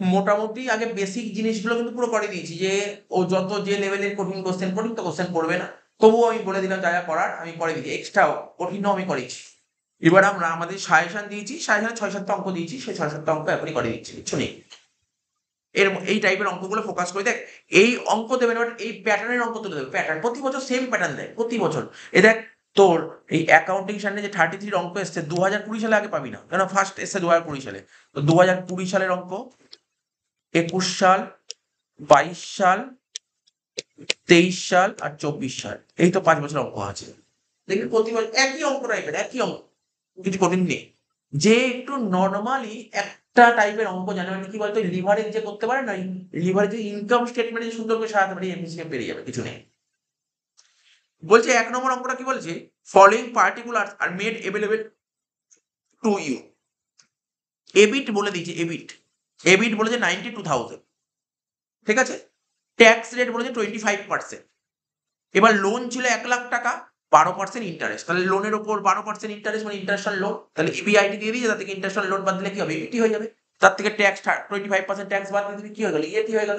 মোটামুটি আগে বেসিক জিনিসগুলো কিন্তু পুরো করে দিয়েছি, যে ও যত যে লেভেলের কঠিন তো কোশ্চেন করবে না, তবুও আমি বলে দিলাম যা যা করার আমি করে দিয়েছি, এক্সট্রা কঠিনও আমি করেছি। এবার আমরা আমাদের সাজেশন দিয়েছি, সাজেশনে 6-7টা অঙ্ক দিয়েছি, সেই 6-7টা অঙ্ক এখনই করে দিচ্ছি, কিছু নেই। এই টাইপের অঙ্কগুলো ফোকাস করে দেখ, এই অঙ্ক দেবে না, এই প্যাটার্নের অঙ্ক তুলে দেবে, প্যাটার্ন প্রতি বছর সেম প্যাটার্ন দেয় প্রতি বছর। এ দেখ, তোর এই অ্যাকাউন্টিং সামনে যে 33 অঙ্ক এসছে 2020 সালে আগে পাবি না, কেন ফার্স্ট এসছে 2020 সালে, তো 2020 সালের অঙ্ক, 21 সাল, 22 সাল, 23 সাল আর 24 সাল, এই তো 5 বছর অঙ্ক আছে। দেখবি প্রতি বছর একই অঙ্ক টাইপের, একই অঙ্ক, কিছু কঠিন নেই। যে একটু নর্মালি একটা টাইপের অঙ্ক জানে, মানে কি বলতো, লিভারেজ যে করতে পারে না, লিভারেজ ইনকাম স্টেটমেন্ট যে সুন্দর করে সাজাতে পারে, এমসিএ পেরিয়ে যাবে, কিছু নেই। বলছে 1 নম্বর অঙ্কটা কি বলছে, following particular are made available to you. EBIT বলে দিয়েছে, এবিট বলেছে 92,000, ঠিক আছে। ট্যাক্স রেট বলেছে 25%। এবার লোন ছিল 1,00,000 টাকা, 12% ইন্টারেস্ট, তাহলে লোনের ওপর 12% ইন্টারেস্ট মানে ইন্টারন্যাশনাল লোন, তাহলে ইবিআইটি দিয়ে দিয়েছে, তার থেকে ইন্টারন্যাশনাল লোন বাদ দিলে কি হবে, ইবিটি হয়ে যাবে। তার থেকে ট্যাক্স 25% ট্যাক্স বাদ দিয়ে দিবি, কি হয়ে গেল, ইএটি হয়ে গেল।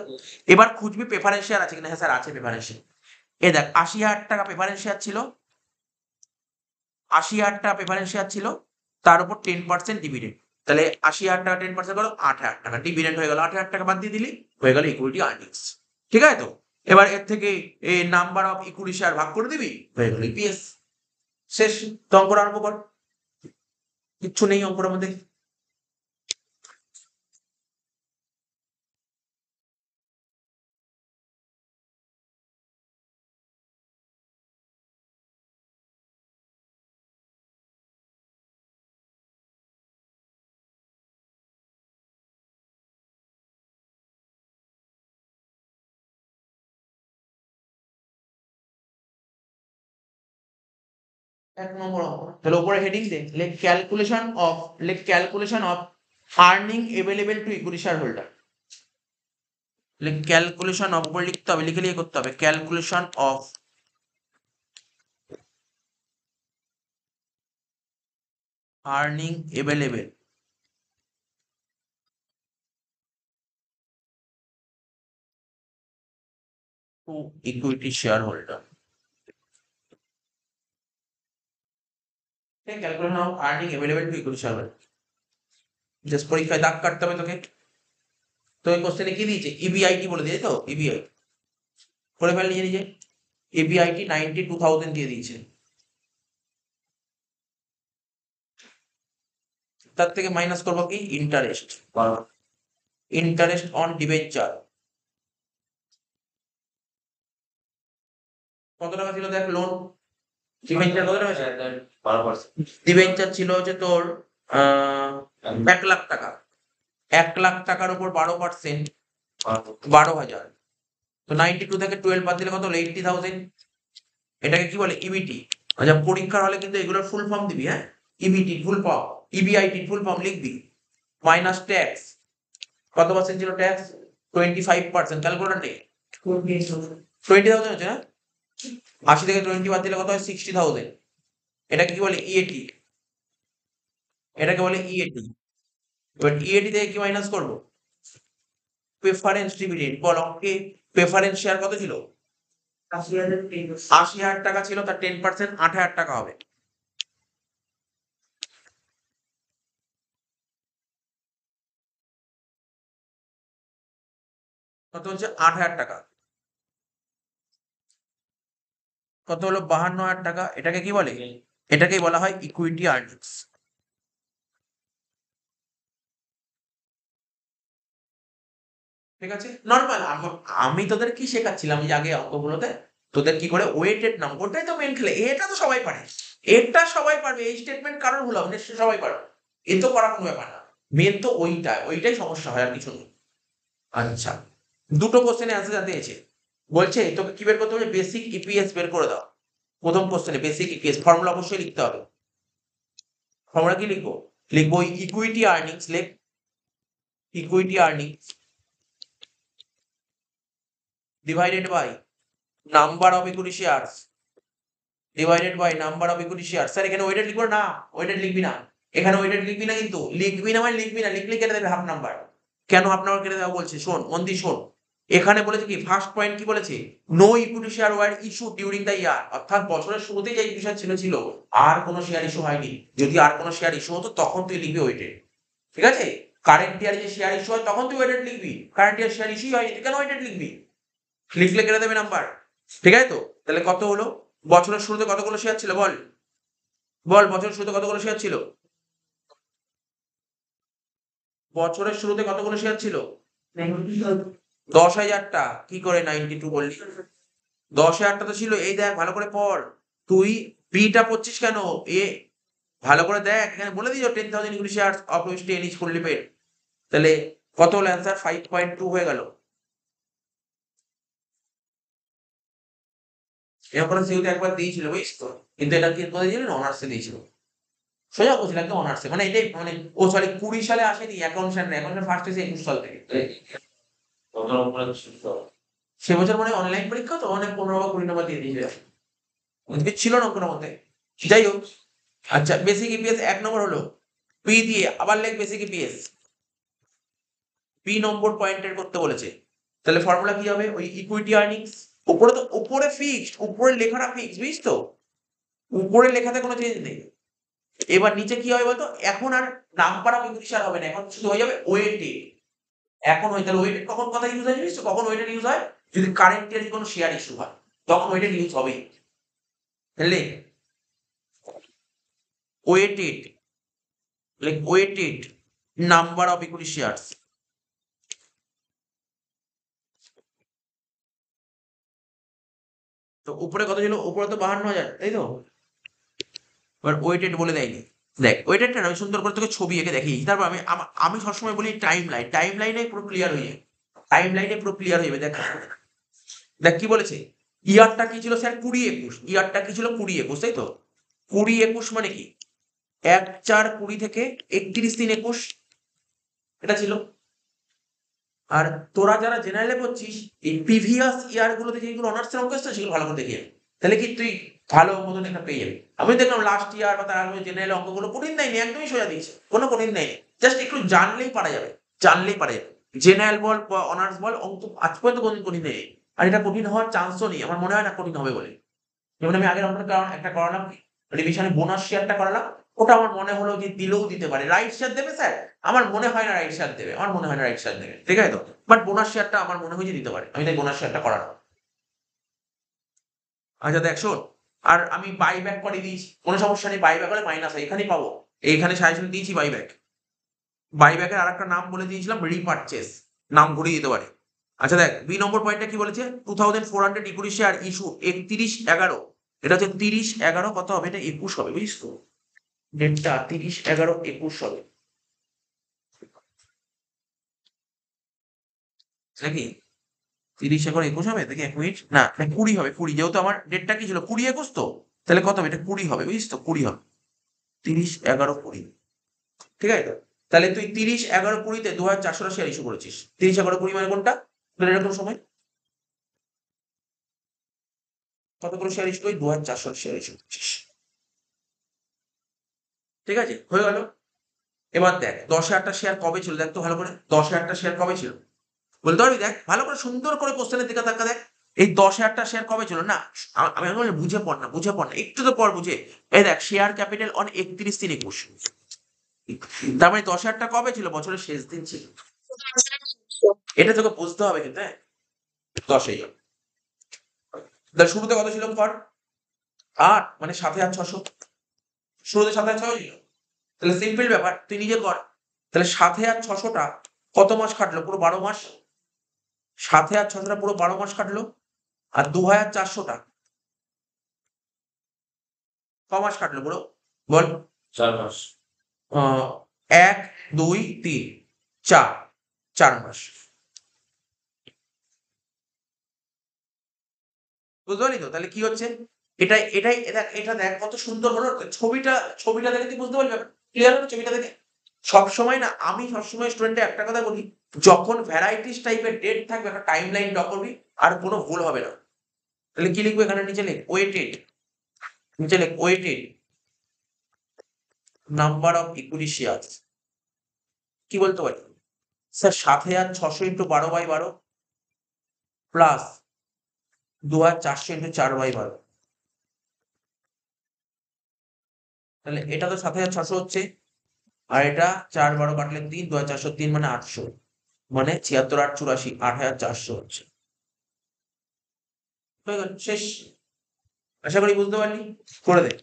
এবার খুঁজবি প্রেফারেন্স শেয়ার আছে কিনা, হ্যাঁ স্যার আছে প্রেফারেন্স শেয়ার। এ দেখ 80,000 টাকা প্রেফারেন্স শেয়ার ছিল, 80,000 টাকা প্রেফারেন্স শেয়ার ছিল, তার উপর 10% ডিভিডেন্ড, তাহলে 80,000 টাকা 10% করো 8,000 টাকা, ডিভিডেন্ড হয়ে গেল 8,000 টাকা, বাদ দিয়ে দিলি, হয়ে গেল ইকুইটি আর্নিংস, ঠিক আছে তো। এবার এর থেকে এই নাম্বার অফ ইকুইটি শেয়ার ভাগ করে দিবি, হয়ে গেল ইপিএস, শেষ। তো অঙ্কটা আরম্ভ কর, কিচ্ছু নেই অঙ্কটার মধ্যে। এক নম্বর অঙ্ক, তাহলে উপরে হেডিং দে, calculation of earning available to equity share holder. Calculation of, উপরে লিখতে হবে, লিখে করতে হবে, calculation of earning available to equity share holder. Calculation of earning available to equity share holder, just পরীক্ষায় দাগ কাটতে হবে তোকে। তো এই কোশ্চেনে কি দিয়েছে, ইবিআইটি বলে দিয়েছে, তো ইবিআই করে ফেল নিজে নিজে, ইবিআইটি 92,000 দিয়ে দিয়েছে, তার থেকে মাইনাস করবো কি ইন্টারেস্ট, ইন্টারেস্ট অন ডিবেঞ্চার, কত টাকা ছিল দেখ লোন, ডিবেঞ্চার কত টাকা ছিল, 12%, ডিবেঞ্চার ছিল হচ্ছে তোর 1,00,000 টাকা, 1,00,000 টাকার উপর 12%, 12,000, তো 92 থেকে 12 বাদ দিলে কত হলো 80,000, এটাকে কি বলে ইবিটি। আচ্ছা পরীক্ষার হলে কিন্তু এগুলোর ফুল ফর্ম দিবি, হ্যাঁ, EBIT full form, EBIT full form লিখবি, মাইনাস ট্যাক্স, কত পার্সেন্ট ছিল ট্যাক্স, 25%, ক্যালকুলেটর নেই, 20,000 হচ্ছে না, 80 থেকে 20 বাদ দিলে কত হয় 60,000, এটাকে কি বলে ইএটি, এটাকে বলে ইএটি। এবার ইএটি থেকে কি মাইনাস করবো, প্রেফারেন্স ডিভিডেন্ড, বল অঙ্কে প্রেফারেন্স শেয়ার কত ছিল, 80,000 টাকা ছিল, তার 10% 8,000 টাকা হবে, কত হচ্ছে 8,000 টাকা, কত হলো 52,000 টাকা, এটাকে কি বলে, এটাকেই বলা হয় ইকুইটি আর্নিংস, ঠিক আছে। নর্মাল আমি তোদের কি শেখাচ্ছিলাম এই আগে অঙ্কগুলোতে, তোদের কি করে ওয়েটেড নাম, ওটাই তো মেন খেলে, এটা তো সবাই পারে, এটা সবাই পারবে, এই স্টেটমেন্ট কারণ ভুল হবে না, সবাই পারবে, এ তো করার কোনো ব্যাপার না, মেন তো ওইটাই সমস্যা হয় আর কিছু নেই। আচ্ছা, দুটো কোশ্চেনে অ্যান্সার জানতে চেয়েছে, বলছে তোকে কি বের করতে হবে, বেসিক ইপিএস বের করে দাও। প্রথম কোশ্চেনে বেসিক ইপিএস ফর্মুলা অবশ্যই লিখতে হবে, ফর্মুলা কি লিখবো, লিখবো ইকুইটি আর্নিংস, লেখ equity earnings divided by number of equity shares divided by number of equity share. Sir এখানে ওয়েটেড লিখবো না, ওয়েটেড লিখবি না, এখানে ওয়েটেড লিখবি না, কিন্তু লিখবি না মানে লিখবি না, লিখলে কেটে দেবে হাফ নাম্বার, কেন আপনার কেটে দেওয়া বলছে? শোন, মন দিয়ে শোন। এখানে বলেছে কি, ফার্স্ট পয়েন্ট কি বলেছে? No equity share were issue during the year. অর্থাৎ বছরের শুরুতেই যে ইকুইটি শেয়ার ছিল আর কোনো শেয়ার ইস্যু হয়নি। যদি আর কোনো শেয়ার ইস্যু হতো তখন তুই লিখবি ওয়েটেড। ঠিক আছে? কারেন্ট ইয়ারে যে শেয়ার ইস্যু হয় তখন তুই ওয়েটেড লিখবি। কারেন্ট ইয়ার শেয়ার ইস্যুই হয়নি, তুই কেন ওয়েটেড লিখবি? লিখলে কেটে দেবে নাম্বার। ঠিক আছে তো? তাহলে কত হলো? বছরের শুরুতে কতগুলো শেয়ার ছিল বল? বল, বছরের শুরুতে কতগুলো শেয়ার ছিল? বছরের শুরুতে কতগুলো শেয়ার ছিল? 10,000টা। কি করে 92 বললি? 10,000টা তো ছিল। এই দেখ, ভালো করে পড়। তুই বিটা পড়ছিস কেন? এ ভালো করে দেখ, এখানে বলে দিও 10,000 equity share of which 10 is fully paid। তাহলে কত হলো অ্যান্সার? 5.2 হয়ে গেল। এরকম করে সিইউতে একবার দিয়েছিল, বুঝিস তো? কিন্তু এটা কি কোথায় দিয়েছিল? অনার্সে দিয়েছিল। সোজা কোশ্চেন, একদম অনার্সে। মানে এটাই মানে, ও সরি 20 সালে আসেনি অ্যাকাউন্টস ফার্স্ট হয়েছে 21 সাল থেকে। সে বছর মানে অনলাইন পরীক্ষা তো, অনেক 15 বা 20 নম্বর দিয়ে দিয়েছে। ওদিকে ছিল না কোনো মতে। যাই হোক, আচ্ছা বেসিক ইপিএস 1 নম্বর হলো। পি দিয়ে আবার লেখ বেসিক ইপিএস। পি নম্বর পয়েন্টের করতে বলেছে। তাহলে ফর্মুলা কি হবে? ওই ইকুইটি আর্নিংস। উপরে তো, উপরে ফিক্সড, উপরে লেখাটা ফিক্সড, বুঝিস তো? উপরে লেখাতে কোনো চেঞ্জ নেই। এবার নিচে কি হবে বলতো? এখন আর নাম্বার অফ ইকুইটি শেয়ার হবে না, এখন শুধু হয়ে যাবে ওয়েটেড। এখন ওই, তাহলে ওয়েটেড কখন কথা ইউজ হয় জানিস তো? কখন ওয়েটেড ইউজ হয়? যদি কারেন্ট ইয়ারে কোনো শেয়ার ইস্যু হয় তখন ওয়েটেড ইউজ হবেই। তাহলে weighted, like weighted number of equity shares. তো উপরে কত ছিল? উপরে তো 52,000, তাই তো? এবার ওয়েটেড বলে দেয়নি। দেখ ওয়েটেডটা আমি সুন্দর করে তোকে ছবি এঁকে দেখি, তারপর আমি সবসময় বলি টাইম লাইনে পুরো ক্লিয়ার হয়ে যায়। টাইম লাইনে পুরো ক্লিয়ার হয়ে যাবে। দেখ, দেখ কি বলেছে। ইয়ারটা কি ছিল স্যার? 20-21। ইয়ারটা কি ছিল? 20-21, তাই তো? 20-21 মানে কি? 1/4/20 থেকে 31/3/21, এটা ছিল। আর তোরা যারা জেনারেলে পড়ছিস, এই প্রিভিয়াস ইয়ার গুলোতে যেগুলো অনার্সের অঙ্ক আসছে সেগুলো ভালো করে দেখে যাবি। তাহলে কি তুই ভালো মতন একটা পেয়ে যাবি। আমি দেখলাম লাস্ট ইয়ার বা তার আগে জেনারেল অঙ্কগুলো কঠিন দেয়নি, একদমই সোজা দিয়েছে, কোনো কঠিন দেয়নি। জাস্ট একটু জানলেই পারা যাবে, জানলেই পারা যাবে। জেনারেল বল বা অনার্স বল, অঙ্ক আজ পর্যন্ত কোনদিন কঠিন দেয়নি। আর এটা কঠিন হওয়ার চান্সও নেই, আমার মনে হয় না কঠিন হবে বলে। যেমন আমি আগের অঙ্কটা একটা করালাম, রিভিশনে বোনাস শেয়ারটা করালাম। ওটা আমার মনে হলো যে দিলেও দিতে পারে। রাইট শেয়ার দেবে স্যার? আমার মনে হয় না রাইট শেয়ার দেবে, আমার মনে হয় না রাইট শেয়ার দেবে। ঠিক আছে তো? বাট বোনাস শেয়ারটা আমার মনে হয় যে দিতে পারে, আমি তাই বোনাস শেয়ারটা করালাম। আচ্ছা দেখ শোন, আর আমি বাইব্যাক করে দিয়েছি, কোনো সমস্যা নেই। বাইব্যাক হলে মাইনাস হয়, এখানেই পাবো। এইখানে সাজেশন দিয়েছি বাইব্যাক। বাইব্যাকের আরেকটা নাম বলে দিয়েছিলাম রিপারচেস, নাম ঘুরিয়ে দিতে পারে। আচ্ছা দেখ, বি নম্বর পয়েন্টটা কি বলেছে? 2400 ইকুইটি শেয়ার ইস্যু 31/11। এটা হচ্ছে 30/11, কত হবে? এটা 21 হবে, বুঝিস তো? ডেটটা 30/11/21 হবে নাকি? 30/11/21 হবে? দেখি 1 মিনিট। না, 20 হবে, 20। যেহেতু আমার ডেটটা কি ছিল 20-21, তো তাহলে কত হবে? এটা 20 হবে, বুঝিস তো? 20 হবে। 30/11/20, ঠিক আছে তো? তাহলে তুই 30/11/20-তে 2,400টা শেয়ার ইস্যু করেছিস। 30/11/20 মানে কোনটা? ধরে এরকম সময় কতগুলো শেয়ার ইস্যু করি? 2,400 শেয়ার ইস্যু করছিস। ঠিক আছে, হয়ে গেল। এবার দেখ 10,000টা শেয়ার কবে ছিল? দেখ তো ভালো করে, 10,000টা শেয়ার কবে ছিল বলতে পারবি? দেখ ভালো করে, সুন্দর করে কোশ্চেনের দিকে তাকা। দেখ এই 10,000টা শেয়ার কবে ছিল না? আমি বলি বুঝে পড় না, বুঝে পড় না, একটু তো পড় বুঝে। এই দেখ, শেয়ার ক্যাপিটাল অন 31/3/21। তার মানে 10,000টা কবে ছিল? বছরের শেষ দিন ছিল। এটা তোকে বুঝতে হবে কিন্তু, হ্যাঁ। 10-এই তাহলে শুরুতে কত ছিল কর? 8, মানে 7,600। শুরুতে 7,600 ছিল। তাহলে সিম্পল ব্যাপার, তুই নিজে কর। তাহলে 7,600টা কত মাস খাটলো? পুরো 12 মাস। 7,600টা পুরো 12 মাস খাটলো। আর 2,400টা ক মাস কাটলো পুরো? বল। 4 মাস। 1, 2, 3, 4, 4 মাস। বুঝতে পারলি তো? তাহলে কি হচ্ছে? এটাই এটা দেখ কত সুন্দর হলো। ছবিটা দেখে তুই বুঝতে পারবি ব্যাপারটা। ক্লিয়ার হলো ছবিটা দেখে? সবসময় না, আমি সবসময় স্টুডেন্টকে একটা কথা বলি, যখন ভ্যারাইটিস টাইপের ডেট থাকবে একটা টাইম লাইন ড্র করবি, আর কোনো ভুল হবে না। তাহলে কি লিখবো এখানে? নিচে লেখ ওয়েটেড, নিচে লেখ weighted number of equity shares. কি বলতে পারি? স্যার ৭৬০০ ইন্টু ১২/১২ প্লাস ২৪০০ ইন্টু ৪/১২। তাহলে এটা তো ৭৬০০ হচ্ছে, আর এটা ৪/১২ কাটলে ৩, ২৪০৩ মানে ৮০০, মানে ৭৬, ৮, ৮৪, ৮৪০০ হচ্ছে। হয়ে গেল, শেষ। আশা করি বুঝতে পারলি, করে দে।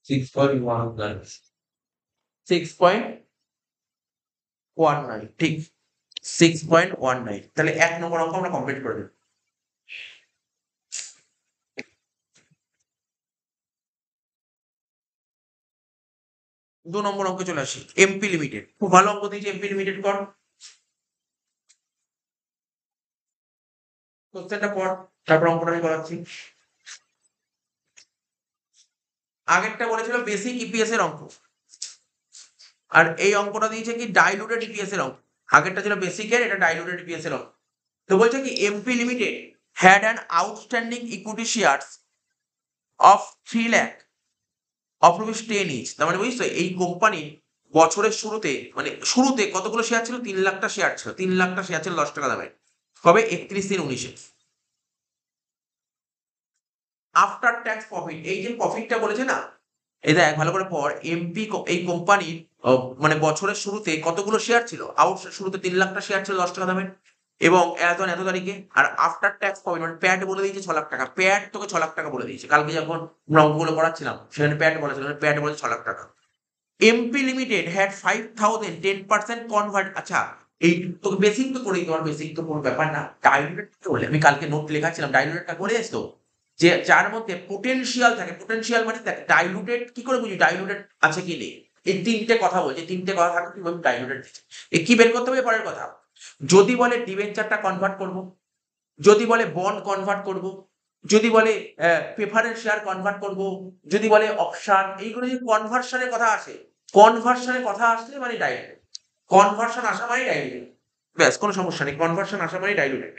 সিক্স পয়েন্ট ওয়ান নাইন 6.19, ঠিক 6.19। তাহলে ১ নম্বর অঙ্ক আমরা কমপ্লিট করে দেব। ২ নম্বর অঙ্কে চলে আসি, এমপি লিমিটেড। খুব ভালো অঙ্ক দিয়েছি, এমপি লিমিটেড কর। কোশ্চেনটা পড়, তারপর অঙ্কটা আমি করাচ্ছি। আগেরটা বলেছিল বেসিক ইপিএস এর অঙ্ক, আর এই অঙ্কটা দিয়েছে কি ডাইলুটেড ইপিএস এর অঙ্ক। আগেরটা ছিল বেসিকের, এটা ডাইলুটেড ইপিএস এর অঙ্ক। তো বলছে কি MP limited had an outstanding equity shares of 3 lakh of rupees 10 each. তার মানে বুঝছো, এই কোম্পানি বছরের শুরুতে, মানে শুরুতে কতগুলো শেয়ার ছিল? 3 লাখটা শেয়ার ছিল, 3 লাখটা শেয়ার ছিল 10 টাকা দামে। কবে? 31/3/19। আফটার ট্যাক্স প্রফিট, এই যে প্রফিটটা বলেছে না, এই দেখ ভালো করে পড়। এই কোম্পানির মানে বছরের শুরুতে কতগুলো শেয়ার ছিল? শুরুতে 3 লাখটা শেয়ার ছিল 10 টাকা দামে, এবং এত তারিখে। আর আফটার ট্যাক্স প্রফিট মানে প্যাট বলে দিয়েছে 6 লাখ টাকা। প্যাট তোকে 6 লাখ টাকা বলে দিয়েছে, কালকে যখন আমরা অঙ্কগুলো করাচ্ছিলাম সেখানে প্যাট বলেছিল, প্যাট বলেছে 6 লাখ টাকা। MP limited had 5,000 10% convert. আচ্ছা, এই তোকে বেসিক তো করে দিতে পারো, বেসিক তো কোনো ব্যাপার না। ডাইলুটেড কি বলে, আমি কালকে নোট লেখাচ্ছিলাম, ডাইলুটেডটা করে আসতো, যে যার মধ্যে পোটেনশিয়াল থাকে। পোটেনশিয়াল মানে দেখ ডাইলুটেড কি করে বুঝি, ডাইলুটেড আছে কি নেই। এই 3টে কথা বলছে, 3টে কথা থাকবে কিভাবে ডাইলুটেড দিচ্ছে। এ কি বের করতে হবে? পরের কথা। যদি বলে ডিবেঞ্চারটা কনভার্ট করব, যদি বলে বন্ড কনভার্ট করব, যদি বলে প্রেফারেন্স শেয়ার কনভার্ট করব, যদি বলে অপশন, এইগুলো যে কনভার্সনের কথা আসে, কনভার্সনের কথা আসলে মানে ডাইলুটেড। কনভার্সন আসা মানে ডাইলুটেড, ব্যাস, কোনো সমস্যা নেই, কনভার্সন আসা মানে ডাইলুটেড।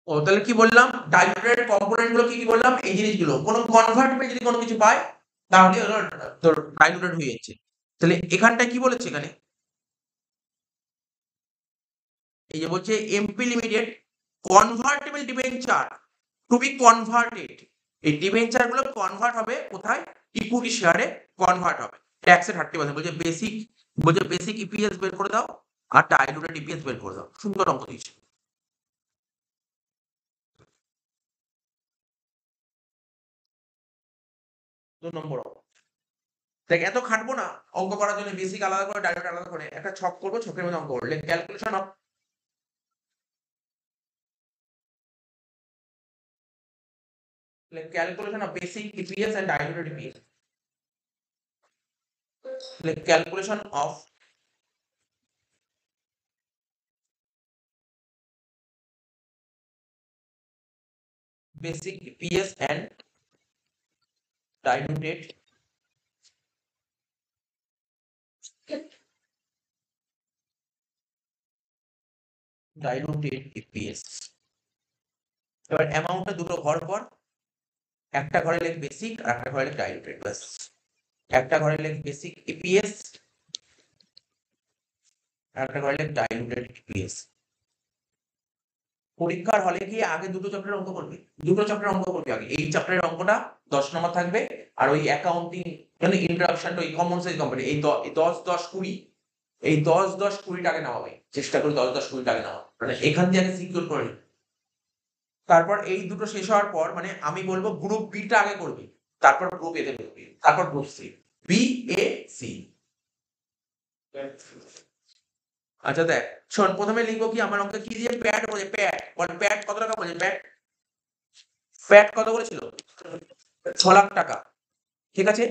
ও তাহলে কি বললাম, ডাইলুটেড কম্পোনেন্ট গুলো কি কি বললাম, এই জিনিসগুলো। কোনো কনভার্টমেন্ট যদি কোনো কিছু পায় তাহলে হলো তোর ডাইলুটেড হয়ে যাচ্ছে। তাহলে এখানটায় কি বলেছে, এখানে এই যে বলছে MP limited convertible debenture to be converted, এই ডিবেঞ্চার গুলো কনভার্ট হবে কোথায়? ইকুইটি শেয়ারে কনভার্ট হবে ট্যাক্সের 30%। বলছে বেসিক ইপিএস বের করে দাও আর ডাইলুটেড ইপিএস বের করে দাও। সুন্দর অঙ্ক দিয়েছে। 2 নম্বর অঙ্ক। দেখ এত খাটবো না অঙ্ক করার জন্য, বেসিক আলাদা করে ডাইলুট আলাদা করে একটা ছক করবো, ছকের মধ্যে অঙ্ক করলে calculation of basic EPS and diluted EPS. Calculation of basic EPS and diluted EPS। এবার অ্যামাউন্টটা দুটো ঘর পর, একটা ঘরে লেখ বেসিক আর একটা ঘরে লেখ ডাইলুটেড, বাস। একটা ঘরে লেখ বেসিক ইপিএস আর একটা ঘরে লেখ ডাইলুটেড ইপিএস। পরীক্ষার হলে গিয়ে আগে দুটো চ্যাপ্টারের অঙ্ক করবি, আগে এই চ্যাপ্টারের অঙ্কটা 10 নম্বর থাকবে, আর ওই অ্যাকাউন্টিং মানে ইন্ট্রোডাকশন ওই কমন সেন্স কম্পিউটার এই 10 10 20 এই 10 10 20 টাকা নেওয়া চেষ্টা করি, 10 10 20 টাকা নেওয়া, মানে এখান দিয়ে আগে সিকিউর করে নিই। তারপর এই দুটো শেষ হওয়ার পর মানে আমি বলবো গ্রুপ বি টা আগে করবি, তারপর গ্রুপ এ তে করবি, তারপর group C, B A C. আচ্ছা দেখ শোন, প্রথমে লিখবো কি আমার অঙ্কে কি দিয়ে প্যাট বলে, প্যাট কত টাকা বলে, প্যাট কত বলেছিল? 6 লাখ টাকা। ঠিক আছে,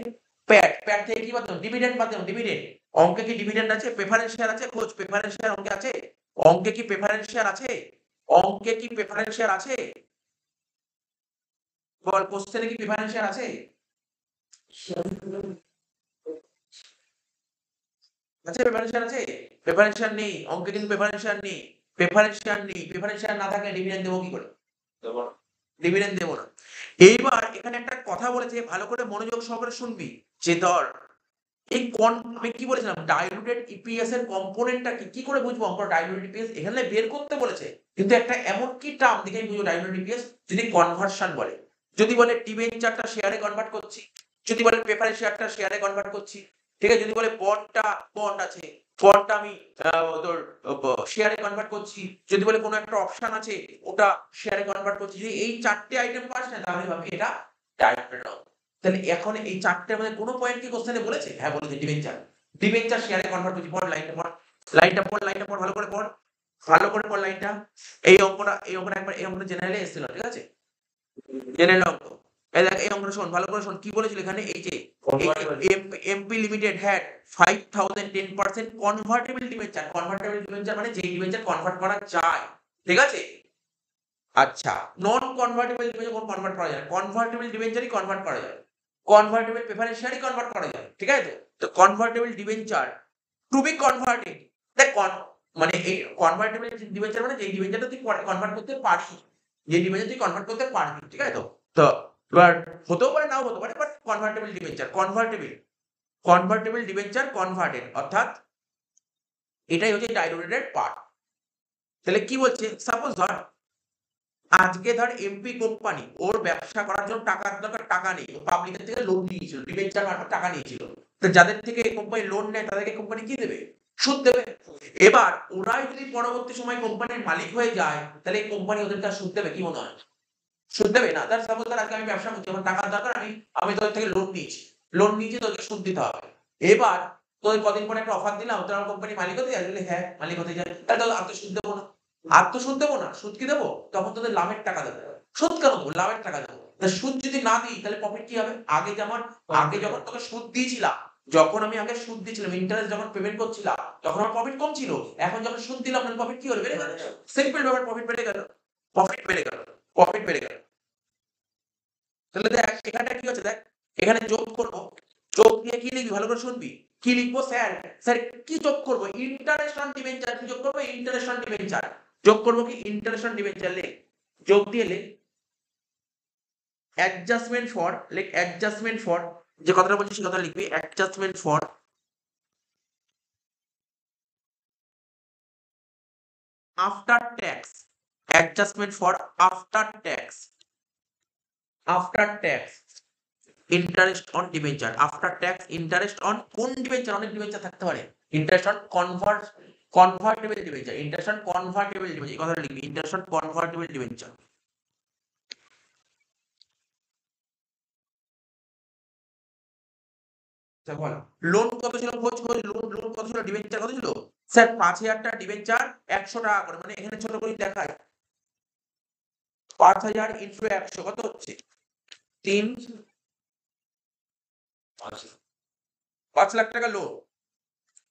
প্যাট থেকে কি বাদ দেব? ডিভিডেন্ড বাদ দেব, ডিভিডেন্ড। অঙ্কে কি ডিভিডেন্ড আছে? প্রেফারেন্স শেয়ার আছে? খোঁজ প্রেফারেন্স শেয়ার অঙ্কে আছে? অঙ্কে কি প্রেফারেন্স শেয়ার আছে? অঙ্কে কি প্রেফারেন্স শেয়ার আছে? বল, কোশ্চেনে কি প্রেফারেন্স শেয়ার আছে? আছে প্রেফারেন্স শেয়ার আছে? প্রেফারেন্স শেয়ার নেই অঙ্কে, কিন্তু প্রেফারেন্স শেয়ার নেই, প্রেফারেন্স শেয়ার না থাকলে ডিভিডেন্ড দেবো কি করে? ডিভিডেন্ড দেবো না। এইবার এখানে একটা কথা বলেছে, ভালো করে মনোযোগ সহকারে শুনবি, যে ধর এই আমি কি বলেছিলাম ডাইলুটেড ইপিএস এর কম্পোনেন্টটা কি করে বুঝবো অঙ্ক ডাইলুটেড ইপিএস এখানে বের করতে বলেছে, কিন্তু একটা এমন কি টার্ম দেখে বুঝবো ডাইলুটেড ইপিএস, যদি কনভার্সন বলে, যদি বলে ডিবেঞ্চারটা শেয়ারে কনভার্ট করছি, যদি বলে প্রেফারেন্স শেয়ারটা শেয়ারে কনভার্ট করছি, ঠিক আছে, যদি বলে বন্ড আছে বন্ডটা আমি তোর শেয়ারে কনভার্ট করছি, যদি বলে কোনো একটা অপশন আছে ওটা শেয়ারে কনভার্ট করছি, যদি এই চারটে আইটেম পাস না তাহলে ভাবি এটা ডাইলুটেড অঙ্ক। তাহলে এখন এই চারটের মধ্যে কোনো পয়েন্ট কি কোশ্চেনে বলেছে? হ্যাঁ বলেছে, ডিবেঞ্চার শেয়ারে কনভার্ট করছি। পড় লাইনটা পড় ভালো করে পড় লাইনটা। এই অঙ্কটা একবার এই অঙ্কটা জেনারেলে এসেছিল, ঠিক আছে, জেনারেল অঙ্ক। এই দেখ এই অঙ্কটা শোন ভালো করে শোন, কি বলেছিল এখানে, এই যে MP limited had 5010% convertible debenture মানে যেই ডিবেঞ্চার কনভার্ট করা যায়, ঠিক আছে। আচ্ছা, নন কনভার্টেবল ডিবেঞ্চার কনভার্ট করা যায়, কনভার্টেবল ডিবেঞ্চারই কনভার্ট করা যায়, কনভার্টেবল প্রেফারেন্স শেয়ারই কনভার্ট করা যায়, ঠিক আছে। তো convertible debenture to be converted, দেখ মানে এই কনভার্টেবল ডিবেঞ্চার মানে যেই ডিবেঞ্চারটা তুই কনভার্ট করতে পারবি, যে ডিবেঞ্চার তুই কনভার্ট করতে পারবি, ঠিক আছে। তো এবার হতেও পারে নাও হতে পারে, বাট কনভার্টেবল ডিবেঞ্চার কনভার্টেড, অর্থাৎ এটাই হচ্ছে ডাইলুটেড পার্ট। তাহলে কি বলছে, সাপোজ ধর আজকে ধর এমপি কোম্পানি ওর ব্যবসা করার জন্য টাকার দরকার, টাকা নেই, পাবলিকের থেকে লোন নিয়েছিল, ডিবেঞ্চার মারফত টাকা নিয়েছিল। তো যাদের থেকে এই কোম্পানি লোন নেয় তাদেরকে কোম্পানি কি দেবে? সুদ দেবে। এবার ওরাই যদি পরবর্তী সময় কোম্পানির মালিক হয়ে যায় তাহলে এই কোম্পানি ওদেরকে সুদ দেবে? কি মনে হয়? সুদ দেবে না। তার সাপোজ ধর আজকে আমি ব্যবসা করছি, আমার টাকার দরকার, আমি তোদের থেকে লোন নিয়েছি তোদেরকে সুদ দিতে হবে। এবার তোদের কদিন পরে একটা অফার দিলাম, তোর কোম্পানি মালিক হতে যায়, হ্যাঁ মালিক হতে যায়, তাহলে আর তো সুদ দেবো না, সুদ কি দেবো? তখন তোদের লাভের টাকা দেবে। সুদ কেন দেবো? লাভের টাকা দেবো। সুদ যদি না দিই তাহলে প্রফিট কি হবে? আগে যখন তোকে সুদ দিয়েছিলাম, ইন্টারেস্ট যখন পেমেন্ট করছিলাম তখন আমার প্রফিট কম ছিল, এখন যখন সুদ দিলাম তাহলে প্রফিট কি হলো? বেড়ে গেল। সিম্পল ব্যাপার, প্রফিট বেড়ে গেল। তাহলে দেখ এখানে কি হচ্ছে, দেখ এখানে যোগ করবো, যোগ দিয়ে কি লিখবি ভালো করে শুনবি, কি লিখবো? স্যার কি যোগ করবো? Interest on debenture. কি যোগ করবো? ইন্টারেস্ট অন ডিবেঞ্চার যোগ করবো। কি ইন্টারেস্ট অন ডিবেঞ্চার লেখ, যোগ দিয়ে লেখ অ্যাডজাস্টমেন্ট ফর, যে কথাটা বলছি সে কথা লিখবি, adjustment for after tax, adjustment for after tax interest on debenture, after tax interest on কোন ডিবেঞ্চার? অনেক ডিবেঞ্চার থাকতে পারে। Interest on convertible debenture, interest on convertible debenture, এই কথাটা লিখবি, interest on convertible debenture. Loan কত ছিল? খোঁজ লোন কত ছিল? ডিবেঞ্চার কত ছিল? স্যার 5,000 টাকা ডিবেঞ্চার 100 টাকা করে, মানে এখানে ছোট করে দেখায় 5,000 ইনটু 100 কত হচ্ছে? 5 লাখ টাকা লোন।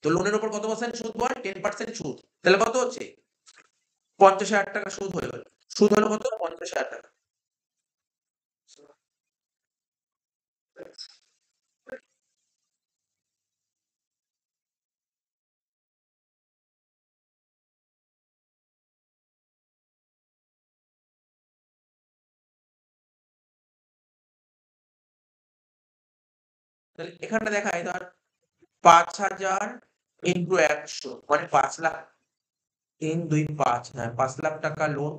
তো লোনের উপর কত পার্সেন্ট সুদ বল? 10% সুদ। তাহলে কত হচ্ছে? 50,000 টাকা সুদ হয়ে গেল। সুদ হলো কত? 50,000 টাকা। তাহলে এখানটা দেখায় ধর 5,000 ইনটু 100 মানে 5 লাখ। 3 2 5, হ্যাঁ 5 লাখ টাকা লোন,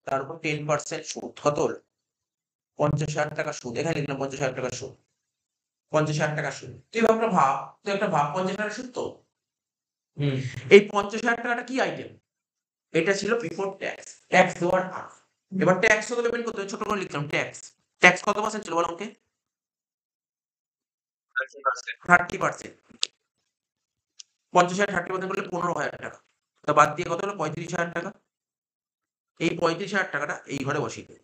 তার উপর 10% সুদ, কত হলো? 50,000 টাকা সুদ। এখানে লিখলাম 50,000 টাকা সুদ, 50,000 টাকা সুদ। তুই একটা ভাব 50,000 টাকা সুদ তো। এই 50,000 টাকাটা কি আইটেম? এটা ছিল বিফোর ট্যাক্স, ট্যাক্স দেওয়ার আগ। এবার ট্যাক্স কত পেমেন্ট করতে হবে? ছোট করে লিখলাম ট্যাক্স। ট্যাক্স কত পার্সেন্ট ছিল বল আমাকে? 30%। 50,000 30% করলে 15,000 টাকা। তা বাদ দিয়ে কত হলো? 35,000 টাকা। এই 35,000 টাকাটা এই ঘরে বসিয়ে দেবে।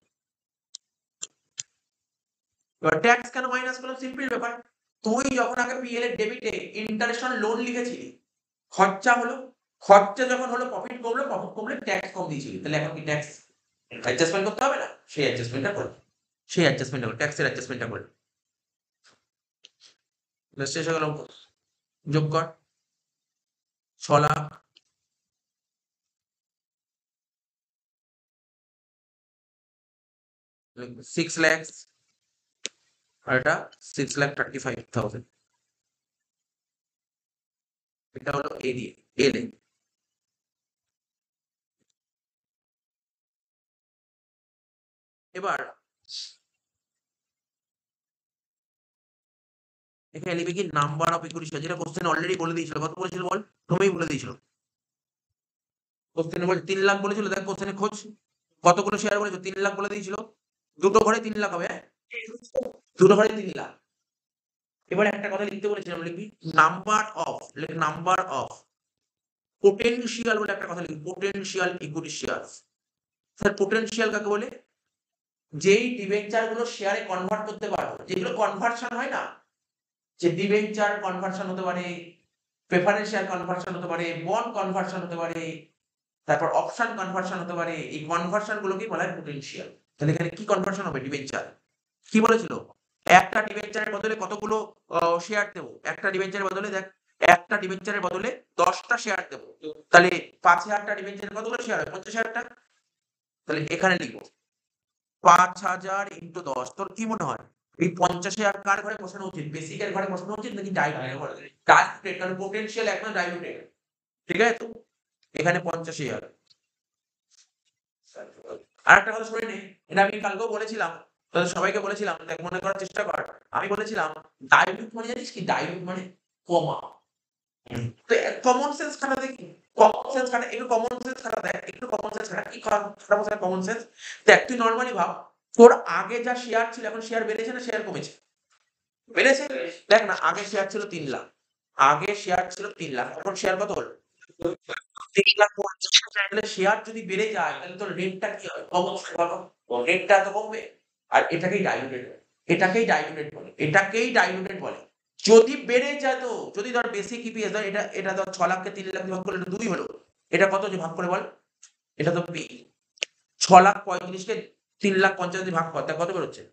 এবার ট্যাক্স কেন মাইনাস করলাম? সিম্পল ব্যাপার। তুই যখন আগে পিএল এর ডেবিটে ইন্টারেস্ট অন লোন লিখেছিলি, খরচা হলো, খরচা যখন হলো প্রফিট কমলে ট্যাক্স কম দিয়েছিলি। তাহলে এখন কি ট্যাক্স অ্যাডজাস্টমেন্ট করতে হবে না? সেই অ্যাডজাস্টমেন্টটা করে, ট্যাক্সের অ্যাডজাস্টমেন্টটা করে। শেষ হয়ে গেল। যোগ কর 6 লাখ 6 লাখ, আর এটা 6,35,000। এটা হলো এ দিয়ে এল এ। এবার এখানে লিখবে কি নাম্বার অফ ইকুইটি শেয়ার, যেটা কোশ্চেন অলরেডি বলে দিয়েছিল। কত বলেছিল বল? প্রথমেই বলে দিয়েছিল। কোশ্চেনে বলে 3 লাখ বলেছিল। দেখ কোশ্চেনে খোঁজ কতগুলো শেয়ার বলেছিল? 3 লাখ বলে দিয়েছিল। দুটো ঘরে 3 লাখ হবে, হ্যাঁ দুটো ঘরে 3 লাখ। এবার একটা কথা লিখতে বলেছিলাম, লিখবি নাম্বার অফ পোটেনশিয়াল বলে একটা কথা লিখবি, potential equity share. Sir potential কাকে বলে? যেই ডিবেঞ্চার গুলো শেয়ারে কনভার্ট করতে পারবো, যেগুলো কনভার্সন হয় না, যে ডিবেঞ্চার কনভার্সন হতে পারে, প্রেফারেন্স শেয়ার কনভার্সন হতে পারে, বন্ড কনভার্সন হতে পারে, তারপর অপশন কনভার্সন হতে পারে। এই কনভার্সন গুলোকেই বলা হয় পোটেনশিয়াল। তাহলে এখানে কি কনভার্সন হবে? ডিবেঞ্চার। কি বলেছিল? একটা ডিবেঞ্চারের বদলে কতগুলো শেয়ার দেবো? একটা ডিবেঞ্চারের বদলে দেখ, একটা ডিবেঞ্চারের বদলে 10টা শেয়ার দেবো। তাহলে 5,000 টা ডিবেঞ্চারে কতগুলো শেয়ার হয়? 50,000 টা। তাহলে এখানে লিখবো 5,000 ইন্টু 10। তোর কি মনে হয় এই 50,000 কার ঘরে বসানো উচিত? বেসিকের ঘরে বসানো উচিত নাকি ডাইলুটেড ঘরে? ডাইলুটেড, কারণ পোটেনশিয়াল একদম ডাইলুটেড। ঠিক আছে তো? এখানে 50,000। আরেকটা কথা শুনে নে, এটা আমি কালকেও বলেছিলাম, তোদের সবাইকে বলেছিলাম, দেখ মনে করার চেষ্টা কর। আমি বলেছিলাম ডাইলুট মানে জানিস কি? ডাইলুট মানে কমা। তো কমন সেন্স খাটা দেখি, কমন সেন্স খাটা, একটু কমন সেন্স খাটা দেখ, একটু কমন সেন্স খাটা। কি খাটাবো স্যার কমন সেন্স? দেখ তুই নরমালি ভাব, তোর আগে যা শেয়ার ছিল, এখন শেয়ার বেড়েছে না শেয়ার কমেছে? বেড়েছে। দেখ না, আগে শেয়ার ছিল 3 লাখ, আগে শেয়ার ছিল 3 লাখ, এখন শেয়ার কত হলো? 3,50,000। শেয়ার যদি বেড়ে যায় তাহলে তোর রেটটা কি হয়? অবশ্যই বলো, রেটটা তো কমবে। আর এটাকেই ডাইলুটেড বলে, এটাকেই ডাইলুটেড বলে। যদি বেড়ে যেত, যদি ধর বেসিক ইপিএস ধর, এটা ধর 6 লাখকে 3 লাখ ভাগ করলে এটা 2 হলো। এটা কত যে ভাগ করে বল? এটা তো পি। 6,35,000 কে 3,50,000 দিয়ে ভাগ কর, তা কত বেরোচ্ছে?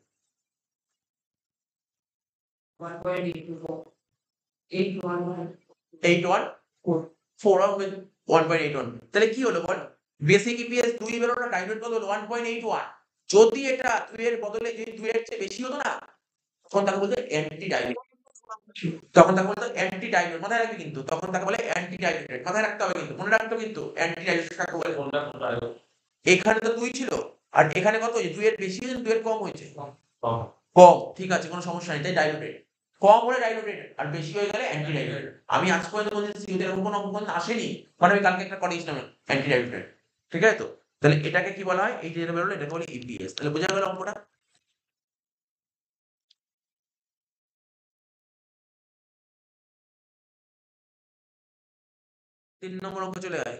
1.81 তাহলে কি হলো বল? বেসিক ইপিএস 2 বেরোলো, ডাইলুটেড কত হলো? 1.81। যদি এটা 2 এর বদলে যদি 2 এর চেয়ে বেশি হতো না, তখন তাকে বলতে অ্যান্টি ডাইলুটেড। তখন তাকে বলতো অ্যান্টি ডাইলুটেড, মাথায় রাখবি কিন্তু, তখন তাকে বলে অ্যান্টি ডাইলুটেড, মাথায় রাখতে হবে কিন্তু, মনে রাখতে হবে কিন্তু অ্যান্টি ডাইলুটেড কাকে বলে। এখানে তো 2 ছিল, আর এখানে কত হয়েছে, 2 এর বেশি হয়েছে, 2 এর কম হয়েছে, কম, ঠিক আছে, কোনো সমস্যা নেই, তাই ডাইলুটেড। কম হলে ডাইলুটেড, আর বেশি হয়ে গেলে অ্যান্টি ডাইলুটেড। আমি আজ পর্যন্ত কোনদিন সিইউতে এরকম কোনো অঙ্ক আসেনি, মানে আমি কালকে একটা করিয়েছিলাম অ্যান্টি ডাইলুটেড, ঠিক আছে তো। তাহলে এটাকে কি বলা হয়, এই যে বেরোলো এটাকে বলে ইপিএস। তাহলে বোঝা গেল অঙ্কটা। 3 নম্বর অঙ্ক চলে আয়,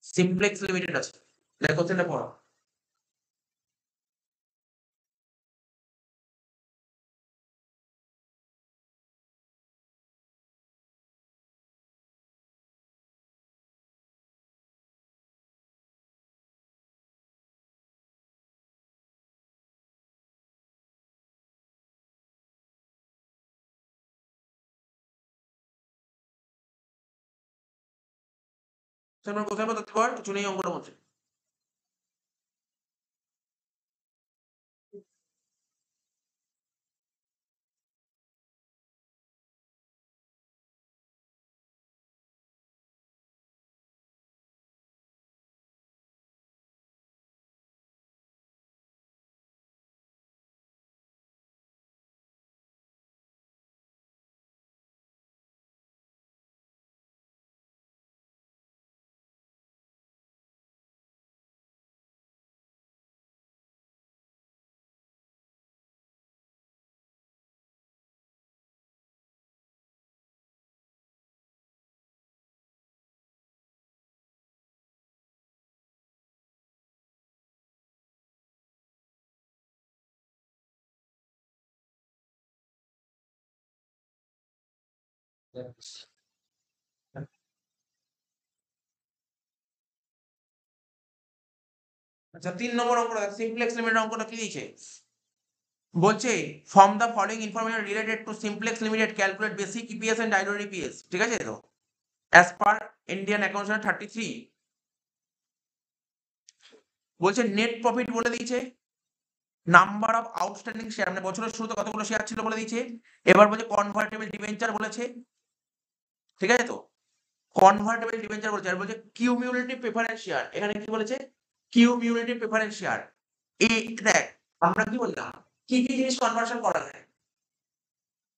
সিমপ্লেক্স লিমিটেড আছে, দেখো সেটা পড়ো। তোমরা কোথায় পাঠাতে পার, কিছু নেই অঙ্কটার মধ্যে। আচ্ছা, 3 নম্বর অঙ্কটা দেখ, সিমপ্লেক্স লিমিটেড অঙ্কটা কি দিয়েছে, বলছে from the following information related to Simplex limited, calculate basic EPS and diluted EPS, ঠিক আছে তো, অ্যাজ পার ইন্ডিয়ান অ্যাকাউন্টস 33। বলছে নেট প্রফিট বলে দিয়েছে, নাম্বার অফ আউটস্ট্যান্ডিং শেয়ার, মানে বছরের শুরুতে কতগুলো শেয়ার ছিল বলে দিয়েছে। এবার বলছে কনভার্টেবল ডিবেঞ্চার বলেছে, ঠিক আছে তো, কনভার্টেবল ডিবেঞ্চার বলেছে, আর বলছে কিউমিউলেটিভ প্রেফারেন্স শেয়ার, এখানে কি বলেছে, কিউমিউলেটিভ প্রেফারেন্স শেয়ার। এই দেখ, আমরা কি বললাম, কি কি জিনিস কনভার্সন করা যায়,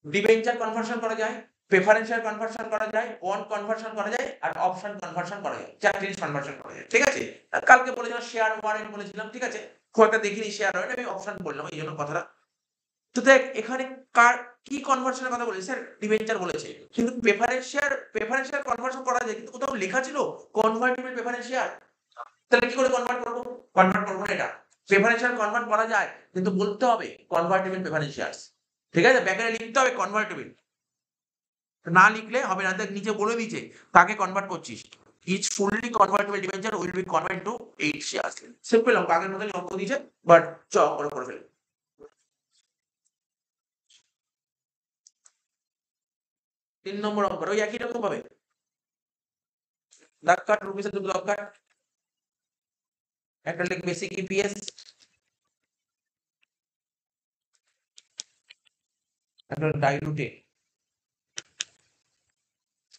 ডিবেঞ্চার কনভার্সন করা যায়, প্রেফারেন্স শেয়ার কনভার্সন করা যায়, বন্ড কনভার্সন করা যায়, আর অপশন কনভার্সন করা যায়, 4 জিনিস কনভার্সন করা যায়, ঠিক আছে। আর কালকে বলেছিলাম শেয়ার ওয়ারেন্ট বলেছিলাম, ঠিক আছে, খুব একটা দেখিনি শেয়ার ওয়ারেন্ট, আমি অপশন বললাম এই জন্য কথাটা। তো দেখ এখানে কার কি কনভার্সনের কথা বলেছে, স্যার ডিবেঞ্চার বলেছে, কিন্তু প্রেফারেন্স শেয়ার কনভার্সন করা যায়, কিন্তু কোথাও লেখা ছিল কনভার্টিবল প্রেফারেন্স শেয়ার। তাহলে কি করে কনভার্ট করবো, কনভার্ট করবো না এটা, প্রেফারেন্স শেয়ার কনভার্ট করা যায়, কিন্তু বলতে হবে কনভার্টিবল প্রেফারেন্স শেয়ার, ঠিক আছে, ব্যাকেটে লিখতে হবে কনভার্টিবল, না লিখলে হবে না, দেখ নিচে বলে দিয়েছে কাকে কনভার্ট করছিস, each fully convertible debenture will be convert to 8 shares. Simple অঙ্ক, আগের মতনই অঙ্ক দিয়েছে, বাট চ করে ফেলে। 3 নম্বর অঙ্ক ওই একই রকম ভাবে, দাগ কাট, রুপিসের দুটো দাগ কাট, একটা লিখ বেসিক ইপিএস, একটা ডাইলুটেড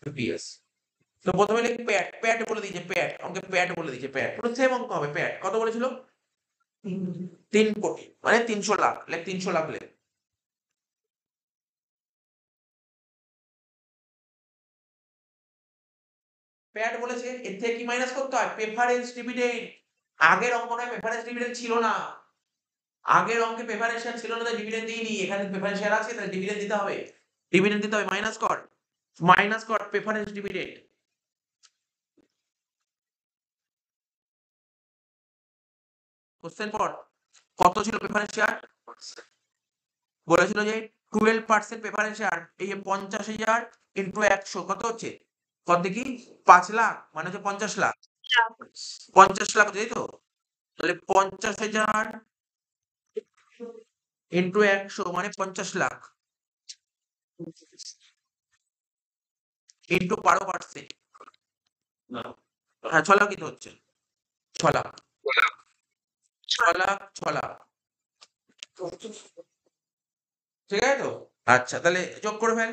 ইপিএস। তো প্রথমে লিখ প্যাট, প্যাট বলে দিয়েছে, প্যাট অঙ্কে প্যাট বলে দিয়েছে, প্যাট পুরো সেম অঙ্ক হবে, প্যাট কত বলেছিল, 3 কোটি, মানে 300 লাখ, লেখ 300 লাখ লেখ। প্যাট বলেছে, এর থেকে কি মাইনাস করতে হয়, প্রেফারেন্স ডিভিডেন্ড। আগের অঙ্কটায় প্রেফারেন্স ডিভিডেন্ড ছিল না, আগের অঙ্কে প্রেফারেন্স শেয়ার ছিল না, তাই ডিভিডেন্ড দিইনি, এখানে প্রেফারেন্স শেয়ার আছে তাই ডিভিডেন্ড দিতে হবে, ডিভিডেন্ড দিতে হবে, মাইনাস কর প্রেফারেন্স ডিভিডেন্ড। কোশ্চেন পর, কত ছিল প্রেফারেন্স শেয়ার, বলেছিল যে 12% প্রেফারেন্স শেয়ার, এই যে 50,000 ইন্টু 100 কত হচ্ছে, কত দেখি, 5 লাখ, মানে হচ্ছে 50 লাখ, 50 লাখ হচ্ছে, তাই তো, তাহলে 50,000 ইন্টু 100 মানে 50 লাখ, ইন্টু 12%, হ্যাঁ 6 লাখ কিন্তু হচ্ছে, 6 লাখ, 6 লাখ, 6 লাখ, ঠিক আছে তো। আচ্ছা, তাহলে যোগ করে ফেল।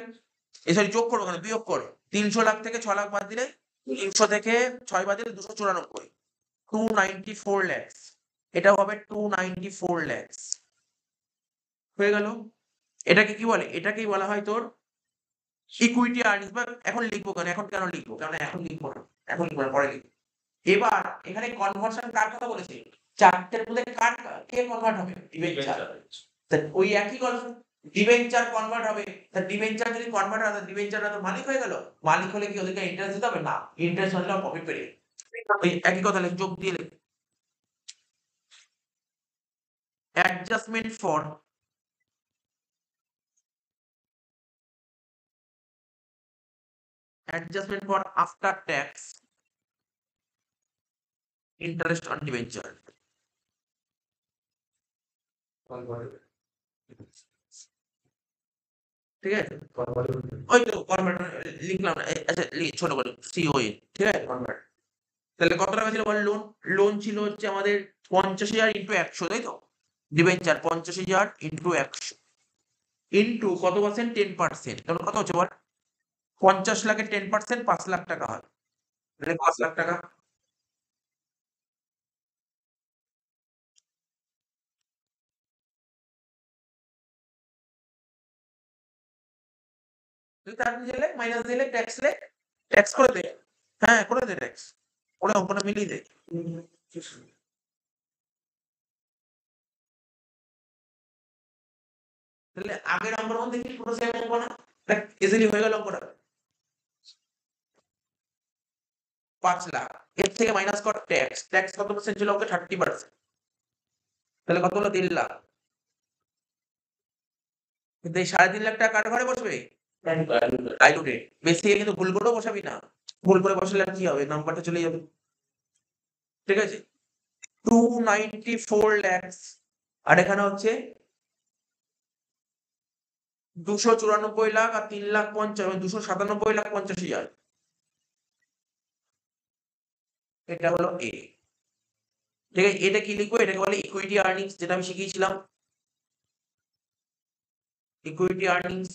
সরি, যোগ করবো কেন, বিয়োগ কর। 300 লাখ থেকে 6 লাখ বাদ দিলে 300 থেকে 6 বাদ দিলে 294, 294 lakhs। এটা হবে 294 lakhs। হয়ে গেল। এটাকে কি বলে? এটাকেই বলা হয় তোর ইকুইটি আর্নিংস। বা এখন লিখবো কেন, এখন কেন লিখবো, কারণ এখন লিখবো না, এখন লিখবো না, পরে লিখবো। এবার এখানে কনভার্সন কার কথা বলেছে? চারটের মধ্যে কে কনভার্ট হবে? ডিবেঞ্চার। ওই একই কথা, ডিবেঞ্চার কনভার্ট হবে। তা ডিবেঞ্চার যদি কনভার্ট হয়, ডিবেঞ্চাররা তো মালিক হয়ে গেল। মালিক হলে কি ওদেরকে ইন্টারেস্ট দিতে হবে? না, ইন্টারেস্ট হলে প্রফিট পেয়ে যাবে। ওই একই কথা লিখ, যোগ দিয়ে লিখ। Adjustment for after tax interest on debenture. ঠিক আছে, ওই তো কনভার্ট লিখলাম না। আচ্ছা, ছোট করে সিওএ। ঠিক আছে, কনভার্ট। তাহলে কত টাকা ছিল বল? লোন, লোন ছিল হচ্ছে আমাদের 50,000 ইন্টু 100, তাই তো? ডিবেঞ্চার 50,000 ইন্টু 100 ইন্টু কত পার্সেন্ট? 10%। তাহলে কত হচ্ছে বল? 50 লাখের 10% 5 লাখ টাকা হয়। তাহলে 5 লাখ টাকা। তুই তার নিচে লেখ, মাইনাস দিলে ট্যাক্স লেখ, ট্যাক্স করে দে। হ্যাঁ, করে দে ট্যাক্স, ওরা অঙ্কটা মিলিয়ে দে। তাহলে আগের অঙ্কর মধ্যে কি পুরো সেম অঙ্ক না? দেখ ইজিলি হয়ে গেল অঙ্কটা। 5 লাখ, এর থেকে মাইনাস কর ট্যাক্স। ট্যাক্স কত পার্সেন্ট ছিল ওকে? 30%। তাহলে কত হলো? 3 লাখ। কিন্তু এই 3.5 লাখ টাকা কার ঘরে বসবে? ডাইলুটেড। বেশি কিন্তু ভুল করেও বসাবি না, ভুল করে বসালে আর কি হবে, নাম্বারটা চলে যাবে। ঠিক আছে, 294 lakhs। আর এখানে হচ্ছে 294 লাখ আর 3,50,000, 297,50,000। এটা হলো এ। ঠিক আছে, এটা কি লিখবো? এটাকে বলে ইকুইটি আর্নিংস, যেটা আমি শিখিয়েছিলাম। Equity earnings.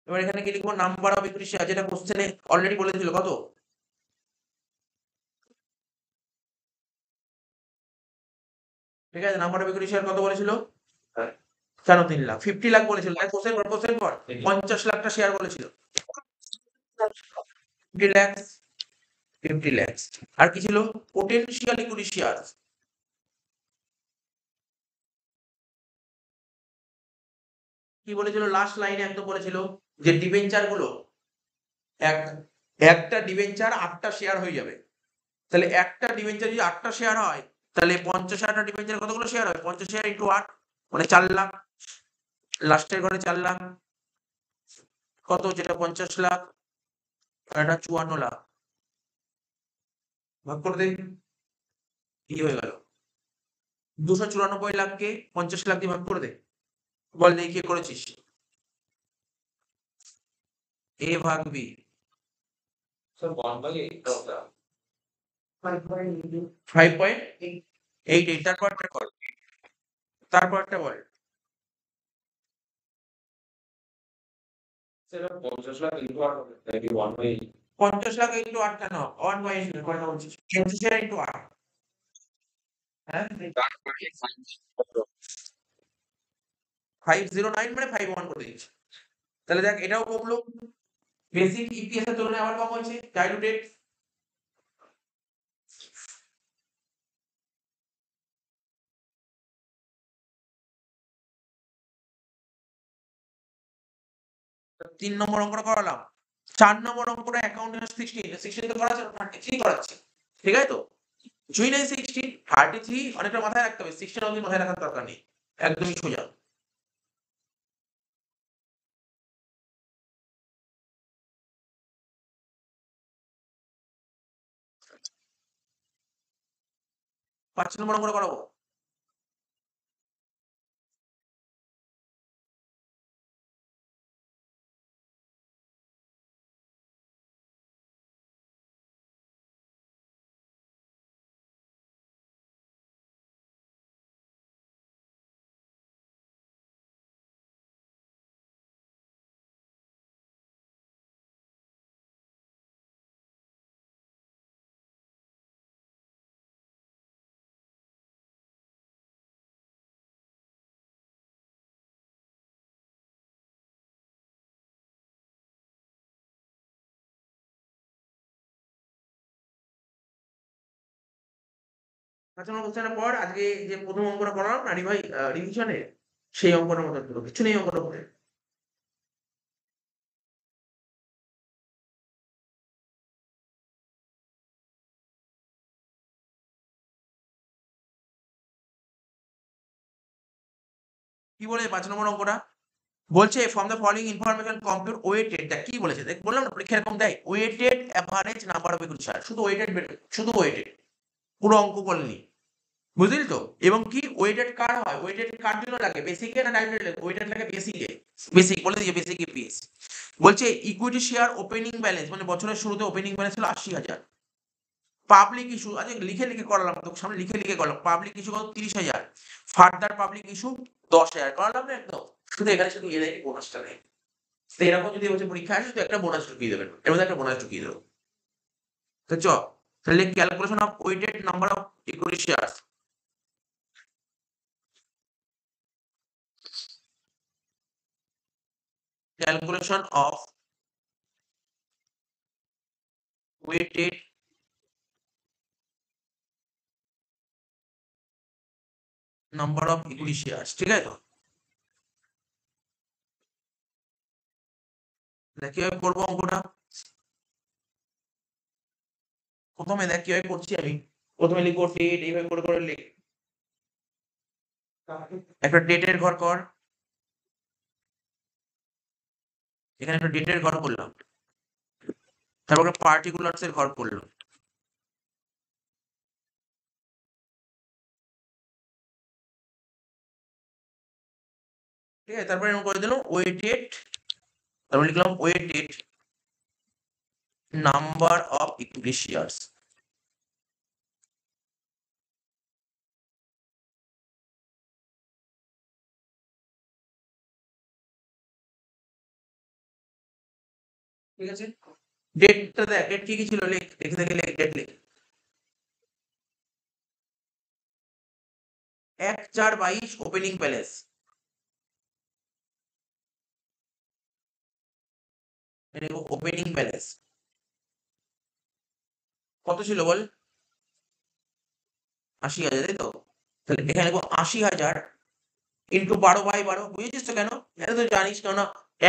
এবার এখানে কি লিখবো? নাম্বার অফ ইকুইটি শেয়ার, যেটা কোশ্চেনে অলরেডি বলেছিল। কত? ঠিক আছে, নাম্বার অফ ইকুইটি শেয়ার কত বলেছিল? কেন 3 লাখ? 50 লাখ বলেছিল। কোশ্চেন পর 50 লাখটা শেয়ার বলেছিল। 50 lakhs, 50 lakhs। আর কি ছিল? Potential equity share. কি বলেছিল? লাস্ট লাইনে একদম বলেছিল যে ডিবেঞ্চার গুলো এক একটা ডিবেঞ্চার 8টা শেয়ার হয়ে যাবে। তাহলে একটা ডিবেঞ্চার যদি 8টা শেয়ার হয়, তাহলে 50,000টা ডিবেঞ্চার কতগুলো শেয়ার হয়? 50,000 ইন্টু 8, মানে 4 লাখ। লাস্টের ঘরে 4 লাখ, কত? যেটা 50 লাখ আর এটা 54 লাখ। ভাগ করে দে, কি হয়ে গেল? 294 লাখকে 50 লাখ দিয়ে ভাগ করে দে। বল দেখি কে করেছিস। এ ভাগ বি। 5.88। তারপরটা কর, তারপরটা বল। 50 লাখ ইন্টু 8 কেন? 1/8 কয়টা বলছিস? 50,000 ইন্টু 8। হ্যাঁ, 509 মানে 51 করে দিচ্ছি। তাহলে দেখ এটাও কমলো। বেসিক ইপিএস এর তুলনায় আবার কম হয়েছে। ডাইলুটেড তিন নম্বর অঙ্কটা করালাম। 4 নম্বর অঙ্কটা অ্যাকাউন্টেন্ট 16 তো করাচ্ছে, 33 করাচ্ছে। ঠিক আছে তো? কিছুই নাই 16, 33 অনেকটা মাথায় রাখতে হবে। 16 অবধি মাথায় রাখার দরকার নেই, একদমই সোজা। পাঁচ নম্বর অঙ্কটা করাবো। 5 নম্বর কোশ্চেনের পর আজকে যে প্রথম অঙ্কটা করালাম না ভাই রিভিশনে, সেই অঙ্কটার মতো পুরো কিছু নেই অঙ্কটা করে। কি বলে 5 নম্বর অঙ্কটা? বলছে from the following information compute weighted, দেখ কি বলেছে, দেখ বললাম না পরীক্ষা এরকম দেয়, weighted average number of equation, শুধু ওয়েটেড শুধু ওয়েটেড, পুরো অঙ্ক বলেনি, বুঝলি তো? এবং কি ওয়েটেড কার হয়, ওয়েটেড কার জন্য লাগে, বেসিকে না ডাইরেক্ট লাগে? ওয়েটেড লাগে বেসিকে, বেসিক বলে দিয়ে বেসিক ইপিএস। বলছে ইকুইটি শেয়ার ওপেনিং ব্যালেন্স, মানে বছরের শুরুতে ওপেনিং ব্যালেন্স ছিল 80,000, পাবলিক ইস্যু আচ্ছা লিখে লিখে করালাম, তোর সামনে লিখে লিখে করলাম, পাবলিক ইস্যু কত 30,000, ফার্দার পাবলিক ইস্যু 10,000 করালাম না একদম, শুধু এখানে শুধু এলআইডি বোনাসটা নেই। তো এরকম যদি হচ্ছে পরীক্ষা আসে তো একটা বোনাস ঢুকিয়ে দেবেন, এর মধ্যে একটা বোনাস ঢুকিয়ে দেবো। তো চ তাহলে calculation of weighted number of equity shares, calculation of weighted number of equity shares, ঠিক আছে? দেখ কিভাবে করবো অঙ্কটা, প্রথমে দেখ কিভাবে করছি আমি, প্রথমে লিখবো ডেট, এইভাবে করে করে লিখ, একটা ডেটের ঘর কর, এখানে একটা ডেটের ঘর করলাম, তারপরে পার্টিকুলার্স এর ঘর করলাম, ঠিক আছে? তারপরে এরকম করে দিলাম ওয়েটেড, তারপরে লিখলাম weighted number of equity shares, ঠিক আছে? ডেটটা দেখ, ডেট কি কি ছিল লিখ, দেখে দেখে লিখ, ডেট লিখ, 1/4/22 ওপেনিং ব্যালেন্স, ওপেনিং ব্যালেন্স কত ছিল বল, 80,000, তাই তো? তাহলে এখানে লিখবো 80,000 ইন্টু 12/12, বুঝেছিস তো কেন? এটা তো জানিস, কেন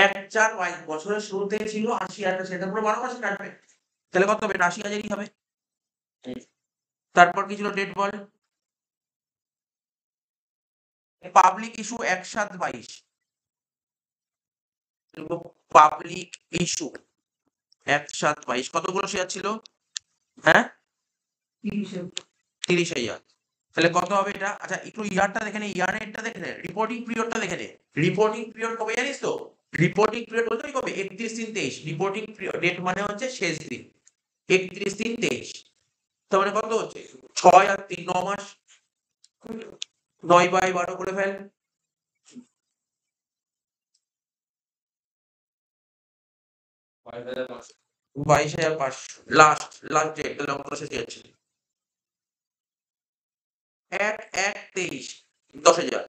1/4/22 বছরের শুরুতে ছিল 80,000, সেটা পুরো 12 মাসে কাটবে, তাহলে কত হবে? 80,000ই হবে। তারপর কি ছিল ডেট বল, পাবলিক ইস্যু 1/7/22, পাবলিক ইস্যু 1/7/22 কতগুলো শেয়ার ছিল? হ্যাঁ 30,000, তাহলে কত হবে এটা? আচ্ছা একটু ইয়ারটা দেখে নে, ইয়ারেরটা দেখে নে, রিপোর্টিং পিরিয়ডটা দেখে নে, রিপোর্টিং পিরিয়ড কবে জানিস তো? রিপোর্টিং পিরিয়ড বলতে কবে? 31/3/23, রিপোর্টিং পিরিয়ড ডেট মানে হচ্ছে শেষ দিন, 31/3/23, তার মানে কত হচ্ছে 6 আর 3 9 মাস, 9/12 করে ফেল, 22,500 লাস্ট লাস্ট ডেট, তাহলে অঙ্কটা শেষ হচ্ছে 1/1/23 10,000,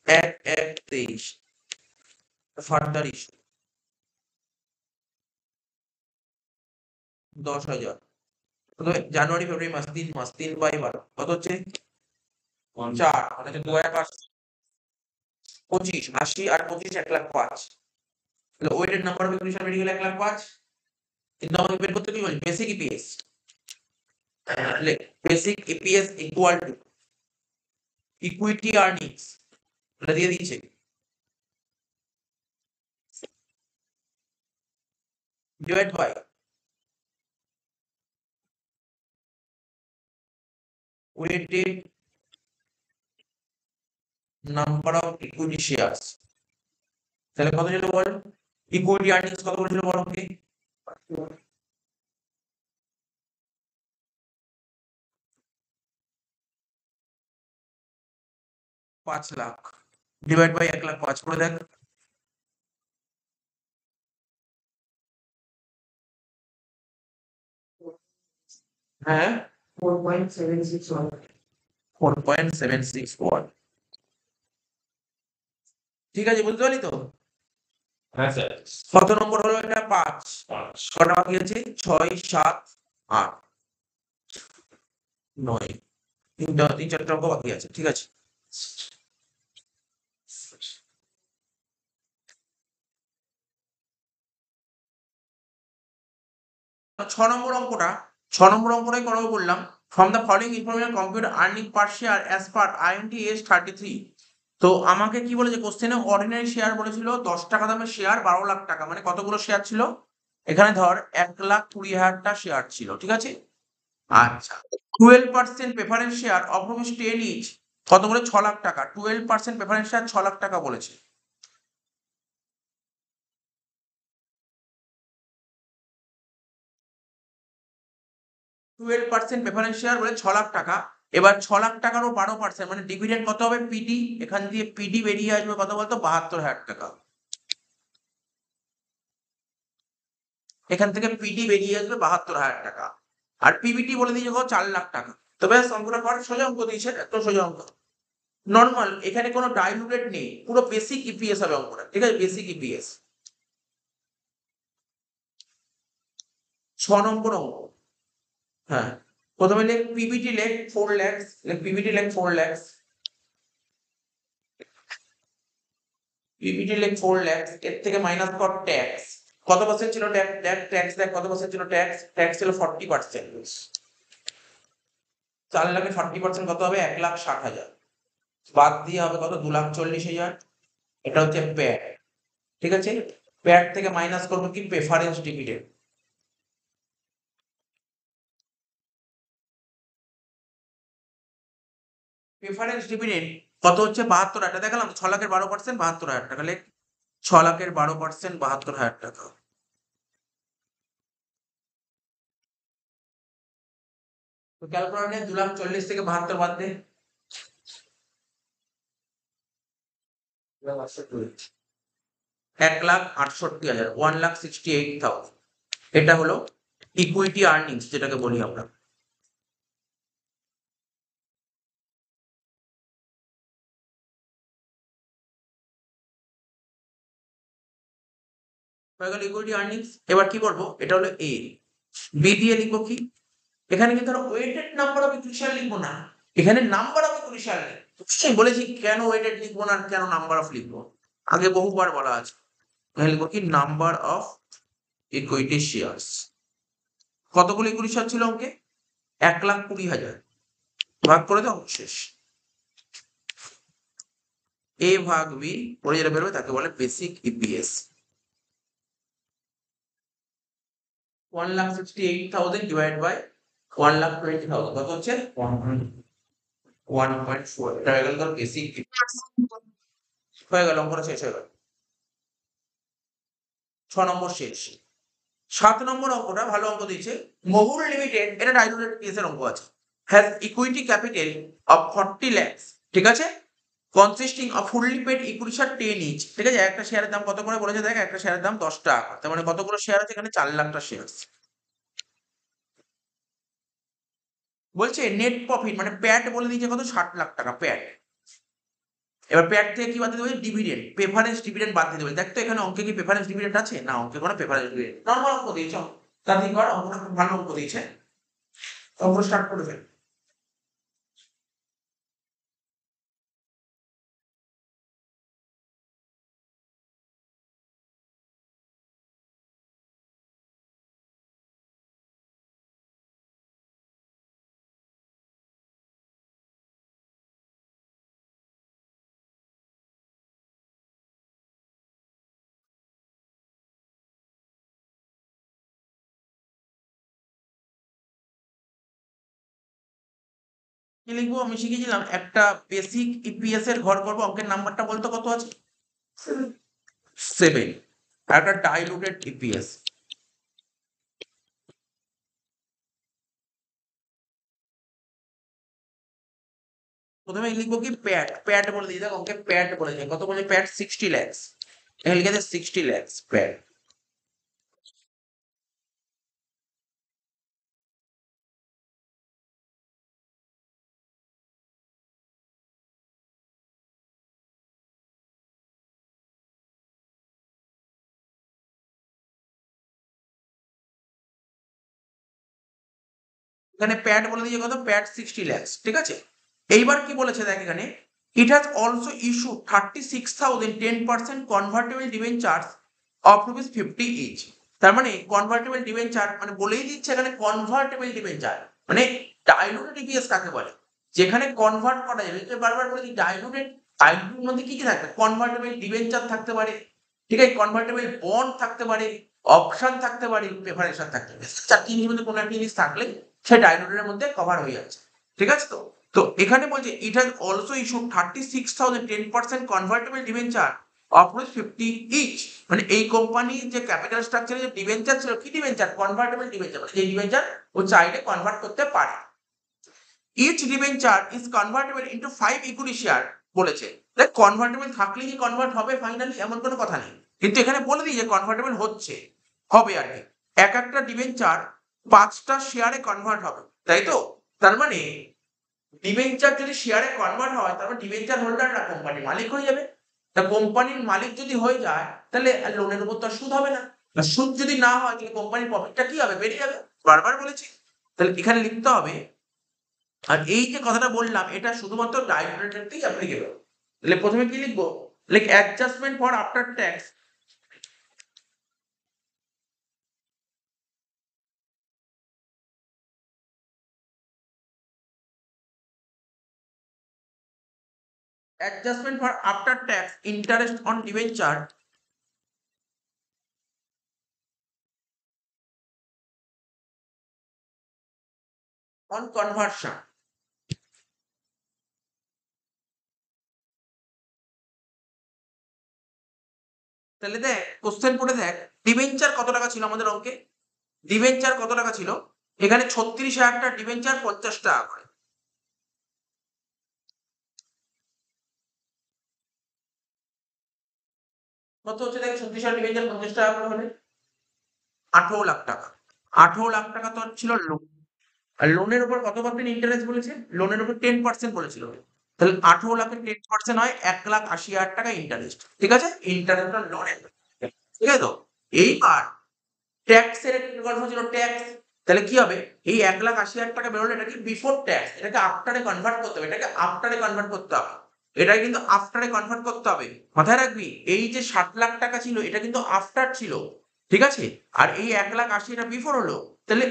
1/1/23 ফার্দার ইস্যু 10,000, জানুয়ারি ফেব্রুয়ারি মাস 3 মাস, 3/12 কত হচ্ছে 4, মানে 2/25, 80 আর 25 1,05,000, তাহলে ওয়েটেড নাম্বার অফ ইকুইটি বেরিয়ে গেল 1,05,000, কিন্তু আমাকে বের করতে কি বলছি? Basic EPS, basic EPS equal to equity earnings, এটা দিয়ে দিয়েছে, divide by weighted number of equity shares, তাহলে কত ছিল বল, ইকুইটি আর্নিংস কত ছিল বল ওকে, 5 লাখ, ডিভাইড বাই 1,05,000 করে দেখ, হ্যাঁ 4.761, ঠিক আছে? বুঝতে পারলি তো? হ্যাঁ স্যার। কত নম্বর হলো এটা? 5, কটা বাকি আছে? 6 7 8 9, তিন চারটা অঙ্ক বাকি আছে, ঠিক আছে। 6 নম্বর অঙ্কটা 6 নম্বর অঙ্কটাই করাবো বললাম। From the following information compute earning per share as per IMT as 33। তো আমাকে কি বলেছে কোশ্চেনে, অর্ডিনারি শেয়ার বলেছিল 10 টাকা দামের শেয়ার 12 লাখ টাকা, মানে কতগুলো শেয়ার ছিল এখানে, ধর 1,20,000টা শেয়ার ছিল, ঠিক আছে। আচ্ছা, 12% preference share of rupees 10 each, কত করে 6 লাখ টাকা। 12% প্রেফারেন্স শেয়ার 6 লাখ টাকা বলেছে। 12% প্রেফারেন্স শেয়ার বলে 6 লাখ টাকা। এবার 6 লাখ টাকারও 12%, মানে ডিভিডেন্ড কত হবে, পিডি, এখান দিয়ে পিডি বেরিয়ে আসবে কত বলতো, 72,000 টাকা। এখান থেকে পিডি বেরিয়ে আসবে 72,000 টাকা। আর পিবিটি বলে দিয়েছে কত, 4 লাখ টাকা। তো ব্যাস, অঙ্কটা কর, সোজা অঙ্ক দিয়েছে, এত সোজা অঙ্ক, নর্মাল, এখানে কোনো ডাইলুটেড নেই, পুরো বেসিক ইপিএস হবে অঙ্কটা, ঠিক আছে, বেসিক ইপিএস। 6 নম্বর অঙ্ক, হ্যাঁ, প্রথমে লেখ পিবিটি লেখ 4 lakhs, পিবিটি লেখ 4 lakhs, পিবিটি লেখ 4 lakhs, এর থেকে মাইনাস কর ট্যাক্স, কত পার্সেন্ট ছিল ট্যাক্স, ট্যাক্স দেখ কত পার্সেন্ট ছিল ট্যাক্স, ট্যাক্স ছিল 40%। 4 লাখে 40% কত হবে, 1,60,000, বাদ দিয়ে হবে কত, 2,40,000। এটা হচ্ছে প্যাট, ঠিক আছে। প্যাট থেকে মাইনাস করবো কি, প্রেফারেন্স ডিভিডেন্ড। প্রেফারেন্স ডিভিডেন্ড কত হচ্ছে, 72, এটা দেখালাম, 6 লাখের 12% 72,000 টাকা, লেখ 6 লাখের 12% 72,000 টাকা। তো ক্যালকুলেটরে 2,40,000 থেকে 72 বাদ দে, 1,68,000, 1,68,000, এটা হলো ইকুইটি আর্নিংস যেটাকে বলি আমরা। হয়ে গেল ইকুইটি আর্নিংস। এবার কি করবো, এটা হলো এ। বি দিয়ে লিখবো কি, এখানে কিন্তু ওয়েটেড নাম্বার অফ ইকুয়েশন লিখবো না, এখানে নাম্বার অফ ইকুয়েশন লিখবো। বলেছি কেন ওয়েটেড লিখবো না আর কেন নাম্বার অফ লিখবো, আগে বহুবার বলা আছে। এখানে লিখবো কি, নাম্বার অফ ইকুইটি শেয়ার্স। কতগুলো ইকুইটি শেয়ার ছিল অঙ্কে, 1,20,000, ভাগ করে দাও, শেষ। এ ভাগ বি পরে যেটা বেরোবে তাকে বলে বেসিক ইপিএস। 1,68,000 ডিভাইড বাই 1,20,000 কত হচ্ছে, 1.4, এটা হয়ে গেল তোর বেসিক। হয়ে গেল, অঙ্কটা শেষ হয়ে গেল। 6 নম্বর শেষ। 7 নম্বর অঙ্কটা ভালো অঙ্ক দিয়েছে। মহুল লিমিটেড, এটা ডাইলুটেড কেস এর অঙ্ক আছে, has equity capital of 40 lakhs, ঠিক আছে, consisting of fully paid equity share 10 each, ঠিক আছে। একটা শেয়ারের দাম কত করে বলেছে দেখ, একটা শেয়ারের দাম 10 টাকা, তার মানে কতগুলো শেয়ার আছে এখানে, 4 লাখটা শেয়ার। বলছে নেট প্রফিট, মানে প্যাট বলে দিয়েছে কত, 60 লাখ টাকা প্যাট। এবার প্যাট থেকে কি বাদ দিতে হবে, ডিভিডেন্ড, প্রেফারেন্স ডিভিডেন্ড বাদ দিতে হবে। দেখ তো এখানে অঙ্কে কি প্রেফারেন্স ডিভিডেন্ড আছে, না অঙ্কে কোনো প্রেফারেন্স ডিভিডেন্ড, নর্মাল অঙ্ক দিয়েছে, তাতে কর, অঙ্কটা খুব ভালো অঙ্ক দিয়েছে, অঙ্ক স্টার্ট করে ফেল। কি লিখবো, আমি শিখেছিলাম একটা বেসিক ইপিএস এর ঘর করবো, অঙ্কের নাম্বারটা বলতো কত আছে, 7। আর একটা ডাইলুটেড ইপিএস, প্রথমে লিখবো কি, প্যাট, প্যাট বলে দিই, দেখ অঙ্কে প্যাট বলেছে কত, বলে প্যাট 60 lakhs, এখানে লিখে দে 60 lakhs প্যাট। এখানে প্যাড বলে দিয়েছে কত, প্যাড 60 lakhs, ঠিক আছে। এইবার কি বলেছে দেখ এখানে, it has also issue 36,000 10% convertible debentures of rupees 50 each. তার মানে কনভার্টেবল ডিবেঞ্চার মানে বলেই দিচ্ছে এখানে কনভার্টেবল ডিবেঞ্চার মানে ডাইলুটেড ইপিএস কাকে বলে, যেখানে কনভার্ট করা যাবে। যে বারবার বলে দিই ডাইলুটের মধ্যে কি কি থাকবে, কনভার্টেবল ডিবেঞ্চার থাকতে পারে, ঠিক আছে, কনভার্টেবল বন্ড থাকতে পারে, অপশন থাকতে পারে, প্রেফারেশন থাকতে পারে। চারটি জিনিসের মধ্যে কোনো একটা জিনিস থাকলে সে ডাইলুটের মধ্যে কভার হয়ে যাচ্ছে, ঠিক আছে। তো তো এখানে বলছে it has also issued 36,000 10% convertible debenture of rupees 50 each. মানে এই কোম্পানির যে ক্যাপিটাল স্ট্রাকচারে যে ডিবেঞ্চার ছিল, কি ডিবেঞ্চার, কনভার্টেবল ডিবেঞ্চার, মানে যে ডিবেঞ্চার ও চাইলে কনভার্ট করতে পারে। Each debenture is convertible into 5 equity share বলেছে। দেখ কনভার্টেবল থাকলে কি কনভার্ট হবে ফাইনালি, এমন কোনো কথা নেই, কিন্তু এখানে বলে দিই যে কনভার্টেবল হচ্ছে, হবে আর কি। এক একটা ডিবেঞ্চার 5টা শেয়ারে কনভার্ট হবে, তাই তো। তার মানে ডিবেঞ্চার যদি শেয়ারে কনভার্ট হয়, তারপর ডিবেঞ্চার হোল্ডাররা কোম্পানির মালিক হয়ে যাবে। তা কোম্পানির মালিক যদি হয়ে যায়, তাহলে লোনের উপর তো আর সুদ হবে না। আর সুদ যদি না হয়, তাহলে কোম্পানির প্রফিটটা কি হবে, বেড়ে যাবে। বারবার বলেছি, তাহলে এখানে লিখতে হবে। আর এই যে কথাটা বললাম, এটা শুধুমাত্র ডাইরেক্টরেটেই অ্যাপ্লিকেবল। তাহলে প্রথমে কি লিখবো, like adjustment for after tax, adjustment for after tax interest on debenture on conversion। তাহলে দেখ কোশ্চেন পড়ে দেখ, ডিবেঞ্চার কত টাকা ছিল আমাদের অঙ্কে, ডিবেঞ্চার কত টাকা ছিল, এখানে 36,000 টাকা ডিবেঞ্চার 50 টাকা করে, কত হচ্ছে দেখ, 36,000 ডিবেঞ্চার 50 টাকা করে হলে 18 লাখ টাকা। 18 লাখ টাকা তো ছিল লোন। আর লোনের উপর কত পার্সেন্ট ইন্টারেস্ট বলেছে, লোনের উপর 10% বলেছিল। তাহলে 18 লাখের 10% হয় 1,80,000 টাকা ইন্টারেস্ট, ঠিক আছে, ইন্টারেস্ট অন লোনের, ঠিক আছে। তো এইবার ট্যাক্সের একটা গল্প ছিল, ট্যাক্স। তাহলে কি হবে, এই 1,80,000 টাকা বেরোলে এটাকে বিফোর ট্যাক্স, এটাকে আফটারে কনভার্ট করতে হবে, এটাকে আফটারে কনভার্ট করতে হবে, এটাকে কিন্তু আফটারে কনভার্ট করতে হবে। মাথায় রাখবি, এই যে 60 লাখ টাকা ছিল, এটা কিন্তু আফটার ছিল, ঠিক আছে। আর এই 1,80,000 এটা বিফোর হলো, তাহলে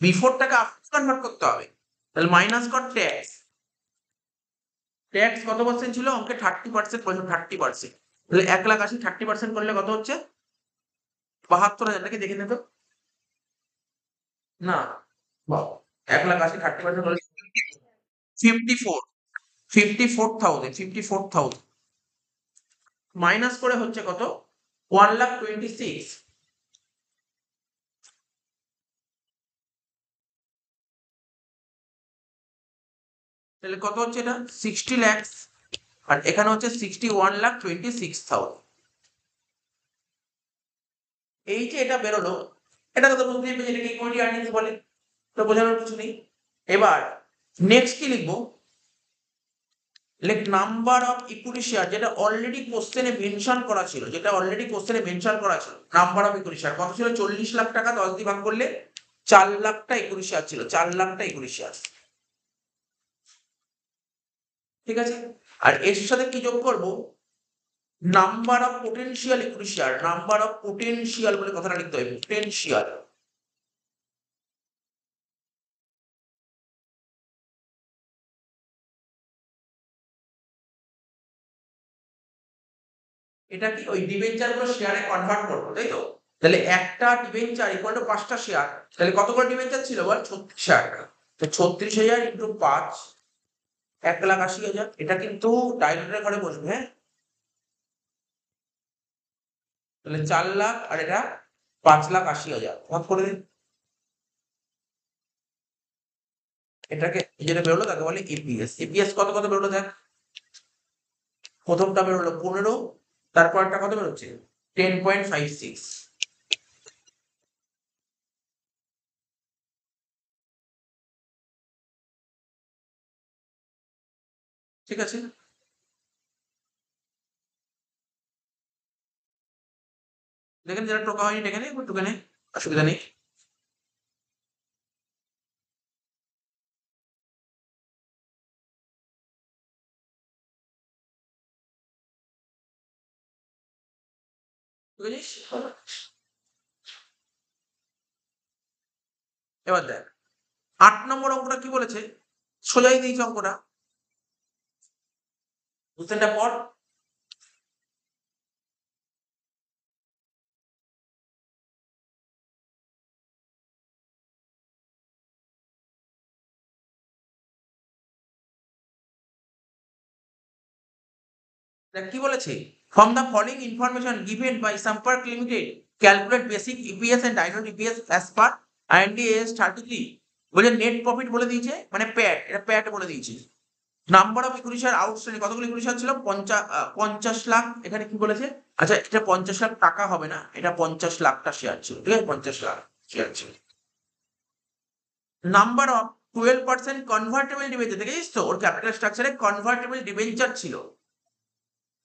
বিফোরটাকে আফটার কনভার্ট করতে হবে। তাহলে মাইনাস কর ট্যাক্স, ট্যাক্স কত পার্সেন্ট ছিল অঙ্কে, 30%, 30%। তাহলে 1,80,000 30% করলে কত হচ্ছে, 72,000, নাকি দেখে নে তো। না, 1,80,000 30% হলে 54, 54,000 মাইনাস করে হচ্ছে কত, 1,26,000। তাহলে কত হচ্ছে এটা, 60 lakhs। আর এখানে হচ্ছে 61,26,000। এই যে এটা বেরোলো, এটা তো বুঝতেই পেরেছি এটাকে ইকুইটি আর্নিংস বলে, তো বোঝানোর কিছু নেই। এবার নেক্সট কি লিখবো, নাম্বার অফ ইকুইটি শেয়ার, যেটা অলরেডি কোশ্চেনে মেনশন করা ছিল, যেটা অলরেডি কোশ্চেনে মেনশন করা ছিল, নাম্বার অফ ইকুইটি শেয়ার কত ছিল, 40 লাখ টাকা, 10 দিয়ে ভাগ করলে 4 লাখটা ইকুইটি শেয়ার ছিল, 4 লাখটা ইকুইটি শেয়ার, ঠিক আছে। আর এর সাথে কি যোগ করব, number of potential equity share, number of potential বলে কথাটা লিখতে হবে, পোটেনশিয়াল। এটা কি ওই ডিবেঞ্চার গুলো শেয়ারে কনভার্ট করবো, তাই তো। তাহলে একটা ডিবেঞ্চার ইকুয়াল টু 5টা শেয়ার, তাহলে কত করে ডিবেঞ্চার ছিল বল, 36,000 টাকা। তো 36,000 ইন্টু 5, 1,80,000। এটা কিন্তু ডাইলুটের ঘরে বসবে, হ্যাঁ। তাহলে 4 লাখ আর এটা 5,80,000 ভাগ করে দিন। এটাকে যেটা বেরোলো তাকে বলে ইপিএস। ইপিএস কত কত বেরোলো দেখ, প্রথমটা বেরোলো 15, তারপরটা কত বেরোচ্ছে, 10.56, ঠিক আছে। দেখেন যারা টোকা হয়নি দেখে নে, একটু টুকে নে, অসুবিধা নেই। বুঝেছিস? এবার দেখ 8 নম্বর অঙ্কটা কি বলেছে, সোজাই দিয়েছে অঙ্কটা, কোশ্চেনটা পড়। দেখ কি বলেছে, from the following information given by Sampark limited calculate basic EPS and diluted EPS as per Ind AS 33। বলে নেট প্রফিট বলে দিয়েছে, মানে প্যাট, এটা প্যাট বলে দিয়েছে। Number of equity share outstanding, কতগুলো ইকুইটি শেয়ার ছিল, 50 লাখ। এখানে কি বলেছে, আচ্ছা এটা 50 লাখ টাকা হবে না, এটা 50 লাখটা শেয়ার ছিল, ঠিক আছে, 50 লাখ শেয়ার ছিল। নাম্বার অফ 12% কনভার্টেবল ডিবেঞ্চার, দেখেছিস তো ওর ক্যাপিটাল স্ট্রাকচারে কনভার্টেবল ডিবেঞ্চার ছিল,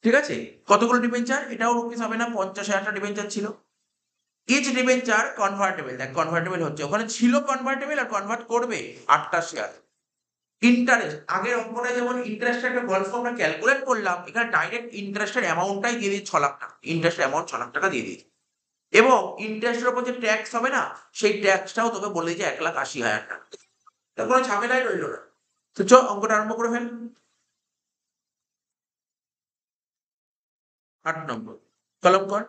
ঠিক আছে। কতগুলো ডিবেঞ্চার, এটাও রুপিস হবে না, 50,000টা ডিবেঞ্চার ছিল। ইচ ডিবেঞ্চার কনভার্টেবল, দেখ কনভার্টেবল হচ্ছে, ওখানে ছিল কনভার্টেবল আর কনভার্ট করবে 8টা শেয়ার। ইন্টারেস্ট, আগের অঙ্কটা যেমন ইন্টারেস্টের একটা গল্প আমরা ক্যালকুলেট করলাম, এখানে ডাইরেক্ট ইন্টারেস্টের অ্যামাউন্টটাই দিয়ে দিই 6 লাখ টাকা, ইন্টারেস্ট অ্যামাউন্ট 6 লাখ টাকা দিয়ে দিই। এবং ইন্টারেস্টের উপর যে ট্যাক্স হবে না, সেই ট্যাক্সটাও তোকে বলে দিয়েছে 1,80,000 টাকা। তার কোনো ঝামেলাই রইল না। তো চ অঙ্কটা আরম্ভ করে ফেল। 8 নম্বর কলম কর।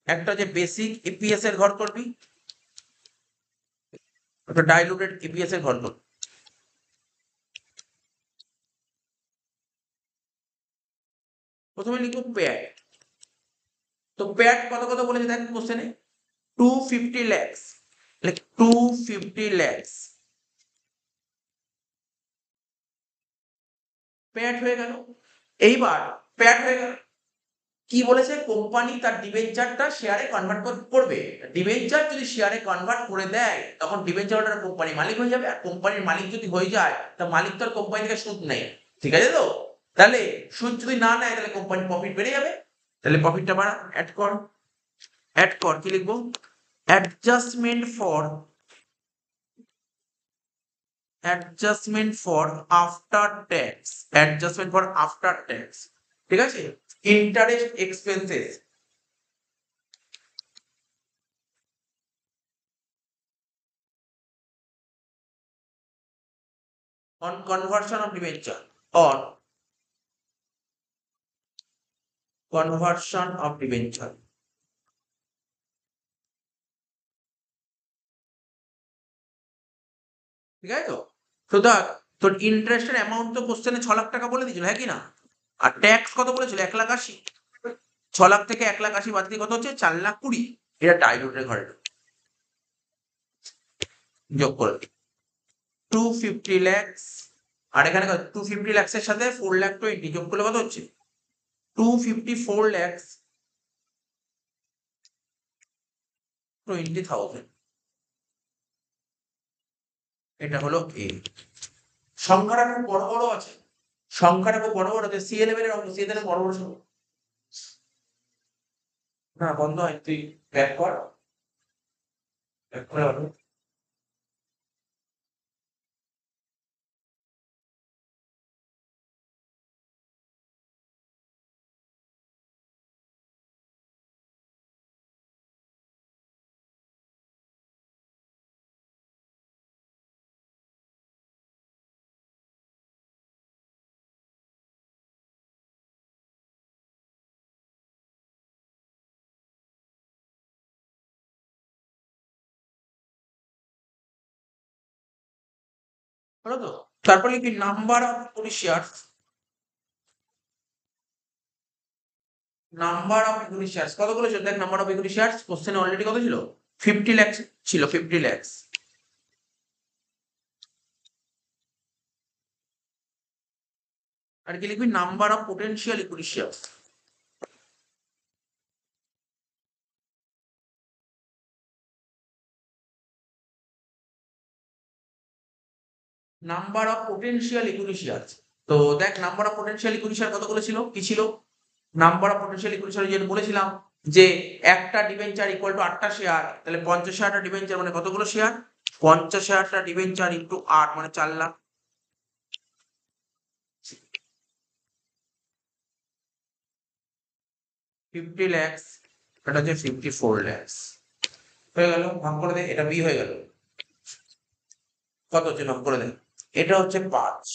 একটা যে বেসিক ইপিএস এর ঘর করবি, একটা ডাইলুটেড ইপিএস এর ঘর করবি। প্রথমে লিখবো প্যাট। তো প্যাট কত কত বলেছে দেখ কোশ্চেনে, 250 lakhs, লাইক 250 lakhs প্যাট হয়ে গেল। এইবার প্যাট হয়ে গেল, কি বলেছে, কোম্পানি তার ডিবেঞ্চারটা শেয়ারে কনভার্ট করবে। ডিবেঞ্চার যদি শেয়ারে কনভার্ট করে দেয়, তখন ডিবেঞ্চার কোম্পানি মালিক হয়ে যাবে, আর কোম্পানির মালিক যদি হয়ে যায়, তা মালিক তো আর কোম্পানি থেকে সুদ নেই, ঠিক আছে তো। তাহলে সুদ যদি না নেয়, তাহলে কোম্পানির প্রফিট বেড়ে যাবে। তাহলে প্রফিটটা বাড়া, অ্যাড কর। অ্যাড কর, কি লিখবো, adjustment for, adjustment for after tax, adjustment for after tax, ঠিক আছে। Interest expenses, on conversion of debenture, on conversion of debenture, ঠিক আছে তো। তো দেখ তোর ইন্টারেস্টের অ্যামাউন্ট তো কোশ্চেনে 6 লাখ টাকা বলে দিয়েছিল, হ্যাঁ কি না, আর ট্যাক্স কত বলেছিল, 1,80,000। 6 লাখ থেকে 1,80,000 বাদ দিয়ে কত হচ্ছে, 4,20,000। এটা ডাইলুটের ঘরে যোগ করে 250 lakhs, আর এখানে 250 lakhs এর সাথে 4,20,000 যোগ করলে কত হচ্ছে, 254,20,000। এটা হলো এ। সংখ্যাটা খুব বড় বড় আছে, সংখ্যাটা খুব বড় বড় আছে, সি11 এর অঙ্ক, সি11 এর বড় বড় সংখ্যা। না বন্ধ হয়, তুই ব্যাক কর, ব্যাক করে হবে। হলো তো। তারপর লিখবি number of equity shares, number of equity shares কতগুলো ছিল, দেখ নাম্বার অফ ইকুইটি শেয়ারস কোশ্চেনে অলরেডি কত ছিল, 50 lakhs ছিল, 50 lakhs। আর কি লিখবি, number of potential equity shares, number of potential equity shares. তো দেখ number of potential equity share কতগুলো ছিল, কি ছিল, number of potential equity share যেটা বলেছিলাম, যে একটা ডিবেঞ্চার ইকুয়াল টু 8টা শেয়ার, তাহলে 50,000টা ডিবেঞ্চার মানে কতগুলো শেয়ার, 50,000টা ডিবেঞ্চার ইন্টু 8 মানে 4 লাখ। 50 lakhs, এটা হচ্ছে 54 lakhs। হয়ে গেল, ভাগ করে দে, এটা বি হয়ে গেল। কত হচ্ছে ভাগ করে দে, এটা হচ্ছে 5।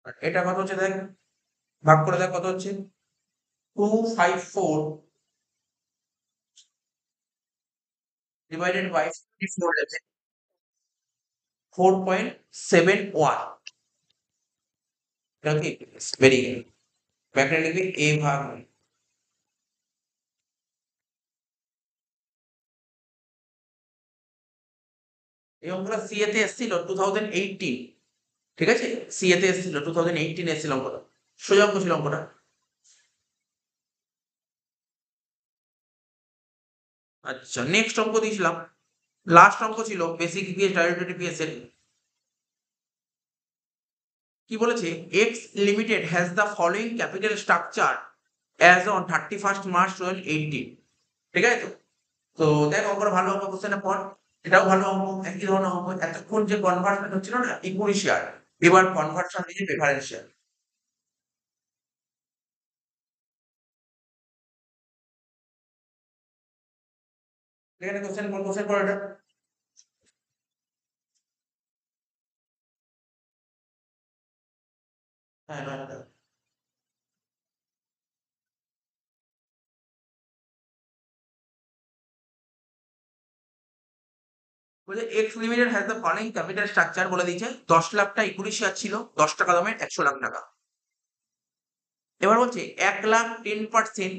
আর এটা কত হচ্ছে দেখ, ভাগ করে দেখ কত হচ্ছে, 254 ডিভাইডেড বাই 54 আছে 4.71। এটা কি ভেরি গুড, ব্যাকটা লিখবি a ভাগ। এই অঙ্কটা সিএ তে এসেছিল 2018, ঠিক আছে, সিএ তে এসেছিল 2018 এসেছিল অঙ্কটা, সোজা অঙ্ক ছিল অঙ্কটা। আচ্ছা, নেক্সট অঙ্ক দিয়েছিলাম, লাস্ট অঙ্ক ছিল বেসিক ইপিএস ডাইরেক্ট ইপিএস এর। কি বলেছে, x limited has the following capital structure as on 31st March 2018। ঠিক আছে তো, তো দেখ অঙ্কটা ভালো অঙ্ক, কোশ্চেনে পড়, এটাও ভালো অঙ্ক, একই ধরনের অঙ্ক। এতক্ষণ যে কনভার্সন হচ্ছিল না ইকুইটি শেয়ার, এবার কনভার্সন দিয়েছে প্রেফারেন্স শেয়ার। এখানে কোশ্চেন পড় এটা। হ্যাঁ হ্যাঁ হ্যাঁ। বলে x limited has the following capital structure, বলে দিয়েছে 10 লাখটা ইকুইটি শেয়ার ছিল, 10 টাকা দামের 100 লাখ টাকা। এবার বলছে 1 lakh 10%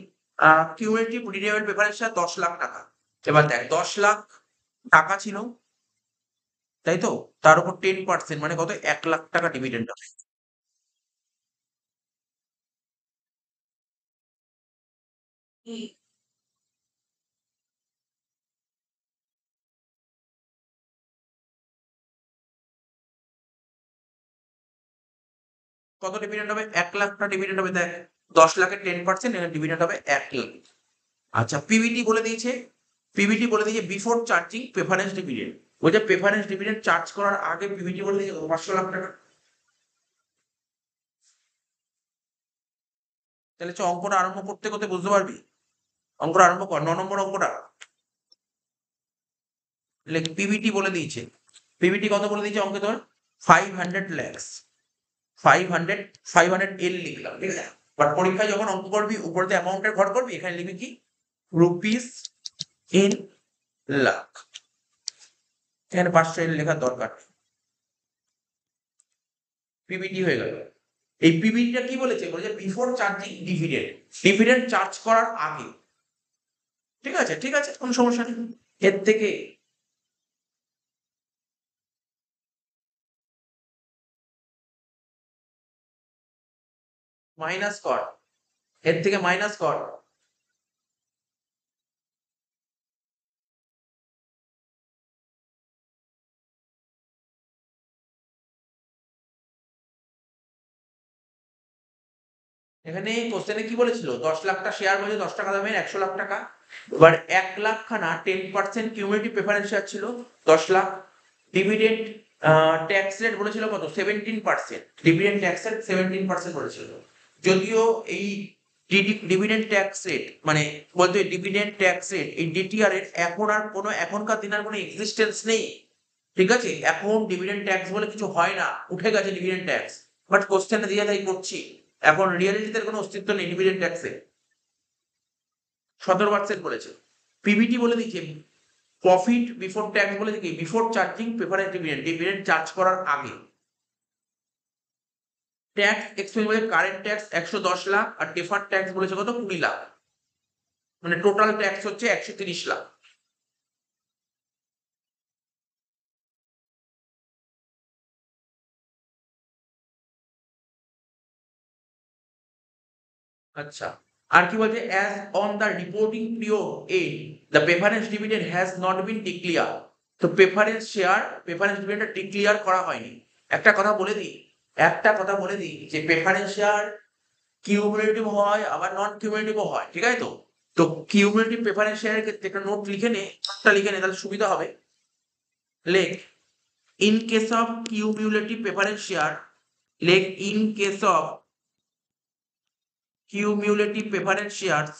cumulative renewal preference share 10 lakh টাকা। এবার দেখ 10 লাখ টাকা ছিল, তাই তো, তার উপর 10% মানে কত, 1 লাখ টাকা ডিভিডেন্ড হবে। কত ডিভিডেন্ড হবে, 1 লাখ ডিভিডেন্ড হবে। দেখ 10 লাখের 10% ডিভিডেন্ড হবে 1 লাখ। আচ্ছা, পিবিটি বলে দিয়েছে, পিবিটি বলে দিয়েছে বিফোর চার্জিং প্রেফারেন্স ডিভিডেন্ড। ওই যে প্রেফারেন্স ডিভিডেন্ড চার্জ করার আগে পিবিটি বলে দিয়েছে 500 লাখ টাকা। তাহলে চ অঙ্কটা আরম্ভ করতে করতে বুঝতে পারবি। অঙ্কটা আরম্ভ কর, 9 নম্বর অঙ্কটা। পিবিটি বলে দিয়েছে, পিবিটি কত বলে দিয়েছে অঙ্কে তোর, 500 lakhs, 500, 500 লিখলাম, ঠিক আছে। বাট পরীক্ষায় যখন অঙ্ক করবি উপরে অ্যামাউন্টের ঘর করবি, এখানে লিখবি কি, রুপিস ইন লাখ। এখানে 500 লেখার দরকার নেই, পিবিটি হয়ে গেল। এই পিবিটিটা কি বলেছে, বলেছে before charging dividend, dividend charge করার আগে। ঠিক আছে ঠিক আছে, কোনো সমস্যা নেই। এর থেকে মাইনাস কর, এর থেকে মাইনাস কর। এখানে কোশ্চেনে কি বলেছিল, 10 লাখটা শেয়ার বলেছে 10 টাকা দামের 100 লাখ টাকা। এবার 1 লাখ খানা 10% কিউমুলেটিভ প্রেফারেন্স শেয়ার ছিল 10 লাখ। ডিভিডেন্ড ট্যাক্স রেট বলেছিল কত, 17%। ডিভিডেন্ড ট্যাক্স রেট 17% বলেছিল। যদিও এই ডিভিডেন্ড ট্যাক্স রেট মানে বলতে ডিভিডেন্ড ট্যাক্স রেট, এই ডিটিআর এর এখন আর কোনো, এখনকার দিনের কোনো এক্সিস্টেন্স নেই। ঠিক আছে, এখন ডিভিডেন্ড ট্যাক্স বলে কিছু হয় না, উঠে গেছে ডিভিডেন্ড ট্যাক্স। বাট কোশ্চেনে দিয়ে তাই করছি, এখন রিয়ালিটিতে কোনো অস্তিত্ব নেই ডিভিডেন্ড ট্যাক্সে। 17% বলেছে। পিবিটি বলে দিচ্ছে প্রফিট বিফোর ট্যাক্স, বলেছে কি before charging preference dividend, dividend charge করার আগে। ট্যাক্স এক্সপেন্স বলে কারেন্ট ট্যাক্স 110 লাখ, আর ডেফার্ড ট্যাক্স বলেছে কত, 20 লাখ, মানে টোটাল ট্যাক্স হচ্ছে 130 লাখ। আচ্ছা, আর কি বলছে, as on the reporting period এ the preference dividend has not been declare. তো preference share, preference dividend declare করা হয়নি। একটা কথা বলে দিই, একটা কথা বলে দিই যে প্রেফারেন্স শেয়ার কিউমুলেটিভ হয় আবার নন কিউমুলেটিভও হয়, ঠিক আছে? তো কিউমুলেটিভ প্রেফারেন্স শেয়ারের ক্ষেত্রে একটা নোট লিখে নে, নোটটা লিখে নে তাহলে সুবিধা হবে। লেখ in case of cumulative preference share, like in case of cumulative preference shares,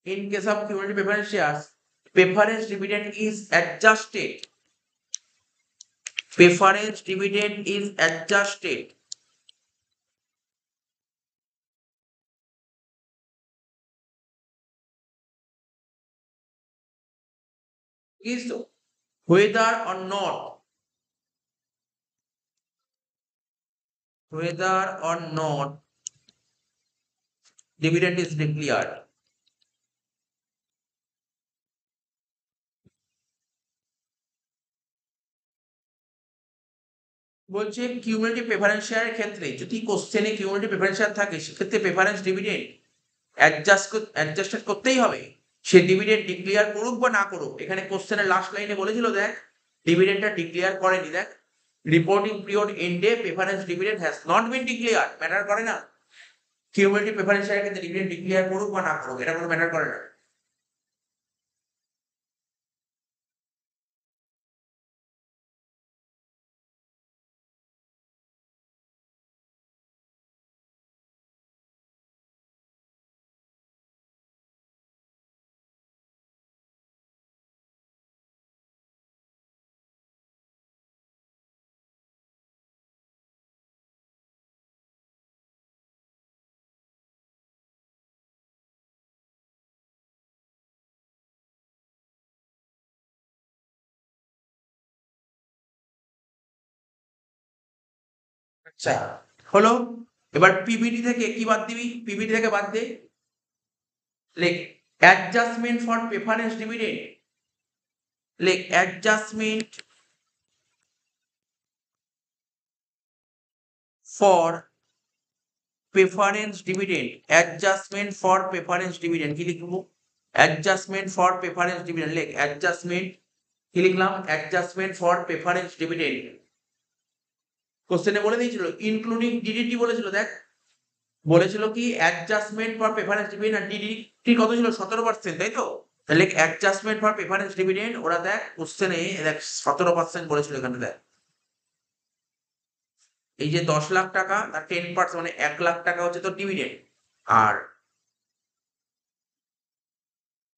in case of cumulative preference shares, preference dividend is adjusted. Preference dividend is adjusted. Is whether or not, whether or not dividend is declared. বলছে cumulative preference শেয়ারের ক্ষেত্রে যদি কোশ্চেনে cumulative preference share থাকে সেক্ষেত্রে preference dividend adjusted করতেই হবে। সে dividend declare করুক বা না করুক। এখানে কোশ্চেনের লাস্ট লাইনে বলেছিল দেখ ডিভিডেন্ডটা ডিক্লেয়ার করেনি, দেখ রিপোর্টিং পিরিয়ড এন্ডে preference dividend has not been declare, matter করে না। কিউমুলেটিভ প্রেফারেন্স শেয়ারের ক্ষেত্রে ডিভিডেন্ড ডিক্লেয়ার করুক বা না করুক এটা কোনো ম্যাটার করে না। আচ্ছা হলো, এবার পিবিটি থেকে কি বাদ দিবি? পিবিটি থেকে বাদ দে, লেখ অ্যাডজাস্টমেন্ট ফর প্রেফারেন্স ডিভিডেন্ড, লেখ adjustment for preference dividend, adjustment for preference dividend কি লিখবো? অ্যাডজাস্টমেন্ট ফর প্রেফারেন্স ডিভিডেন্ড, লেখ অ্যাডজাস্টমেন্ট, কি লিখলাম? Adjustment for preference dividend. কোশ্চেনে বলে দিয়েছিল ইনক্লুডিং ডিডিটি বলেছিল, দেখ বলেছিল কি অ্যাডজাস্টমেন্ট ফর প্রেফারেন্স ডিভিডেন্ড, আর ডিডিটি কত ছিল? 17%, তাই তো? তাহলে অ্যাডজাস্টমেন্ট ফর প্রেফারেন্স ডিভিডেন্ড, ওরা দেখ কোশ্চেনে দেখ 17% বলেছিল এখানে, দেখ এই যে 10 লাখ টাকা তার 10% মানে 1 লাখ টাকা হচ্ছে তোর ডিভিডেন্ড। আর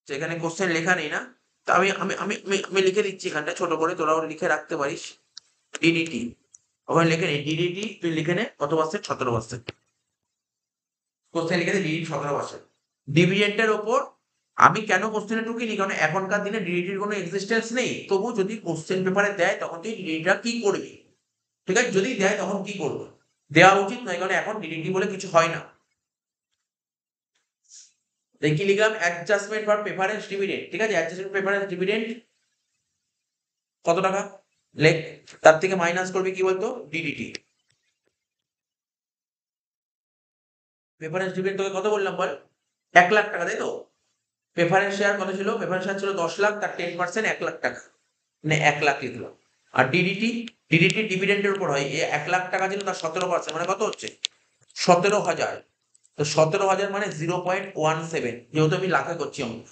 সেখানে কোশ্চেন লেখা নেই না, তো আমি আমি আমি আমি- আমি লিখে দিচ্ছি এখানটা ছোট করে, তোরাও লিখে রাখতে পারিস। ডিডিটি ওখানে লিখে নে, ডিডিটি তুই লিখে নে কত পার্সেন্ট? 17%। কোশ্চেন লিখে দে ডিডিটি 17%। ডিভিডেন্টের ওপর আমি কেন কোশ্চেনে ঢুকিনি, কারণ এখনকার দিনে ডিডিটির কোনো এক্সিস্টেন্স নেই, তবু যদি কোশ্চেন পেপারে দেয় তখন তুই ডিডিটা কি করবি, ঠিক আছে? যদি দেয় তখন কি করবো, দেওয়া উচিত নয়, কারণ এখন ডিডিটি বলে কিছু হয় না। দেখি লিখলাম অ্যাডজাস্টমেন্ট ফর প্রেফারেন্স ডিভিডেন্ড, ঠিক আছে? অ্যাডজাস্টমেন্ট প্রেফারেন্স ডিভিডেন্ড কত টাকা? লেখ তার থেকে মাইনাস করবে কি বলতো? ডিডিটি। প্রেফারেন্স ডিভিডেন্ড তোকে কত বললাম বল? 1 লাখ টাকা, তাই তো? প্রেফারেন্স শেয়ার কত ছিল? প্রেফারেন্স শেয়ার ছিল 10 লাখ, তার 10% 1 লাখ টাকা, মানে 1 লাখ লিখলাম। আর ডিডিটি ডিভিডেন্ডের উপর হয়, 1 লাখ টাকা ছিল তার 17%, মানে কত হচ্ছে? 17,000। তো 17,000 মানে 0.17, যেহেতু আমি লাখে করছি অঙ্ক।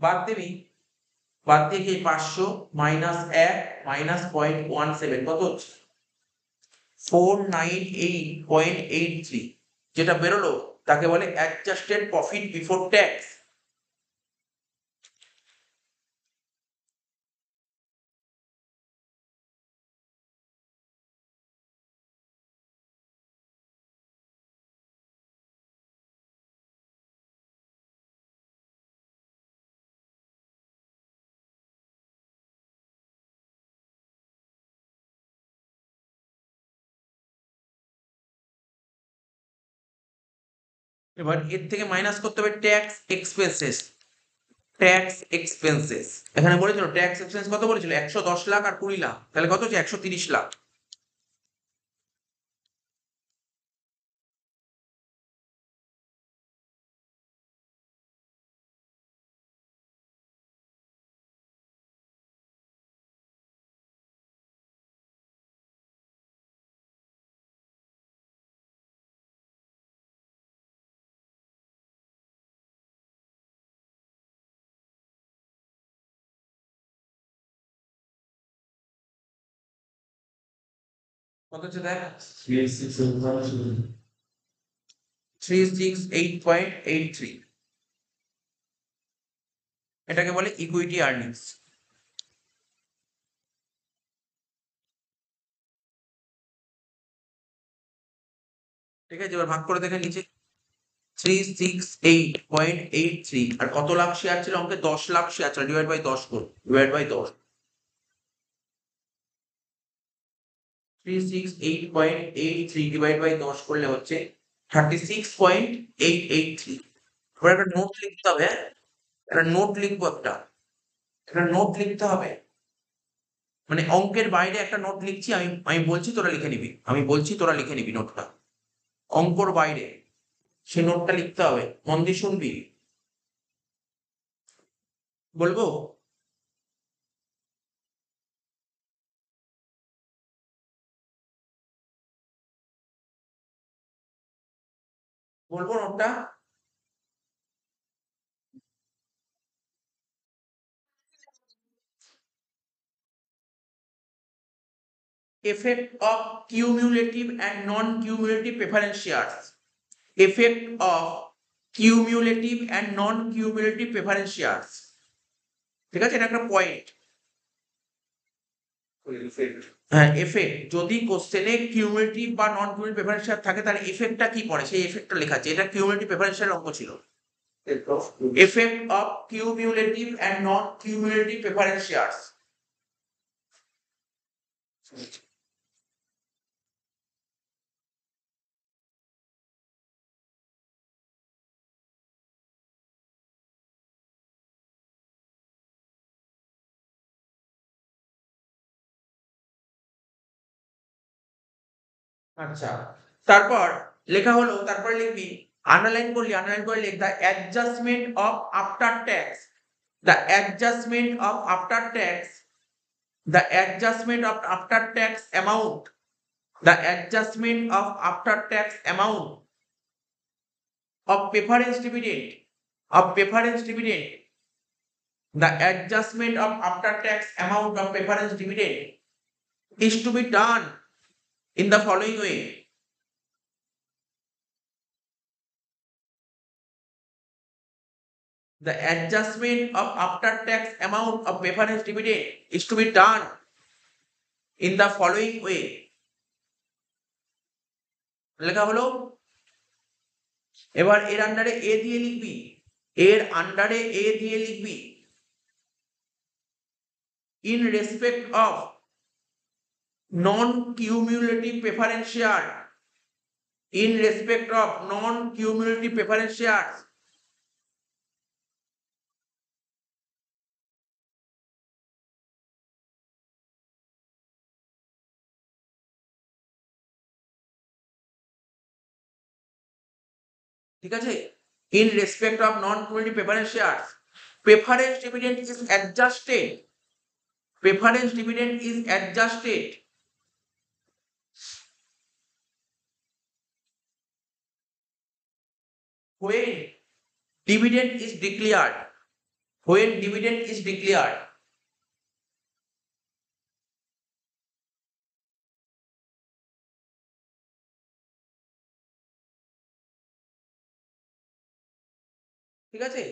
বাদ দিবি, বাদ দিয়ে কি 500 মাইনাস 1 মাইনাস 0.17 কত হচ্ছে? 498.83, যেটা বেরোলো তাকে বলে অ্যাডজাস্টেড প্রফিট বিফোর ট্যাক্স। এবার এর থেকে মাইনাস করতে হবে ট্যাক্স এক্সপেন্সেস। ট্যাক্স এক্সপেন্সেস এখানে বলেছিল ট্যাক্স এক্সপেন্স কত বলেছিল? 110 লাখ আর 20 লাখ, তাহলে কত হচ্ছে? 130 লাখ। কত হচ্ছে দেখ? 368.83 368.83। এটাকে বলে ইকুইটি আর্নিংস। ঠিক আছে, এবার ভাগ করে দেখে নিচে 368.83 আর কত লাখ শেয়ার ছিল অঙ্কে? 10 লাখ শেয়ার ছিল, ডিভাইড বাই 10 করো, ডিভাইড বাই 10। 368.83 ডিভাইড বাই 10 করলে হচ্ছে 36.883। এবার একটা নোট লিখতে হবে, হ্যাঁ একটা নোট লিখবো, একটা নোট লিখতে হবে, মানে অঙ্কের বাইরে একটা নোট লিখছি আমি, আমি বলছি তোরা লিখে নিবি, আমি বলছি তোরা লিখে নিবি নোটটা, অঙ্কর বাইরে সেই নোটটা লিখতে হবে, মন দিয়ে শুনবি, বলবো? বলবো নোটটা? Effect of cumulative and non-cumulative preference shares. Effect of cumulative and non-cumulative preference shares. ঠিক আছে, এটা একটা পয়েন্ট। হ্যাঁ, এফেক্ট, যদি কোশ্চেনে কিউমুলেটিভ বা নন কিউমুলেটিভ প্রেফারেন্স শেয়ার থাকে তাহলে এফেক্টটা কি পড়ে সেই এফেক্টটা লেখা আছে, এটা কিউমুলেটিভ প্রেফারেন্স শেয়ারের অঙ্ক ছিল। Effect of cumulative and non cumulative preference shares. আচ্ছা, তারপর লেখা হলো, তারপরে লিখবি, আন্ডারলাইন করলি, আন্ডারলাইন করে লিখ, the adjustment of after tax, the adjustment of after tax, the adjustment of after tax amount, the adjustment of after tax amount of preference dividend, of preference dividend, the adjustment of after tax amount of preference dividend is to be done in the following way. The adjustment of after tax amount of preference dividend is to be done in the following way. লেখা হলো, এবার এর আন্ডারে এ দিয়ে লিখবি, এর আন্ডারে এ দিয়ে লিখবি, in respect of non-cumulative preference share, in respect of non-cumulative preference shares, ঠিক আছে, in respect of non-cumulative preference shares, preference dividend is adjusted, preference dividend is adjusted when dividend is declared, when dividend is declared, ঠিক আছে।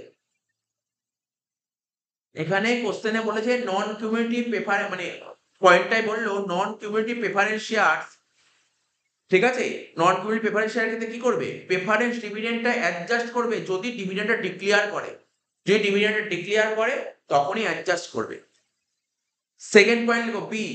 এখানে কোশ্চেনে বলেছে নন cumulative preference, মানে পয়েন্টটাই বললো নন cumulative preference share, ঠিক আছে, নন কিউমুলেটিভ প্রেফারেন্স শেয়ার ক্ষেত্রে কি করবে? প্রেফারেন্স ডিভিডেন্ডটা অ্যাডজাস্ট করবে যদি ডিভিডেন্ডটা ডিক্লেয়ার করে, যদি ডিভিডেন্ডটা ডিক্লেয়ার করে তখনই অ্যাডজাস্ট করবে। সেকেন্ড পয়েন্ট লিখো B,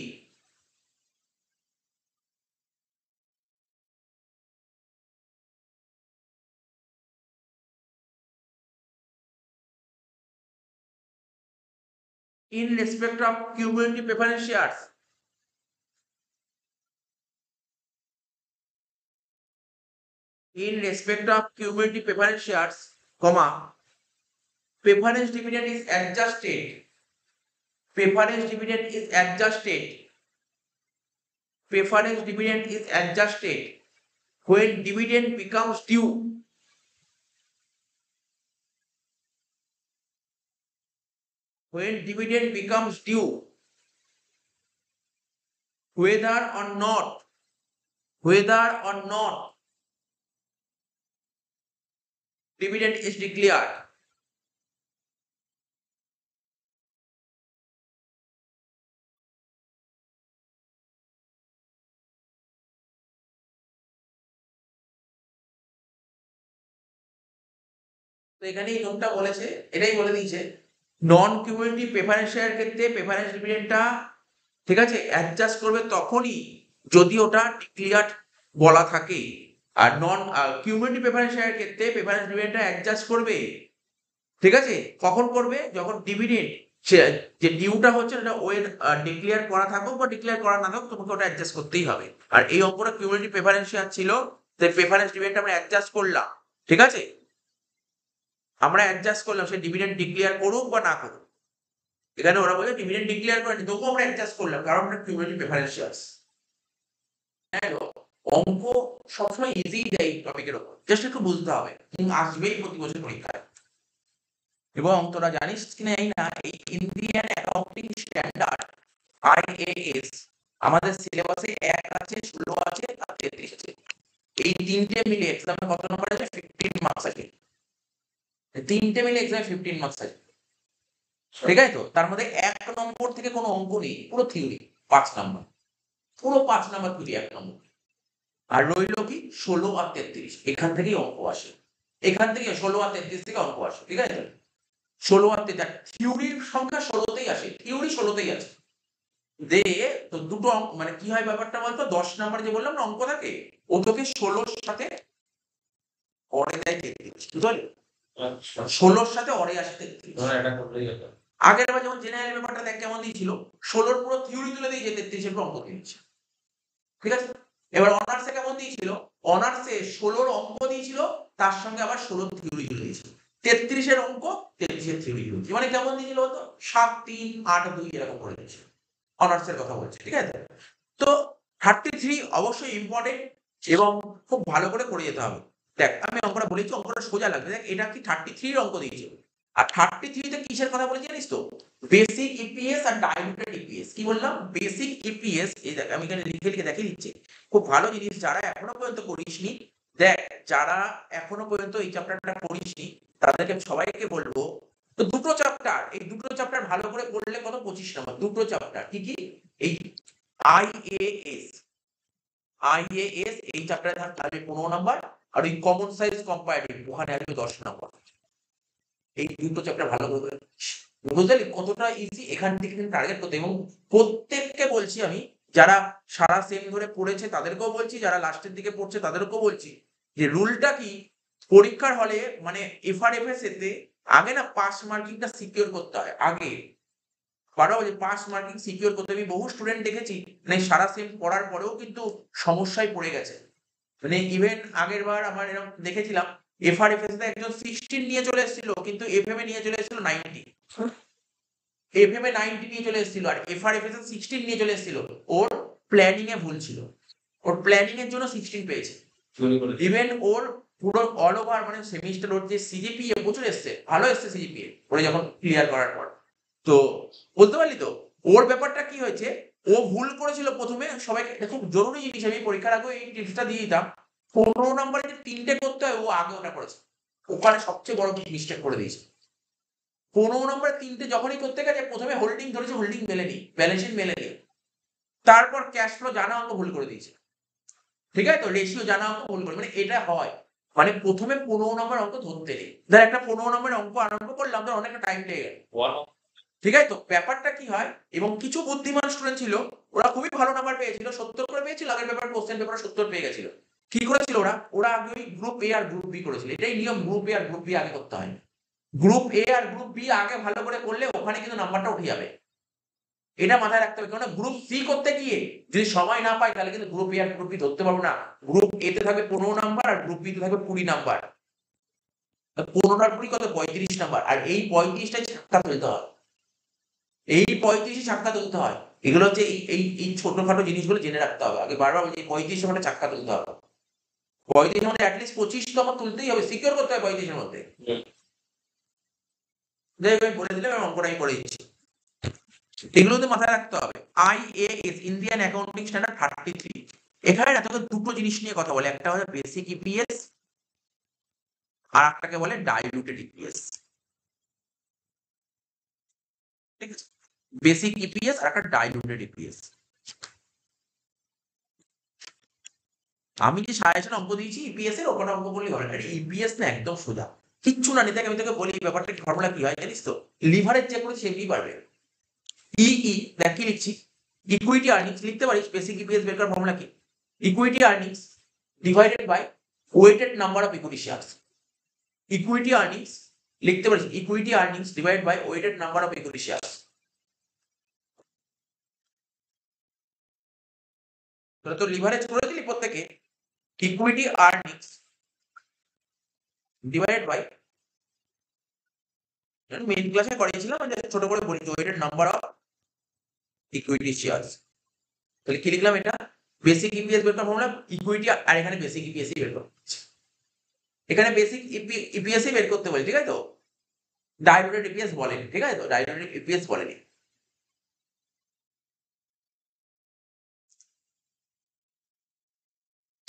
in respect of cumulative preference shares, in respect of cumulative preference shares, comma, preference dividend is adjusted, preference dividend is adjusted, preference dividend is adjusted when dividend becomes due, when dividend becomes due, whether or not whether or not dividend is declared. তো এখানে এই নোটটা বলেছে, এটাই বলে দিয়েছে নন cumulative preference শেয়ারের ক্ষেত্রে প্রেফারেন্স ডিভিডেন্ডটা ঠিক আছে অ্যাডজাস্ট করবে তখনই যদি ওটা ডিক্লিয়ার্ড বলা থাকে, আর নন কিউমুলেটিভ প্রেফারেন্স শেয়ারের ক্ষেত্রে প্রেফারেন্স ডিভিডেন্ডটা অ্যাডজাস্ট করবে ঠিক আছে কখন করবে, যখন ডিভিডেন্ড যে ডিউটা হচ্ছে এটা ওয়ের ডিক্লেয়ার করা থাকুক বা ডিক্লেয়ার করা না থাকুক তোমাকে ওটা অ্যাডজাস্ট করতেই হবে। আর এই অঙ্কটা কিউমুলেটিভ প্রেফারেন্স শেয়ার ছিল, তাই প্রেফারেন্স ডিভিডেন্ড আমরা অ্যাডজাস্ট করলাম ঠিক আছে, আমরা অ্যাডজাস্ট করলাম সে ডিভিডেন্ড ডিক্লেয়ার করুক বা না করুক। এখানে ওরা বলে ডিভিডেন্ড ডিক্লেয়ার করেনি তবুও আমরা অ্যাডজাস্ট করলাম কারণ এটা কিউমুলেটিভ প্রেফারেন্স শেয়ারস। অঙ্ক সবসময় ইজি দেয় এই টপিকের উপর, জাস্ট একটু বুঝতে হবে, আসবেই প্রতি বছর পরীক্ষায়। এবং তোরা জানিস কিনা এই না, এই ইন্ডিয়ান অ্যাকাউন্টিং স্ট্যান্ডার্ড IAS আমাদের সিলেবাসে 1 আছে, 16 আছে আর 33 আছে। এই তিনটে মিলে এক্সামে কত নম্বর আছে? 15 মার্কস আছে। তিনটে মিলে এক্সামে 15 মার্কস আছে ঠিক আছে। তো তার মধ্যে 1 নম্বর থেকে কোনো অঙ্ক নেই, পুরো থিওরি 5 নম্বর, পুরো 5 নম্বর থিওরি 1 নম্বর। আর রইল কি 16 আর 33, এখান থেকেই অঙ্ক আসে, এখান থেকে 16 আর 33 থেকে অঙ্ক আসে ঠিক আছে। 16 আর 33 থিওরির সংখ্যা 16তেই আসে, থিওরি 16তেই আছে। দে তো দুটো অঙ্ক মানে কি হয় ব্যাপারটা বলতো, 10 নম্বর যে বললাম না অঙ্ক থাকে ও তোকে 16 সাথে অরে দেয় 33, বুঝতে পারলি? 16 সাথে অরে আসে 33। এটা করলেই হতো। আগের বার যেমন জেনারেল ব্যাপারটা দেখ কেমন দিয়েছিল, 16 পুরো থিওরি তুলে দিয়েছে, 33 এর পুরো অঙ্ক দিয়েছে ঠিক আছে। এবার অনার্সে কেমন দিয়েছিল, অনার্সে 16 অঙ্ক দিয়েছিল তার সঙ্গে আবার 16 থিওরি তুলে দিয়েছিল, 33 এর অঙ্ক 33 এর থিওরি দিয়েছে, মানে কেমন দিয়েছিল হতো 7 3 8 2 এরকম করে দিয়েছিল। অনার্সের কথা বলছি ঠিক আছে। তো 33 অবশ্যই ইম্পর্টেন্ট এবং খুব ভালো করে করে যেতে হবে। দেখ আমি অঙ্কটা বলেছি, অঙ্কটা সোজা লাগবে, দেখ এটা কি 33 এর অঙ্ক দিয়েছে, আর 33 তে কিসের কথা বলেছি জানিস তো, বেসিক ইপিএস আর ডাইলুটেড ইপিএস। কি বললাম? বেসিক ইপিএস, এই দেখ আমি এখানে লিখে দেখিয়ে দিচ্ছি, খুব ভালো জিনিস। যারা এখনো পর্যন্ত করিসনি, দেখ যারা এখনো পর্যন্ত এই চ্যাপ্টারটা করিসনি তাদেরকে সবাইকে বলবো, তো দুটো চ্যাপ্টার, এই দুটো চ্যাপ্টার ভালো করে পড়লে কত 25 নম্বর, দুটো চ্যাপ্টার কি কি, এই আইএএস এই চ্যাপ্টারে থাকবে 15 নম্বর, আর ওই কমন সাইজ কম্পারেটিভ ওখানে আসবে 10 নম্বর। এই দুটো চ্যাপ্টার ভালো করে বুঝলি কতটা ইজি, এখান থেকে কিন্তু টার্গেট করতে। এবং প্রত্যেককে বলছি আমি, যারা সারা সেম ধরে পড়েছে তাদেরকেও বলছি, যারা লাস্টের দিকে পড়ছে তাদেরকেও বলছি যে রুলটা কি, পরীক্ষার হলে মানে এফআরএফএস এতে আগে না পাস মার্কিংটা সিকিউর করতে হয় আগে, বারবার বলছি পাস মার্কিং সিকিউর করতে। আমি বহু স্টুডেন্ট দেখেছি মানে সারা সেম পড়ার পরেও কিন্তু সমস্যায় পড়ে গেছে, মানে ইভেন আগের বার আমার এরকম দেখেছিলাম এফআরএফএস তে একজন 16 নিয়ে চলে এসেছিল কিন্তু এফএম এ নিয়ে চলে এসেছিল 90, এফএম এ 90 নিয়ে চলে এসেছিল আর এফআরএফএস এ 16 নিয়ে চলে এসেছিল। ওর প্ল্যানিং এ ভুল ছিল, ওর প্ল্যানিং এর জন্য 16 পেয়েছে। ইভেন ওর পুরো অল ওভার মানে সেমিস্টার ওর যে সিজিপিএ প্রচুর এসছে, ভালো এসছে সিজিপিএ ওরে যখন ক্লিয়ার করার পর। তো বলতে পারলি তো ওর ব্যাপারটা কি হয়েছে, ও ভুল করেছিল প্রথমে। সবাইকে খুব জরুরি জিনিস, আমি পরীক্ষার আগে এই টিপসটা দিয়ে দিতাম, 15 নম্বরে যে 3টে করতে হয় ও আগে ওটা করেছে, ওখানে সবচেয়ে বড় মিস্টেক করে দিয়েছে। 15 নম্বরে 3টে যখনই করতে গেছে প্রথমে হোল্ডিং ধরেছে, হোল্ডিং মেলেনি, ব্যালেন্স শিট মেলেনি, তারপর ক্যাশ ফ্লো জানা অঙ্ক ভুল করে দিয়েছে ঠিক আছে। তো রেশিও জানা অঙ্ক ভুল করে, মানে এটা হয় মানে প্রথমে 15 নম্বর অঙ্ক ধরতে নেই। ধর একটা 15 নম্বরের অঙ্ক আরম্ভ করলাম, ধর অনেকটা টাইম লেগে গেল ঠিক আছে। তো ব্যাপারটা কি হয়, এবং কিছু বুদ্ধিমান স্টুডেন্ট ছিল ওরা খুবই ভালো নাম্বার পেয়েছিল, 70 করে পেয়েছিল, আগের পেপার কোশ্চেন পেপারে 70 পেয়ে গেছিল। কি করেছিল ওরা, ওরা আগে ওই গ্রুপ এ আর গ্রুপ বি করেছিল, এটাই নিয়ম, গ্রুপ এ আর গ্রুপ বি আগে করতে হয়। গ্রুপ এ আর গ্রুপ বি আগে ভালো করে করলে ওখানে কিন্তু নাম্বারটা উঠে যাবে, এটা মাথায় রাখতে হবে। কারণ গ্রুপ সি করতে গিয়ে যদি সময় না পাই তাহলে কিন্তু গ্রুপ এ আর গ্রুপ বি ধরতে পারবো না। গ্রুপ এ তে থাকবে 15 নাম্বার আর গ্রুপ বি তে থাকবে 20 নাম্বার, 15 আর 20 কত 35 নাম্বার, আর এই 35টাই ছাক্কা তুলতে হয়, এই 35 ছাক্কা তুলতে হয়। এগুলো হচ্ছে এই ছোটখাটো জিনিসগুলো জেনে রাখতে হবে আগে, বারবার বলছি 35 মানে ছাক্কা তুলতে হবে, 35 মানে অ্যাটলিস্ট 25 তো আমার তুলতেই হবে, সিকিউর করতে হবে 35 এর মধ্যে। যাই হোক আমি বলে দিলাম, আমি অঙ্কটা আমি করে দিচ্ছি, এগুলো তো মাথায় রাখতে হবে। আইএএস ইন্ডিয়ান অ্যাকাউন্টিং স্ট্যান্ডার্ড 33, এখানে না তোকে দুটো জিনিস নিয়ে কথা বলে, একটা হচ্ছে বেসিক ইপিএস আর একটাকে বলে ডাইলুটেড ইপিএস। ঠিক আছে, বেসিক ইপিএস আর একটা ডাইলুটেড ইপিএস। আমি যে সাজেশন অঙ্ক দিয়েছি ইপিএস এর ওখানে অঙ্ক করলে হবে না, ইপিএস না একদম সোজা, কিচ্ছু না নিতে। আমি তোকে বলি ব্যাপারটা ফর্মুলা কি হয় জানিস তো, লিভারেজ যে করে সেমনি পারবে। দেখ কি লিখছি, ইকুইটি আর্নিংস লিখতে পারিস, বেসিক ইপিএস বের করার ফর্মুলা কি, equity earnings divided by weighted number of equity shares. Equity earnings লিখতে পারিস, equity earnings divide by weighted number of equity shares. তাহলে তো লিভারেজ করে দিলি প্রত্যেকে, equity earnings divided by, main ক্লাসে করিয়েছিলাম, ছোট করে বলি weighted number of equity shares. তাহলে কি লিখলাম, এটা বেসিক ইপিএস বের করার ফর্মুলা ইকুইটি, আর এখানে বেসিক ইপিএস বের করতে বলছি। এখানে বেসিক ইপিএস বের করতে বলি, ঠিক আছে তো, ডাইলুটেড ইপিএস বলেনি, ঠিক আছে তো, ডাইলুটেড ইপিএস বলেনি।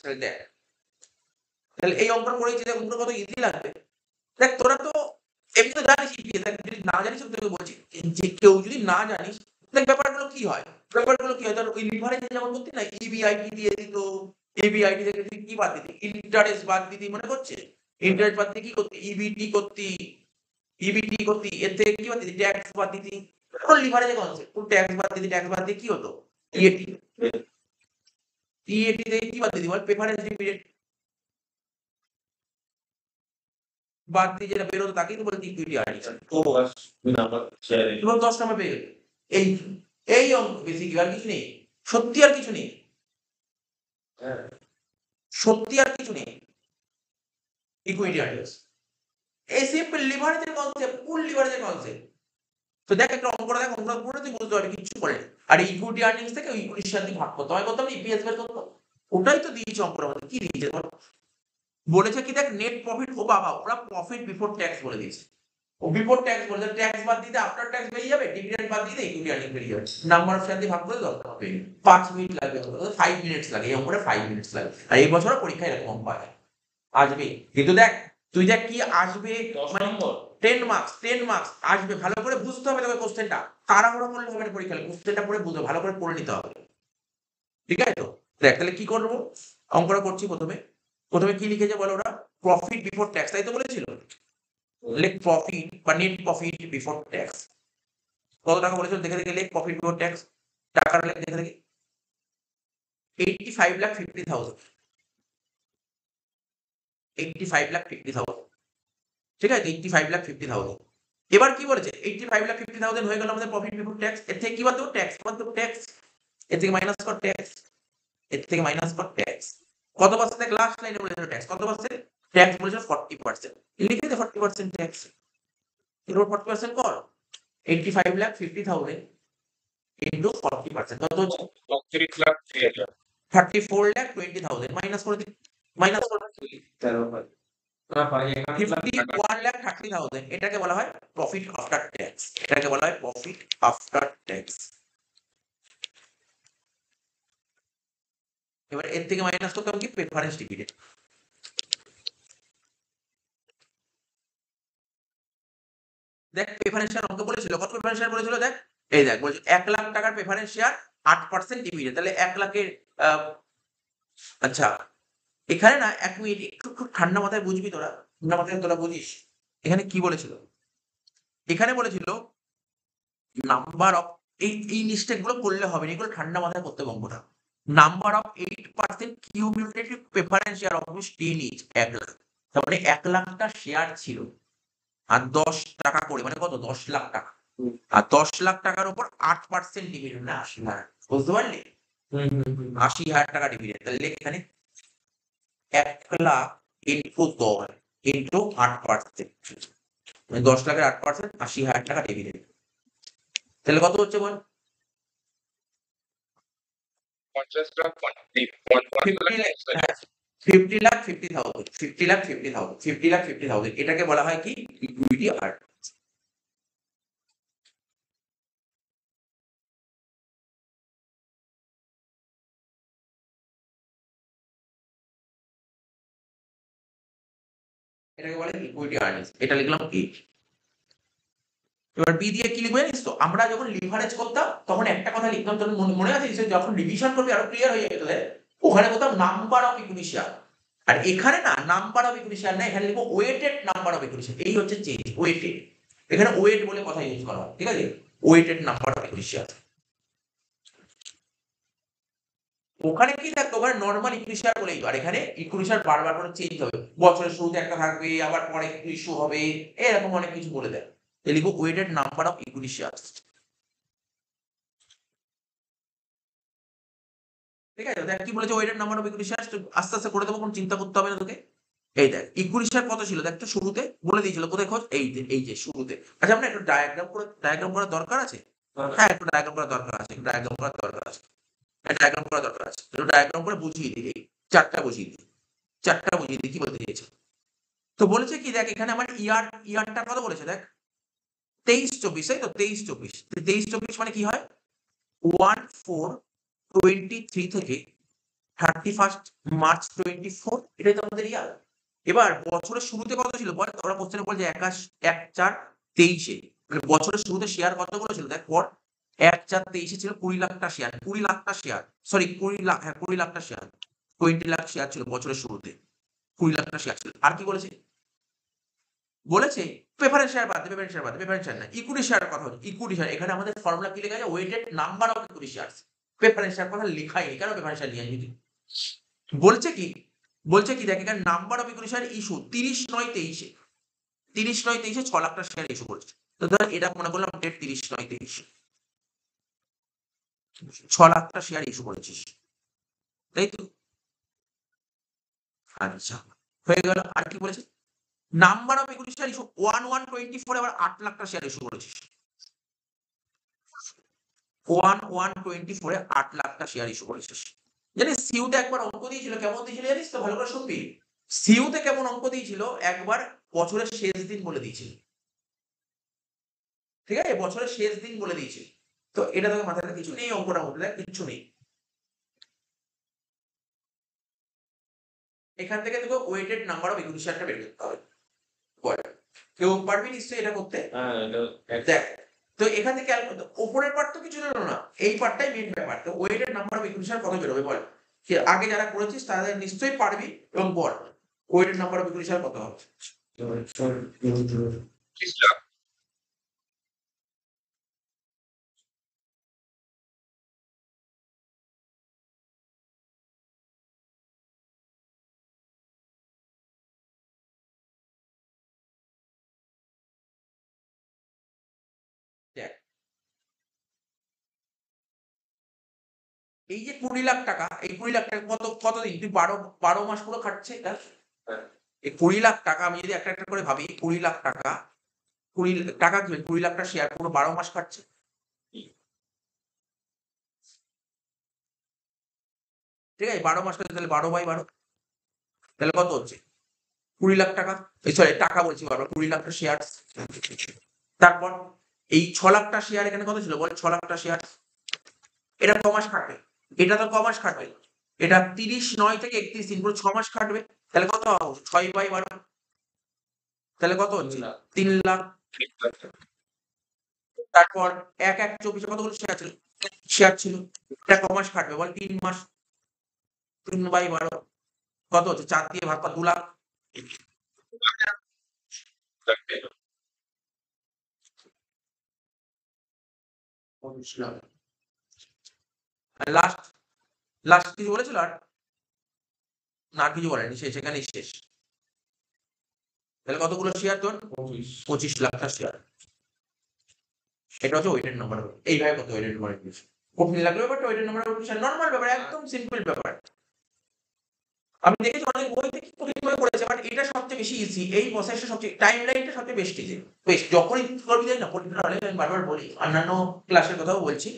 তাহলে দেখ, তাহলে এই অঙ্কটা করেছি, দেখ অঙ্কটা কত ইজি লাগবে। দেখ তোরা তো এমনি তো জানিস ইপিএস, দেখ যদি না জানিস আমি তোকে বলছি, যে কেউ যদি না জানিস, দেখ ব্যাপারগুলো কি হয়, ধর ওই লিভারেজ যেমন করতি না, ইবিআইটি দিয়ে দিত, ইবিআইটি থেকে তুই কি বাদ দিতি, ইন্টারেস্ট বাদ দিতি, মনে করছে ইন্টারেস্ট বাদ দিয়ে কি করতি, ইবিটি করতি, এর থেকে কি বাদ দিতি, ট্যাক্স বাদ দিতি। লিভারেজের কনসেপ্ট, ট্যাক্স বাদ দিতি, ট্যাক্স বাদ দিয়ে কি হতো, ইএটি, ইএটি থেকে কি বাদ দিতি বল, প্রেফারেন্স ডিভিডেন্ড বাদ দিয়ে যেটা বেরোতো তাকেই তো বলতে ইকুইটি আর্নিংস। ও বাস নাম্বার শেয়ার এবং 10 নম্বর পেয়ে গেল। এই এই অঙ্ক বেসিক, আর কিছু নেই, সত্যি আর কিছু নেই, হ্যাঁ সত্যি আর কিছু নেই, ইকুইটি আর্নিংস এই সিম্পল লিভারেজের কনসেপ্ট, ফুল লিভারেজের কনসেপ্ট। তো দেখ একটা অঙ্ক করে দেখ, অঙ্কটা পুরো তুই বুঝতে পারবি, কিচ্ছু করে না। আর ইকুইটি আর্নিংস থেকে ইকুইটির সাথে ভাগ করতে হয়, করতে হবে ইপিএস বের করতে হবে। ওটাই তো দিয়েছে অঙ্কটা মধ্যে, কি দিয়েছে ধর, বলেছে কি দেখ নেট প্রফিট, ও বাবা ওরা প্রফিট বিফোর ট্যাক্স বলে দিয়েছে, ও বিফোর ট্যাক্স বলে, ট্যাক্স বাদ দিতে আফটার ট্যাক্স বেরিয়ে যাবে, ডিভিডেন্ড বাদ দিতে ইকুইটি আর্নিং বেরিয়ে যাবে। নাম্বার অফ শেয়ার দিয়ে ভাগ করে 10 টাকা পেয়ে 5 মিনিট লাগবে, 5 মিনিটস লাগে, এই অঙ্কটা 5 মিনিটস লাগে। আর এই বছর পরীক্ষায় এরকম অঙ্ক হয় আসবে, কিন্তু দেখ তুই দেখ কি আসবে, 10 মানে নম্বর 10 মার্কস আসবে, ভালো করে বুঝতে হবে তোকে কোশ্চেনটা, তাড়াহুড়ো করলে হবে না পরীক্ষায়, কোশ্চেনটা পড়ে বুঝতে ভালো করে পড়ে নিতে হবে, ঠিক আছে তো। দেখ তাহলে কি করবো, অঙ্কটা করছি। প্রথমে কি লিখেছে বলো ওরা, প্রফিট বিফোর ট্যাক্স, তাই তো বলেছিল, লেখ প্রফিট বা নেট প্রফিট বিফোর ট্যাক্স, কত টাকা বলেছিল দেখে দেখে লেখ, প্রফিট বিফোর ট্যাক্স টাকাটা লেখ দেখে দেখে, 85,50,000, 85,50,000, ঠিক আছে, 85,50,000। এবার কি বলেছে, 85,50,000 হয়ে গেল আমাদের প্রফিট বিফোর ট্যাক্স, এর থেকে কি বাদ দেবো, ট্যাক্স বাদ দেবো, ট্যাক্স এর থেকে মাইনাস কর, ট্যাক্স এর থেকে মাইনাস কর, ট্যাক্স কত পার্সেন্ট, দেখ লাস্ট লাইনে বলেছিল ট্যাক্স কত পার্সেন্ট, ট্যাক্স বলেছিল 40%, লিখে দে 40% ট্যাক্স, এর উপর 40% কর, 85,50,000 ইন্টু 40%, কত হচ্ছে 30 লাখ 3000 34,20,000, মাইনাস করে দিই, মাইনাস করে 13 ভাই না ভাই 51,30,000, এটাকে বলা হয় প্রফিট আফটার ট্যাক্স, এটাকে বলা হয় প্রফিট আফটার ট্যাক্স। এবার এর থেকে মাইনাস করতে হবে কি, প্রেফারেন্স ডিভিডেন্ড। দেখ প্রেফারেন্স শেয়ার অঙ্ক বলেছিল, কত প্রেফারেন্স শেয়ার বলেছিল, দেখ এই দেখ বলছে 1 লাখ টাকার প্রেফারেন্স শেয়ার 8% ডিভিডেন্ড, তাহলে 1 লাখের আচ্ছা এখানে না 1 মিনিট একটু খুব ঠান্ডা মাথায় বুঝবি, ঠান্ডা মাথায় তোরা বুঝিস। এখানে কি বলেছিল, এখানে বলেছিল নাম্বার অফ, এই মিস্টেক গুলো করলে হবে না, এগুলো ঠান্ডা মাথায় করতে হবে অঙ্কটা। Number of 8% cumulative preference share of 10 each, 1 lakh, তার মানে 1 লাখটা শেয়ার ছিল, আর 10 টাকা করে মানে কত, 10 লাখ টাকা, আর 10 লাখ টাকার উপর 8% ডিভিডেন্ড, না 80,000, বুঝতে পারলি, 80,000 টাকা ডিভিডেন্ড। তাহলে লেখ এখানে 1 লাখ ইন্টু 10 ইন্টু 8%, মানে 10 লাখের 8%, 80,000 টাকা ডিভিডেন্ড। তাহলে কত হচ্ছে বল, 50 লাখ 50 লাখ, হ্যাঁ 50,50,000, এটাকে বলা হয় কি, ইকুইটি আর্নিং। এটাকে বলে ইকুইটি আর্নিংস। এটা লিখলাম কি। এবার বি দিয়ে কি লিখবে জানিস তো? আমরা যখন লিভারেজ করতাম তখন একটা কথা লিখতাম, তোর মনে আছে? যখন ডিভিশন করবি আরো ক্লিয়ার হয়ে যাবে তোদের। ওখানে কোথাও নাম্বার অফ ইকুইটি শেয়ার, আর এখানে না নাম্বার অফ ইকুইটি শেয়ার না, এখানে লিখবো weighted number of equity share. এই হচ্ছে চেঞ্জ, ওয়েটেড। এখানে ওয়েট বলে কথা ইউজ করা হয়, ঠিক আছে? Weighted number of equity share. ওখানে কি থাকতো? ওখানে নর্মাল ইকুইটি শেয়ার বলেই, আর এখানে ইকুইটি শেয়ার বারবার করে চেঞ্জ হবে। বছরের শুরুতে একটা থাকবে, আবার পরে ইস্যু হবে, এরকম অনেক কিছু বলে দেয়। লিখবো weighted number of equity share. ঠিক আছে? দেখ কি বলেছে, weighted number of equity share. আস্তে আস্তে করে দেবো, কোনো চিন্তা করতে হবে না তোকে। এই দেখ ইকুইটি শেয়ার কত ছিল, দেখ তো শুরুতে বলে দিয়েছিল, কোথায় খোঁজ? এই যে শুরুতে। আচ্ছা আমরা একটু ডায়াগ্রাম করার দরকার আছে। হ্যাঁ একটু ডায়াগ্রাম করার দরকার আছে, একটু ডায়াগ্রাম করার দরকার আছে, ডায়াগ্রাম করার দরকার আছে। একটু ডায়াগ্রাম করে বুঝিয়ে দিই, এই চারটা বুঝিয়ে দিই, চারটা বুঝিয়ে দিই কি বলতে চেয়েছে। তো বলেছে কি, দেখ এখানে আমার ইয়ারটা কত বলেছে, দেখ 23-24, তাই তো? 23-24, 23-24 মানে কি হয়? 1/4/23 থেকে 31st March 24, এটাই তো আমাদের ইয়ার। এবার বছরের শুরুতে কত ছিল বল? ওরা কোশ্চেনে বলছে 1/4/23, মানে বছরের শুরুতে শেয়ার কতগুলো ছিল দেখ পর। 1/4/23 ছিল 20 লাখটা শেয়ার, 20 লাখটা শেয়ার, সরি 20 লাখ, হ্যাঁ 20 লাখটা শেয়ার, 20 লাখ শেয়ার ছিল বছরের শুরুতে, 20 লাখটা শেয়ার ছিল। আর কি বলেছে? বলেছে প্রেফারেন্স শেয়ার বাদ দে, প্রেফারেন্স শেয়ার বাদ দে, প্রেফারেন্স শেয়ার না, ইকুইটি শেয়ারের কথা হচ্ছে। ইকুইটি শেয়ার এখানে আমাদের ফর্মুলা কি লেখা আছে? Weighted number of equity shares. Preference share কথা লেখাই নেই, কেন প্রেফারেন্স শেয়ার নিয়ে আসবি? বলছে কি, বলছে কি দেখ এখানে number of equity share issue 30/9/23, 30/9/23 6 লাখটা শেয়ার ইস্যু করেছে। তো ধর এটা মনে করলাম ডেট 30/9/23, 6 লাখটা শেয়ার ইস্যু করেছিস, তাই তো? আচ্ছা হয়ে গেল। আর কি বলেছে? Number of equity share issue 1/1/24, আবার 8 লাখটা শেয়ার ইস্যু করেছিস। 1/1/24 8 লাখটা শেয়ার ইস্যু করেছিস। জানিস সিইউতে একবার অঙ্ক দিয়েছিল, কেমন দিয়েছিল জানিস তো? ভালো করে শুনবি। সিইউতে কেমন অঙ্ক দিয়েছিল, একবার বছরের শেষ দিন বলে দিয়েছিল, ঠিক আছে? বছরের শেষ দিন বলে দিয়েছিল। তো এটা তোকে মাথায় কিছু নেই, অঙ্কটার মধ্যে দেখ কিচ্ছু নেই। এখান থেকে তোকে ওয়েটেড নাম্বার অফ ইকুইটি শেয়ারটা বের করতে হবে। বল কেউ পারবি নিশ্চয়ই এটা করতে? দেখ তো এখান থেকে উপরের পার্ট তো কিছু জানো না, এই পার্টটাই মেইন ব্যাপার। তো weighted number of equity share কত বেরোবে বল? আগে যারা করেছিস তাদের নিশ্চয়ই পারবি, এবং বল weighted number of equity share কত হবে? 30 লাখ। দেখ এই যে 20 লাখ টাকা, এই 20 লাখ টাকা কতদিন তুই 12 মাস পুরো খাটছে এটা। হ্যাঁ। এই 20 লাখ টাকা আমি যদি একটা একটা করে ভাবি, 20 লাখ টাকা, 20 টাকা কি 20 লাখটা শেয়ার পুরো 12 মাস খাটছে। ঠিক আছে 12 মাস করে, তাহলে 12/12, তাহলে কত হচ্ছে? 20 লাখ টাকা, সরি টাকা বলছি বারবার, 20 লাখটা শেয়ার। তারপর এই 6 লাখটা শেয়ার এখানে কত ছিল বল? 6 লাখটা শেয়ার, এটা ক মাস খাটবে? এটা তো ক মাস খাটবে? এটা 30/9 থেকে 31 দিন, পুরো 6 মাস খাটবে। তাহলে কত? 6/12, তাহলে কত হচ্ছে? 3 লাখ। তারপর 1/1/24 কতগুলো শেয়ার ছিল? এটা ক মাস খাটবে বল? 3 মাস। 3/12 কত হচ্ছে? 4 দিয়ে ভাগ কর, 2 লাখ। আর লাস্ট কিছু বলেছিল আর? না আর কিছু বলেনি, শেষ, এখানেই শেষ। তাহলে কতগুলো শেয়ার তোর? 25 লাখটা শেয়ার। এটা হচ্ছে ওয়েটেড নাম্বার। এইভাবে কত ওয়েটেড নাম্বার ইকুইটি। কঠিন লাগলো ব্যাপারটা? ওয়েটেড নাম্বার ইকুইটি নরমাল ব্যাপার, একদম সিম্পল ব্যাপার। আমি দেখেছি অনেক বইতে কি কঠিন করে করেছে, বাট এটা সবচেয়ে বেশি ইজি। এই প্রসেসটা সবচেয়ে, টাইম লাইনটা সবচেয়ে বেস্ট ইজি। বেশ যখনই করবি যাই না পরীক্ষা হলে, আমি বারবার বলি, অন্যান্য ক্লাসের কথাও বলছি,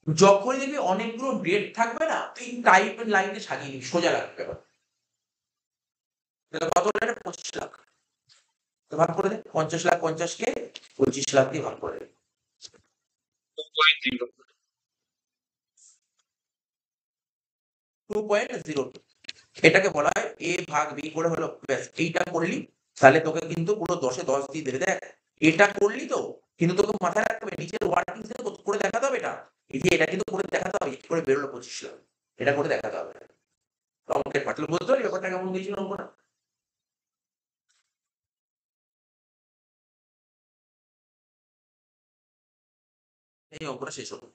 যখনই দেখবি অনেকগুলো ডেট থাকবে না, তুই টাইম লাইনে সাজিয়ে নিবি, সোজা লাগবে ব্যাপার। তাহলে কত হলো এটা? 25 লাখ। তো ভাগ করে দে, 50 লাখ 50 কে 25 লাখ দিয়ে ভাগ করে দে। 2.02। এটাকে বলা হয় এ ভাগ বি করে হলো, ব্যাস এইটা করলি তাহলে তোকে কিন্তু পুরো 10-এ 10 দিয়ে দেবে। দেখ এটা করলি তো, কিন্তু তোকে মাথায় রাখতে হবে নিজের ওয়ার্কিং করে দেখাতে হবে এটা। এই যে এটা কিন্তু করে দেখাতে হবে, কি করে বেরোলো 25 লাখ। এটা করে দেখাতে হবে। অঙ্কের পাঠ তাহলে বুঝতে পারলি ব্যাপারটা কেমন দিয়েছিল অঙ্কটা? এই অঙ্কটা শেষ হলো।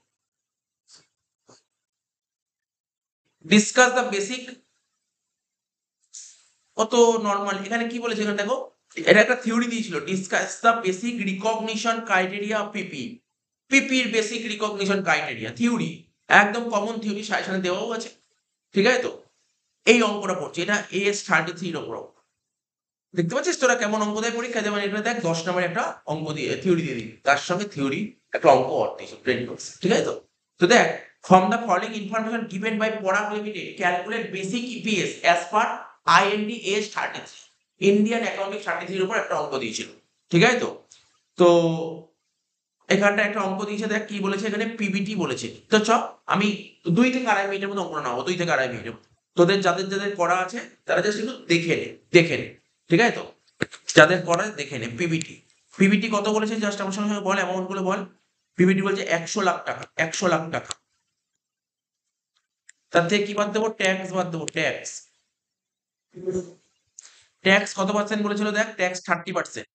ডিসকাস দ্য বেসিক, কত নরমাল। এখানে কি বলেছে এখানে দেখো, এটা একটা থিওরি দিয়েছিল, discuss the basic recognition criteria of PP. পিপির বেসিক রিকগনিশন ক্রাইটেরিয়া থিওরি, একদম কমন থিওরি, সাজেশনে দেওয়াও আছে। ঠিক আছে তো, এই অঙ্কটা পড়ছে, এটা AS33 এর উপর। দেখতে পাচ্ছিস তোরা কেমন অঙ্ক দেয় পরীক্ষা দেবেন? এটা দেখ 10 নম্বরে একটা অঙ্ক দিয়ে থিওরি দিয়ে দিই, তার সঙ্গে থিওরি একটা অঙ্ক অর্থে ট্রেন করছে। ঠিক আছে তো? তো দেখ, from the following information given by Parag Limited, calculate basic EPS as per IND AS33, Indian accounting 33 এর উপর একটা অঙ্ক দিয়েছিল। ঠিক আছে তো? তো এখানটা একটা অঙ্ক দিয়েছে, দেখ কি বলেছে এখানে, পিবিটি বলেছে। তো চ আমি 2 থেকে 2.5 মিনিটের মতো অঙ্কটা নাও, 2 থেকে 2.5 মিনিটের মতো। তোদের যাদের যাদের করা আছে তারা জাস্ট একটু দেখে নে। ঠিক আছে তো? যাদের করা আছে দেখে নে। পিবিটি, পিবিটি কত বলেছে জাস্ট আমার সঙ্গে সঙ্গে বল, অ্যামাউন্ট গুলো বল। পিবিটি বলছে 100 লাখ টাকা, 100 লাখ টাকা। তার থেকে কি বাদ দেবো? ট্যাক্স বাদ দেবো, ট্যাক্স। ট্যাক্স কত পার্সেন্ট বলেছিল দেখ, ট্যাক্স 30%।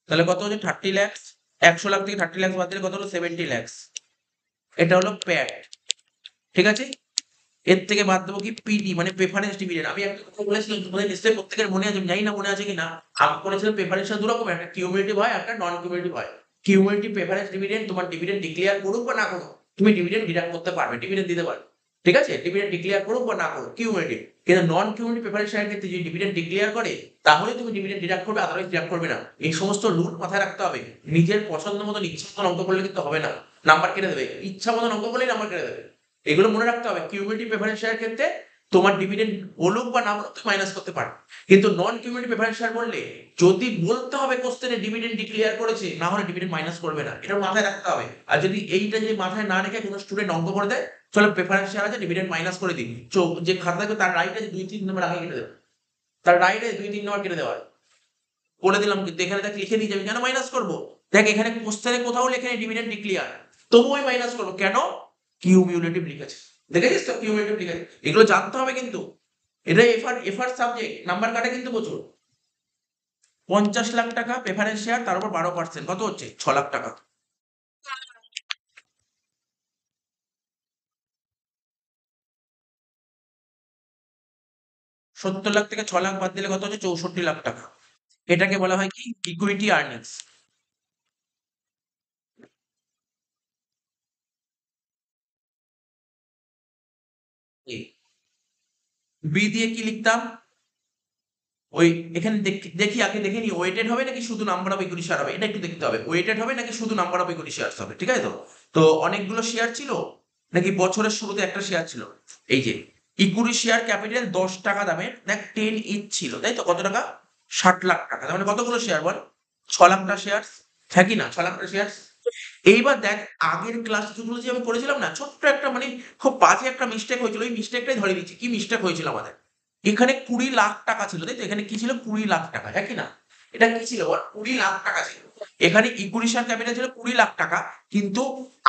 তাহলে কত হচ্ছে? 30 লাখ। 100 লাখ থেকে 30 লাখ বাদ দিলে কত হলো? 70 লাখ। এটা হলো প্যাট। ঠিক আছে? এর থেকে বাদ দেবো কি? পিডি মানে প্রেফারেন্স ডিভিডেন্ড। আমি একটা কথা বলেছিলাম তোমাদের নিশ্চয়ই প্রত্যেকের মনে আছে, আমি জানি না মনে আছে কিনা। আমি বলেছিলাম প্রেফারেন্সটা দু রকমের, একটা কিউমুলেটিভ হয়, একটা নন কিউমুলেটিভ হয়। কিউমুলেটিভ প্রেফারেন্স ডিভিডেন্ড, তোমার ডিভিডেন্ড ডিক্লেয়ার করুক বা না করুক, তুমি ডিভিডেন্ড ডিডাক্ট করতে পারবে, ডিভিডেন্ড দিতে পারবে। ঠিক আছে? ডিভিডেন্ড ডিক্লেয়ার করুক বা না করুক, কিউমুলেটিভ। কিন্তু নন কিউমুলেটিভ প্রেফারেন্স শেয়ারের ক্ষেত্রে যদি ডিভিডেন্ড ডিক্লেয়ার করে তাহলে তুমি ডিভিডেন্ড ডিডাক্ট করবে, আদারওয়াইজ ডিডাক্ট করবে না। এই সমস্ত রুল মাথায় রাখতে হবে। নিজের পছন্দ মতো ইচ্ছা মতন অঙ্ক করলে কিন্তু হবে না, নাম্বার কেটে দেবে। ইচ্ছা মতন অঙ্ক করলেই নাম্বার কেটে দেবে। এগুলো মনে রাখতে হবে। কিউমুলেটিভ প্রেফারেন্স শেয়ারের ক্ষেত্রে তোমার ডিভিডেন্ড বলুক বা না বলুক তুমি মাইনাস করতে পারো, কিন্তু নন কিউমুলেটিভ প্রেফারেন্স শেয়ার বললে যদি বলতে হবে কোশ্চেনে ডিভিডেন্ড ডিক্লেয়ার করেছে, না হলে ডিভিডেন্ড মাইনাস করবে না, এটা মাথায় রাখতে হবে। আর যদি এইটা যদি মাথায় না রেখে কোনো স্টুডেন্ট অঙ্ক করে দেয়, চলো প্রেফারেন্স শেয়ার আছে ডিভিডেন্ড মাইনাস করে দিই, যে খাতা থাকবে তার রাইট আছে 2-3 নম্বর আগে কেটে দেবে, তার রাইট আছে 2-3 নম্বর কেটে দেওয়া বলে দিলাম। কিন্তু এখানে দেখ লিখে দিয়েছি, আমি কেন মাইনাস করবো? দেখ এখানে কোশ্চেনে কোথাও লেখে ডিভিডেন্ড ডিক্লেয়ার, তবুও আমি মাইনাস করবো কেন? কিউমুলেটিভ লিখেছে। দেখেছিস তো কিউমুলেটিভ লিখেছে, এগুলো জানতে হবে কিন্তু। এটা এফআর সাবজেক্ট, নাম্বার কাটে কিন্তু প্রচুর। 50 লাখ টাকা প্রেফারেন্স শেয়ার, তার উপর 12%, কত হচ্ছে? 6 লাখ টাকা। 70 লাখ থেকে 6 লাখ বাদ দিলে কত হচ্ছে? 64 লাখ টাকা। এটাকে বলা হয় কি? Equity earnings. বি দিয়ে কি লিখতাম? ওই এখানে দেখি আগে দেখে নি, ওয়েটেড হবে নাকি শুধু নাম্বার অফ ইকুইটি শেয়ার হবে, এটা একটু দেখতে হবে। ওয়েটেড হবে নাকি শুধু নাম্বার অফ ইকুইটি শেয়ার হবে। ঠিক আছে তো? তো অনেকগুলো শেয়ার ছিল নাকি বছরের শুরুতে একটা শেয়ার ছিল? এই যে ইকুইটি শেয়ার ক্যাপিটাল 10 টাকা দামের, দেখ 10 ইচ ছিল, তাই তো? কত টাকা? 60 লাখ টাকা। তার মানে কতগুলো শেয়ার বল? 6 লাখটা শেয়ার। হ্যাঁ কি না? 6 লাখটা শেয়ার। এইবার দেখ, আগের ক্লাস গুলো যে আমি করেছিলাম না, ছোট্ট একটা মানে খুব বাজে একটা মিস্টেক হয়েছিল, ওই মিস্টেকটাই ধরে দিচ্ছি। কি মিস্টেক হয়েছিল আমাদের? এখানে 20 লাখ টাকা ছিল, তাই তো? এখানে কি ছিল? 20 লাখ টাকা, হ্যাঁ কি না? এটা কি ছিল বল? 20 লাখ টাকা ছিল। এখানে ইকুইটি শেয়ার ক্যাপিটাল ছিল 20 লাখ টাকা। কিন্তু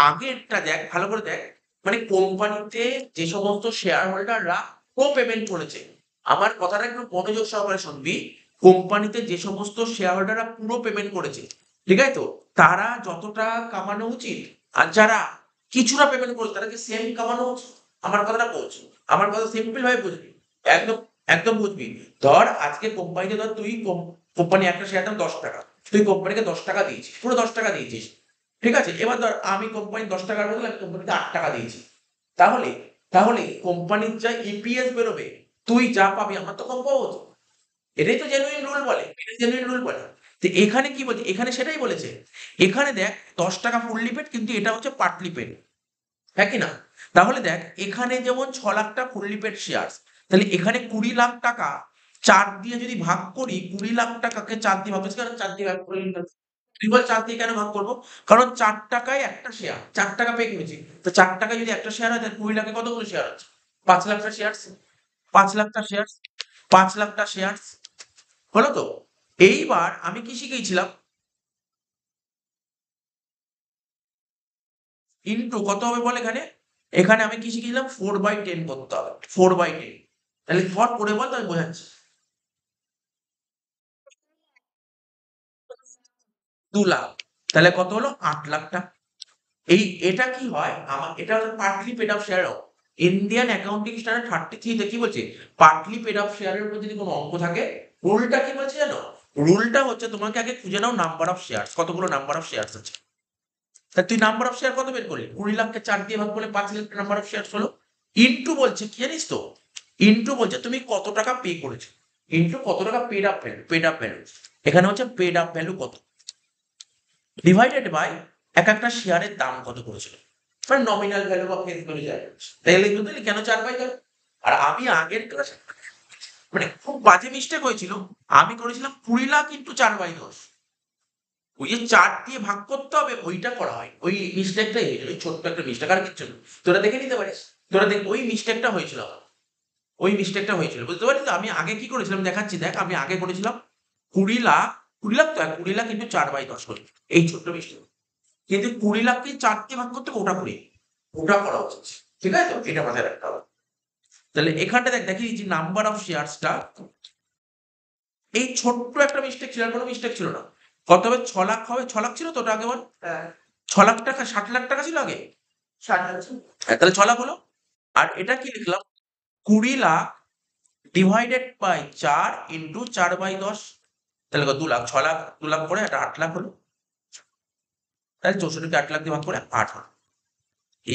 আগেরটা দেখ, ভালো করে দেখ, মানে কোম্পানিতে যে সমস্ত শেয়ার হোল্ডাররা কো পেমেন্ট করেছে, আমার কথাটা একটু মনোযোগ সহকারে শুনবি। কোম্পানিতে যে সমস্ত শেয়ার হোল্ডাররা পুরো পেমেন্ট করেছে, ঠিক আছে তো, তারা যতটা কামানো উচিত, আর যারা কিছুটা পেমেন্ট করেছে তারা কি সেম কামানো উচিত? আমার কথাটা বোঝ, আমার কথা সিম্পল ভাবে বুঝবি, একদম একদম বুঝবি। ধর আজকে কোম্পানিতে, ধর তুই কোম্পানি একটা শেয়ার দাম 10 টাকা, তুই কোম্পানিকে 10 টাকা দিয়েছিস, পুরো 10 টাকা দিয়েছিস। ঠিক আছে? এবার ধর আমি কোম্পানি 10 টাকার বদলে আমি কোম্পানিতে 8 টাকা দিয়েছি। তাহলে তাহলে কোম্পানির যা ইপিএস বেরোবে, তুই যা পাবি আমার তো কম পাবো তো। এটাই তো জেনুইন রুল বলে, এটাই জেনুইন রুল বলে। তো এখানে কি বলছে? এখানে সেটাই বলেছে। এখানে দেখ 10 টাকা ফুললি পেড, কিন্তু এটা হচ্ছে পার্টলি পেড, হ্যাঁ কি না? তাহলে দেখ এখানে যেমন 6 লাখ টাকা ফুললি পেড শেয়ার, তাহলে এখানে 20 লাখ টাকা 4 দিয়ে যদি ভাগ করি, 20 লাখ টাকাকে 4 দিয়ে ভাগ করছি, কারণ 4 দিয়ে ভাগ করে নিলাম। তুই বল 4 দিয়ে কেন ভাগ করবো? কারণ 4 টাকায় একটা শেয়ার, 4 টাকা পে করেছি, তো 4 টাকায় যদি একটা শেয়ার হয় তাহলে 20 লাখে কতগুলো শেয়ার আছে? 5,00,000টা শেয়ার্স, 5,00,000টা শেয়ার্স, 5,00,000টা শেয়ার্স হলো তো? এইবার আমি কি শিখেছিলাম? ইনটু কত হবে বল এখানে? এখানে আমি কি শিখেছিলাম? 4/10 করতে হবে। 4/10 তাহলে শর্ট করে বল তো আমি বোঝাচ্ছি। 2,00,000 তাহলে কত হলো? 8,00,000 এটা কি হয়? এটা হলো partly paid up share Indian accounting standard 33 তে কি বলছে? পার্টলি পেড আপ শেয়ার এর উপর যদি কোনো অঙ্ক থাকে, রুলটা কি বলছে জানো? রুলটা হচ্ছে তোমাকে আগে খুঁজে নাও নাম্বার অফ শেয়ারস, কতগুলো নাম্বার অফ শেয়ারস আছে। তা তুই নাম্বার অফ শেয়ার কত বের করলি? 20,00,000 কে 4 দিয়ে ভাগ করলে 5,00,000 নাম্বার অফ শেয়ারস হলো। ইনটু বলছে কি জানিস তো? ইনটু বলছে তুমি কত টাকা পে করেছো। ইনটু কত টাকা paid up value, paid up value. এখানে হচ্ছে পেড আপ ভ্যালু কত? ডিভাইডেড বাই একটা শেয়ারের দাম কত করেছিল। মানে নমিনাল ভ্যালু বা ফেস ভ্যালু যাই হোক। তাহলে বুঝলি কেন 4/10? আর আমি আগের ক্লাসে মানে খুব বাজে মিস্টেক হয়েছিল। আমি করেছিলাম 20,00,000 ইনটু 4/10। ওই যে 4 দিয়ে ভাগ করতে হবে ওইটা করা হয়। ওই মিস্টেকটাই হয়েছিল। ওই ছোট্ট একটা মিস্টেক আর কিচ্ছু না। তোরা দেখে নিতে পারিস। তোরা দেখ ওই মিস্টেকটা হয়েছিল আমার। ওই মিস্টেকটা হয়েছিল। বুঝতে পারলি তো? আমি আগে কি করেছিলাম দেখাচ্ছি দেখ। আমি আগে করেছিলাম 20,00,000, 20,00,000 তো 20,00,000 ইনটু 4/10 করি। এই ছোট্ট মিস্টেক। কিন্তু 20,00,000 কে 4 দিয়ে ভাগ করতে হবে ওটা করি। ওটা করা উচিত। ঠিক আছে তো? এটা মাথায় রাখতে হবে। তাহলে এখানটা দেখ দেখি যে নাম্বার অফ শেয়ারসটা এই ছোট্ট একটা মিস্টেক ছিল, আর কোনো মিস্টেক ছিল না। কত হবে? 6,00,000 হবে। 6,00,000 ছিল তো ওটা আগে বল? হ্যাঁ। 6,00,000 টাকা 60,00,000 টাকা ছিল আগে? 60,00,000 ছিল। হ্যাঁ, তাহলে 6,00,000 হলো। আর এটা কি লিখলাম? 20,00,000 ডিভাইডেড বাই 4 ইনটু 4/10 তাহলে কত? 2,00,000 6,00,000 2,00,000 করে এটা 8,00,000 হলো। তাহলে 64 কে 8,00,000 দিয়ে ভাগ করে 8 হলো।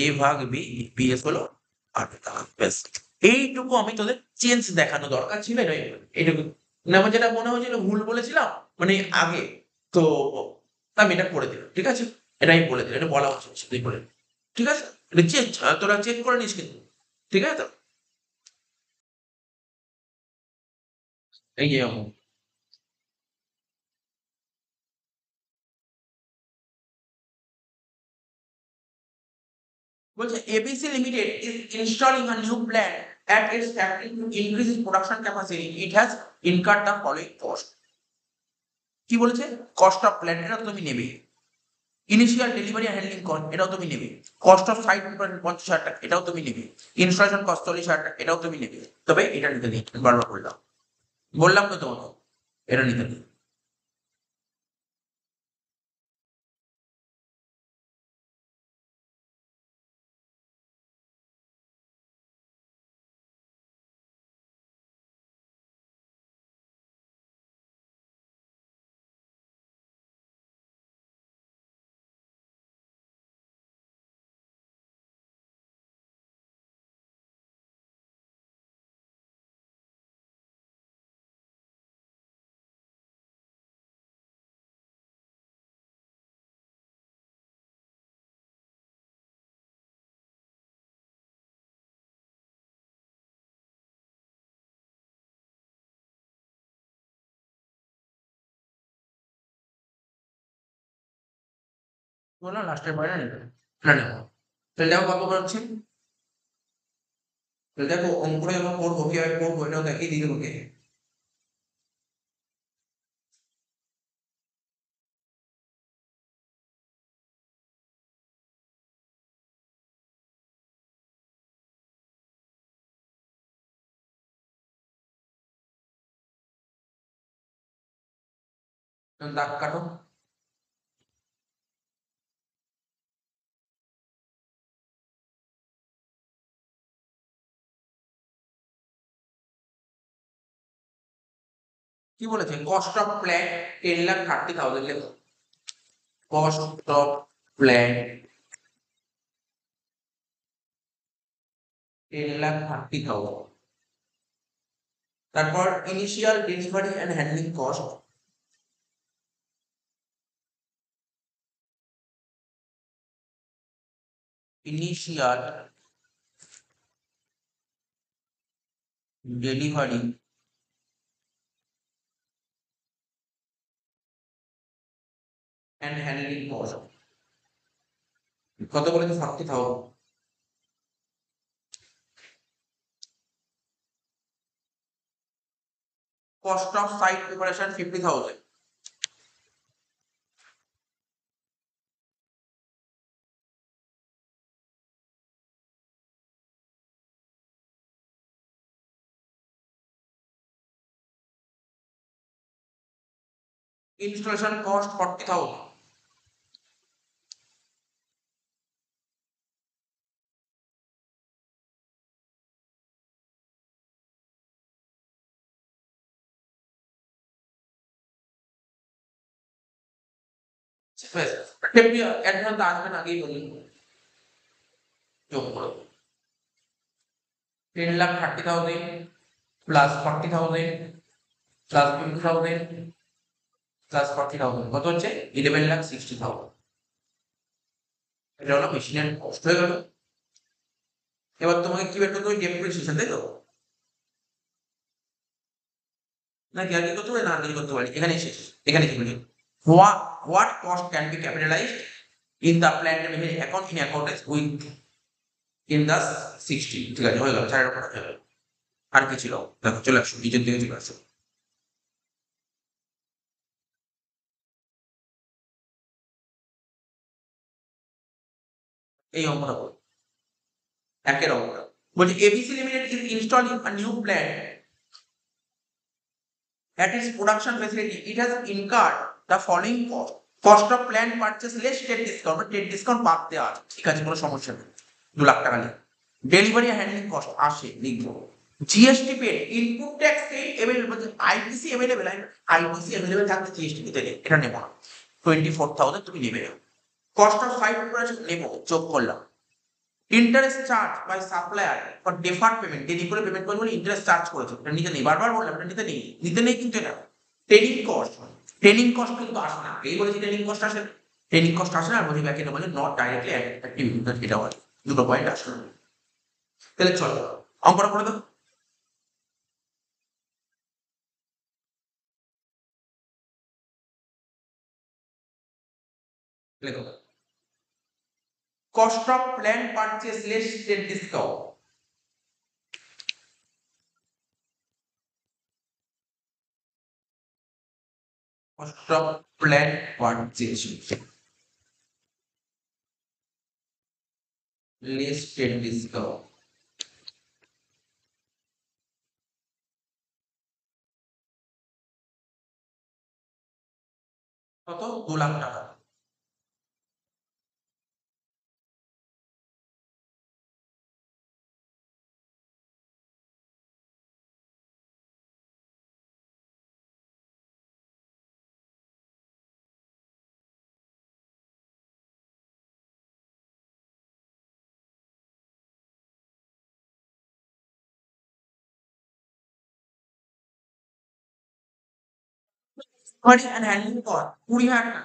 A ভাগ B, PS হলো 8,00,000 ব্যাস। এইটুকু আমি তোদের চেঞ্জ দেখানো দরকার ছিল এটাই। এইটুকু। না আমার যেটা মনে হয়েছিল ভুল বলেছিলাম মানে আগে তো আমি এটা করে দিলাম। ঠিক আছে? এটা আমি বলে দিলাম। এটা বলা উচিত ছিল তুই করে দিলি। ঠিক আছে? এটা চেঞ্জ তোরা চেক করে নিস কিন্তু। ঠিক আছে তো? এই যে এরকম। বলছে ABC Limited is installing a new plant at its factory to increase its production capacity. It has incurred the following cost. কি বলেছে? কস্ট অফ প্ল্যান্ট এটা তো তুমি নেবে। ইনিশিয়াল ডেলিভারি আর হ্যান্ডলিং কস্ট এটাও তুমি নেবে। কস্ট অফ সাইট 50,000 টাকা এটাও তুমি নেবে। ইনস্টলেশন কস্ট 40,000 টাকা এটাও তুমি নেবে। তবে এটা নিতে নেই। বারবার বললাম। বললাম তো তোমাকে এটা নিতে নেই। বললাম লাস্টের পয়েন্টটা নেবে না নেব। তাহলে দেখো কত করে হচ্ছে। তাহলে দেখো অঙ্কটা যখন করবো কিভাবে করবো এটাও দেখিয়ে দিই তোমাকে। দাগ কাটো। কি বলেছে? কস্ট অফ প্ল্যান্ট 10,30,000 লেখো। Cost of plant 10,30,000। তারপর initial delivery and handling cost. Initial delivery and handling cost কত বলেছে? 40,000। Cost of sight preparation 50,000, installation cost 40,000, advance আসবেন আগেই বলি, যোগ করো 10,30,000 প্লাস 40,000 প্লাস 50,000 প্লাস 40,000 কত হচ্ছে 11,60,000। এটা হলো মেশিনের কষ্ট হয়ে গেল। এবার তোমাকে কি বের করতে হবে, ডেপ্রিসিয়েশন, তাই তো? নাকি আর কি করতে হবে, না আর কিছু করতে পারি, এখানে শেষ। এখানে কি বলি, what cost can be capitalized in the plant and machinery account in accordance with in the 60, ঠিক আছে, হয়ে গেল, চারের উপর হয়ে গেল। আর কি ছিল দেখো, চলে আসো নিচের দিকে, চলে আসো। এই অঙ্কটা বলো, একের অঙ্কটা বলছে ABC limited is installing a new plant at its production facility. It has incurred the following cost: cost of plant purchase less trade discount, trade discount বাদ দেওয়া আছে, ঠিক আছে, কোনো সমস্যা নেই, 2,00,000 টাকা নেই। ডেলিভারি হ্যান্ডলিং কস্ট আসে, লিখবো। GST paid, input tax paid available, ITC available, ITC available থাকলে জিএসটি দিতে নেই, এটা নেবো না, 24,000 তুমি নেবে। কস্ট অফ সাইট প্রিপারেশন নেবো, যোগ করলাম। Interest charge by supplier for deferred payment, দেরি করে পেমেন্ট করলে বলে ইন্টারেস্ট চার্জ করেছে, এটা নিতে নেই, বারবার বললাম এটা নিতে নেই কিন্তু এটা। ট্রেনিং কস্ট কিন্তু আসে না, এই বলেছি ট্রেনিং কস্ট আসে, ট্রেনিং কস্ট আসে না, আর বলি ব্যাকে বলে নট ডাইরেক্টলি অ্যাক্টিভিটি, এটা বলে, দুটো পয়েন্ট আসে। তাহলে চলো অঙ্কটা করে দাও, লেখো। Cost of plant purchase less trade discount, cost of plant purchase less trade discount কত, 2,00,000 টাকা। হ্যান্ডলিং কর 20,000 টাকা।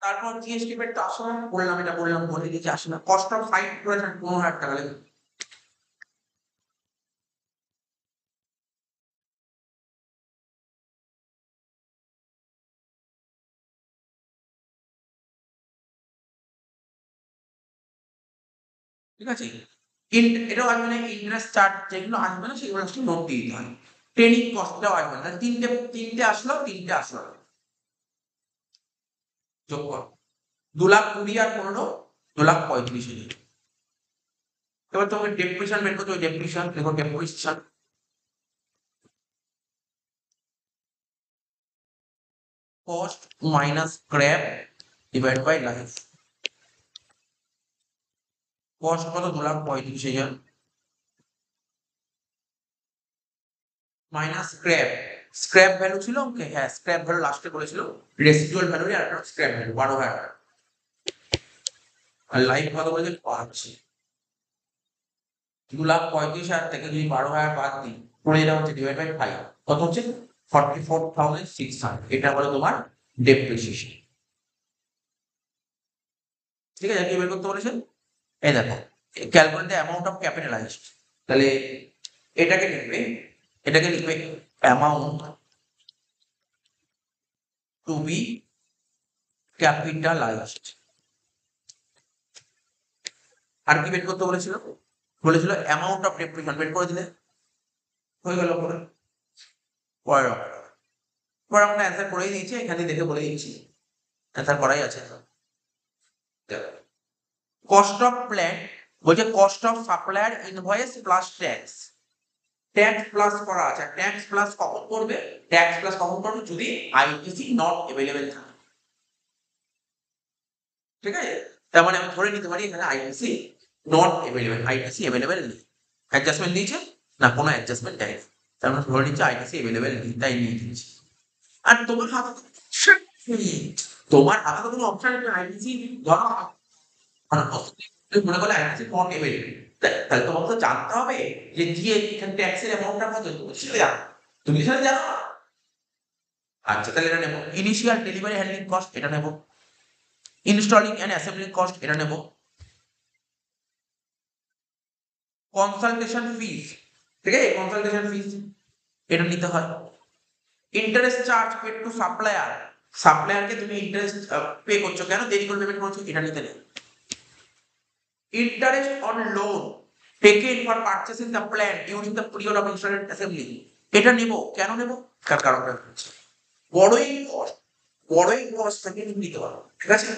তারপর জিএসটি পেড তো আসে না, বললাম, এটা বললাম, বলে দিয়েছি আসে না। কস্ট অফ সাইট প্রিপারেশন 15,000 টাকা লাগে, ঠিক আছে। এটাও আসবে না, ইন্টারেস্ট চার্জ যেগুলো আসবে না সেগুলো আসলে নোট দিয়ে দিতে হয়। ট্রেনিং কস্টটাও আসবে না, তিনটে তিনটে আসলো, তিনটে আসলো, যোগ কর 2,20,000 আর 15, 2,35,000। এবার তোমাকে ডেপ্রিসিয়েশন বের করতে হবে, ডেপ্রিসিয়েশন দেখো, depreciation cost minus scrap divide by life. Cost কত, 2,35,000 মাইনাস স্ক্র্যাপ, স্ক্র্যাপ ভ্যালু ছিল ওকে, হ্যাঁ স্ক্র্যাপ ভ্যালু লাস্টে বলেছিল, রেসিডুয়াল ভ্যালু আর একটা স্ক্র্যাপ ভ্যালু 12,000 টাকা। আর লাইফ কত বলেছে 5, 2,35,000 থেকে যদি 12,000 বাদ দিই, পড়ে যেটা হচ্ছে ডিভাইড বাই 5, কত হচ্ছে 44,600, এটা হলো তোমার ডেপ্রিসিয়েশন। ঠিক আছে, কি বের করতে বলেছেন, এই দেখো, calculate the amount of capitalised, তাহলে এটাকে লিখবে, এটাকে লিখবে অ্যামাউন্ট টু বি ক্যাপিটালাইজড। আর কি বের করতে বলেছিল? বলেছিল অ্যামাউন্ট অফ ডেপ্রিসিয়েশন, বের করে দিলে হয়ে গেল। পরের এবার আমরা অ্যান্সার করেই দিয়েছি, এখানে দেখে বলে দিচ্ছি অ্যান্সার করাই আছে। কস্ট অফ প্ল্যান্ট বলছে cost of supplier invoice plus tax. Tax plus করা আছে, ট্যাক্স প্লাস কখন করবে? ট্যাক্স প্লাস কখন করবে? যদি আইটিসি নট অ্যাভেলেবেল থাকে। ঠিক আছে, তার মানে আমি ধরে নিতে পারি এখানে ITC not available, ITC available নেই। অ্যাডজাস্টমেন্ট দিয়েছে না, কোনো অ্যাডজাস্টমেন্ট দেয়নি, তার মানে ধরে নিচ্ছে আইটিসি অ্যাভেলেবেল নেই, তাই নিয়ে দিয়েছি। আর তোমার হাতে তো কোনো অপশন নেই, আইটিসি ধরো মনে করলে আইটিসি নট অ্যাভেলেবেল, তাহলে তোমাকে তো জানতে হবে যে দিয়ে এখানে ট্যাক্সের অ্যামাউন্টটা কত, তুমি সেটা জানো, তুমি সেটা জানো না। আচ্ছা, তাহলে এটা নেবো। ইনিশিয়াল ডেলিভারি হ্যান্ডলিং কস্ট, এটা নেবো। ইনস্টলিং এন্ড অ্যাসেম্বলিং কস্ট, এটা নেবো। কনসালটেশন ফিস, ঠিক আছে, কনসালটেশন ফিস এটা নিতে হয়। Interest charge paid to supplier, সাপ্লায়ারকে তুমি ইন্টারেস্ট পে করছো কেন, দেরি করে পেমেন্ট করছো, এটা নিতে নেই। Interest on loan taken for purchasing the plant during the period of instalment assembly, এটা নেব। কেন নেব? তার কারণটা হচ্ছে বড়োই কস্ট থেকে নিতে পারো। ঠিক আছে,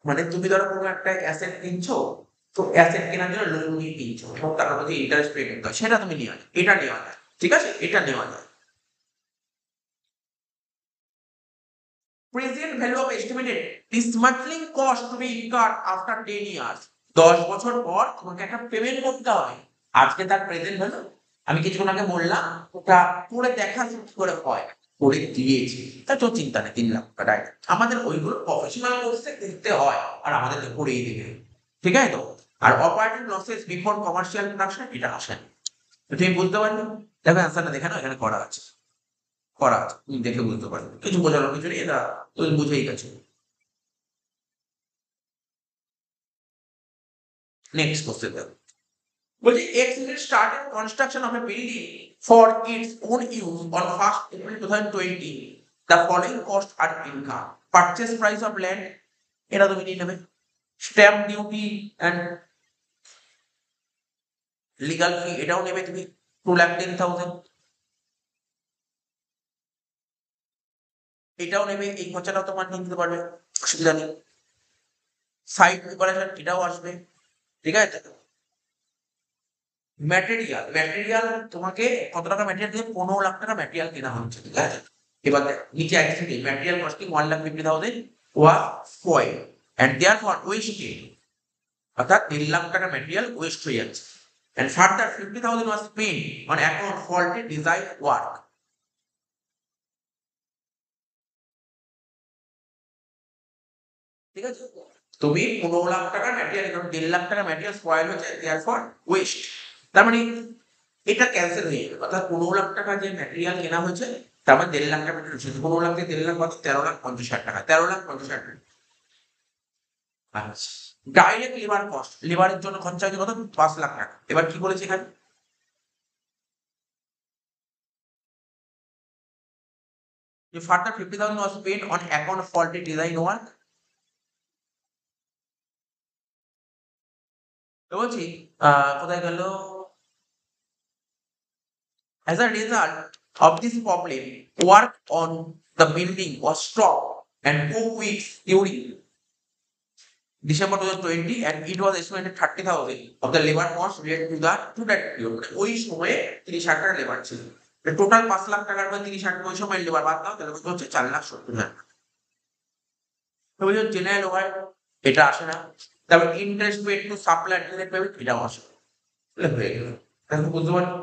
মানে তুমি ধরো কোনো একটা অ্যাসেট কিনছো, তো অ্যাসেট কেনার জন্য লোন নিয়ে কিনছো এবং তার মধ্যে ইন্টারেস্ট পে করতে হয়, সেটা তুমি নেওয়া যায়, এটা নেওয়া যায়। ঠিক আছে, এটা নেওয়া যায়। Present value of estimated dismantling cost to be incurred after 10 years, 10 বছর পর তোমাকে একটা পেমেন্ট করতে হয়। আজকে তার প্রেজেন্ট ভ্যালু আমি কিছুক্ষণ আগে বললাম, ওটা করে দেখা কি করে হয়, করে দিয়েছি, তা তো চিন্তা নেই, 3 লাখ টাকা ডাইরেক্ট। আমাদের ওইগুলো প্রফেশনাল কোর্সে দেখতে হয় আর আমাদের তো করেই দেবে। ঠিক আছে তো। আর operating losses before commercial production, এটা আসে না। তো তুমি বুঝতে পারলে, দেখো অ্যান্সারটা দেখে নাও, এখানে করা আছে, করা আছে, তুমি দেখে বুঝতে পারবে, কিছু বোঝানোর কিছু নেই, এটা তুমি বুঝেই গেছো। নেক্সট কোশ্চেন দেখো, বলছে exhibit started construction of a building for its own use on 1st April 2020, the following cost are income. Purchase price of land, এটা তুমি নিয়ে নেবে। Stamp duty and legal fee, এটাও নেবে তুমি, 2,10,000, এটাও নেবে, এই খরচাটাও তোমার নিয়ে নিতে পারবে, অসুবিধা নেই। সাইট প্রিপারেশন, এটাও আসবে। ঠিক আছে, ম্যাটেরিয়াল তোমাকে কত টাকা ম্যাটেরিয়াল দিয়ে, 15 লাখ টাকা ম্যাটেরিয়াল কেনা হচ্ছে। ঠিক আছে, এবার নিচে একসাথে material costing 1,50,000 was spoiled and therefore wasted, অর্থাৎ 3 লাখ টাকা ম্যাটেরিয়াল ওয়েস্ট হয়ে যাচ্ছে। And further 50,000 was spent on account faulty design work. ঠিক আছে, তুমি 15 লাখ টাকা ম্যাটেরিয়াল, 3 লাখ টাকা ম্যাটেরিয়াল স্পয়েল হচ্ছে, দেয়ারফর ওয়েস্ট, তার মানে এটা ক্যান্সেল হয়ে যাবে। অর্থাৎ 15 লাখ টাকা যে ম্যাটেরিয়াল কেনা হয়েছে, তার মানে 1.5 লাখ টাকা ম্যাটেরিয়াল, 15 লাখ থেকে 1.5 লাখ কত, 13,50,000 টাকা, 13,50,000 টাকা। আচ্ছা, ডাইরেক্ট লেবার কস্ট, লেবারের জন্য খরচা হচ্ছে কত, 5 লাখ টাকা। এবার কি বলেছে এখানে, যে further 50,000 was spent on account of faulty design work। তো বলছি কোথায় গেল, as a result of this problem work on the building was stopped and 2 weeks during December 2020 and it was estimated 30,000 of the labor cost related to that period। ওই সময়ে 30,000 টাকা labour ছিল, total 5 lakh টাকার মধ্যে 30,000 ওই সময় লেবার বাদ দাও, তাহলে কত হচ্ছে, 4,70,000। তো বলছো জেনারেল ওভার, এটা আসে না। তারপর interest paid to supplier direct payment, এটাও আসে না। তাহলে হয়ে গেল, তাহলে বুঝতে পারছো।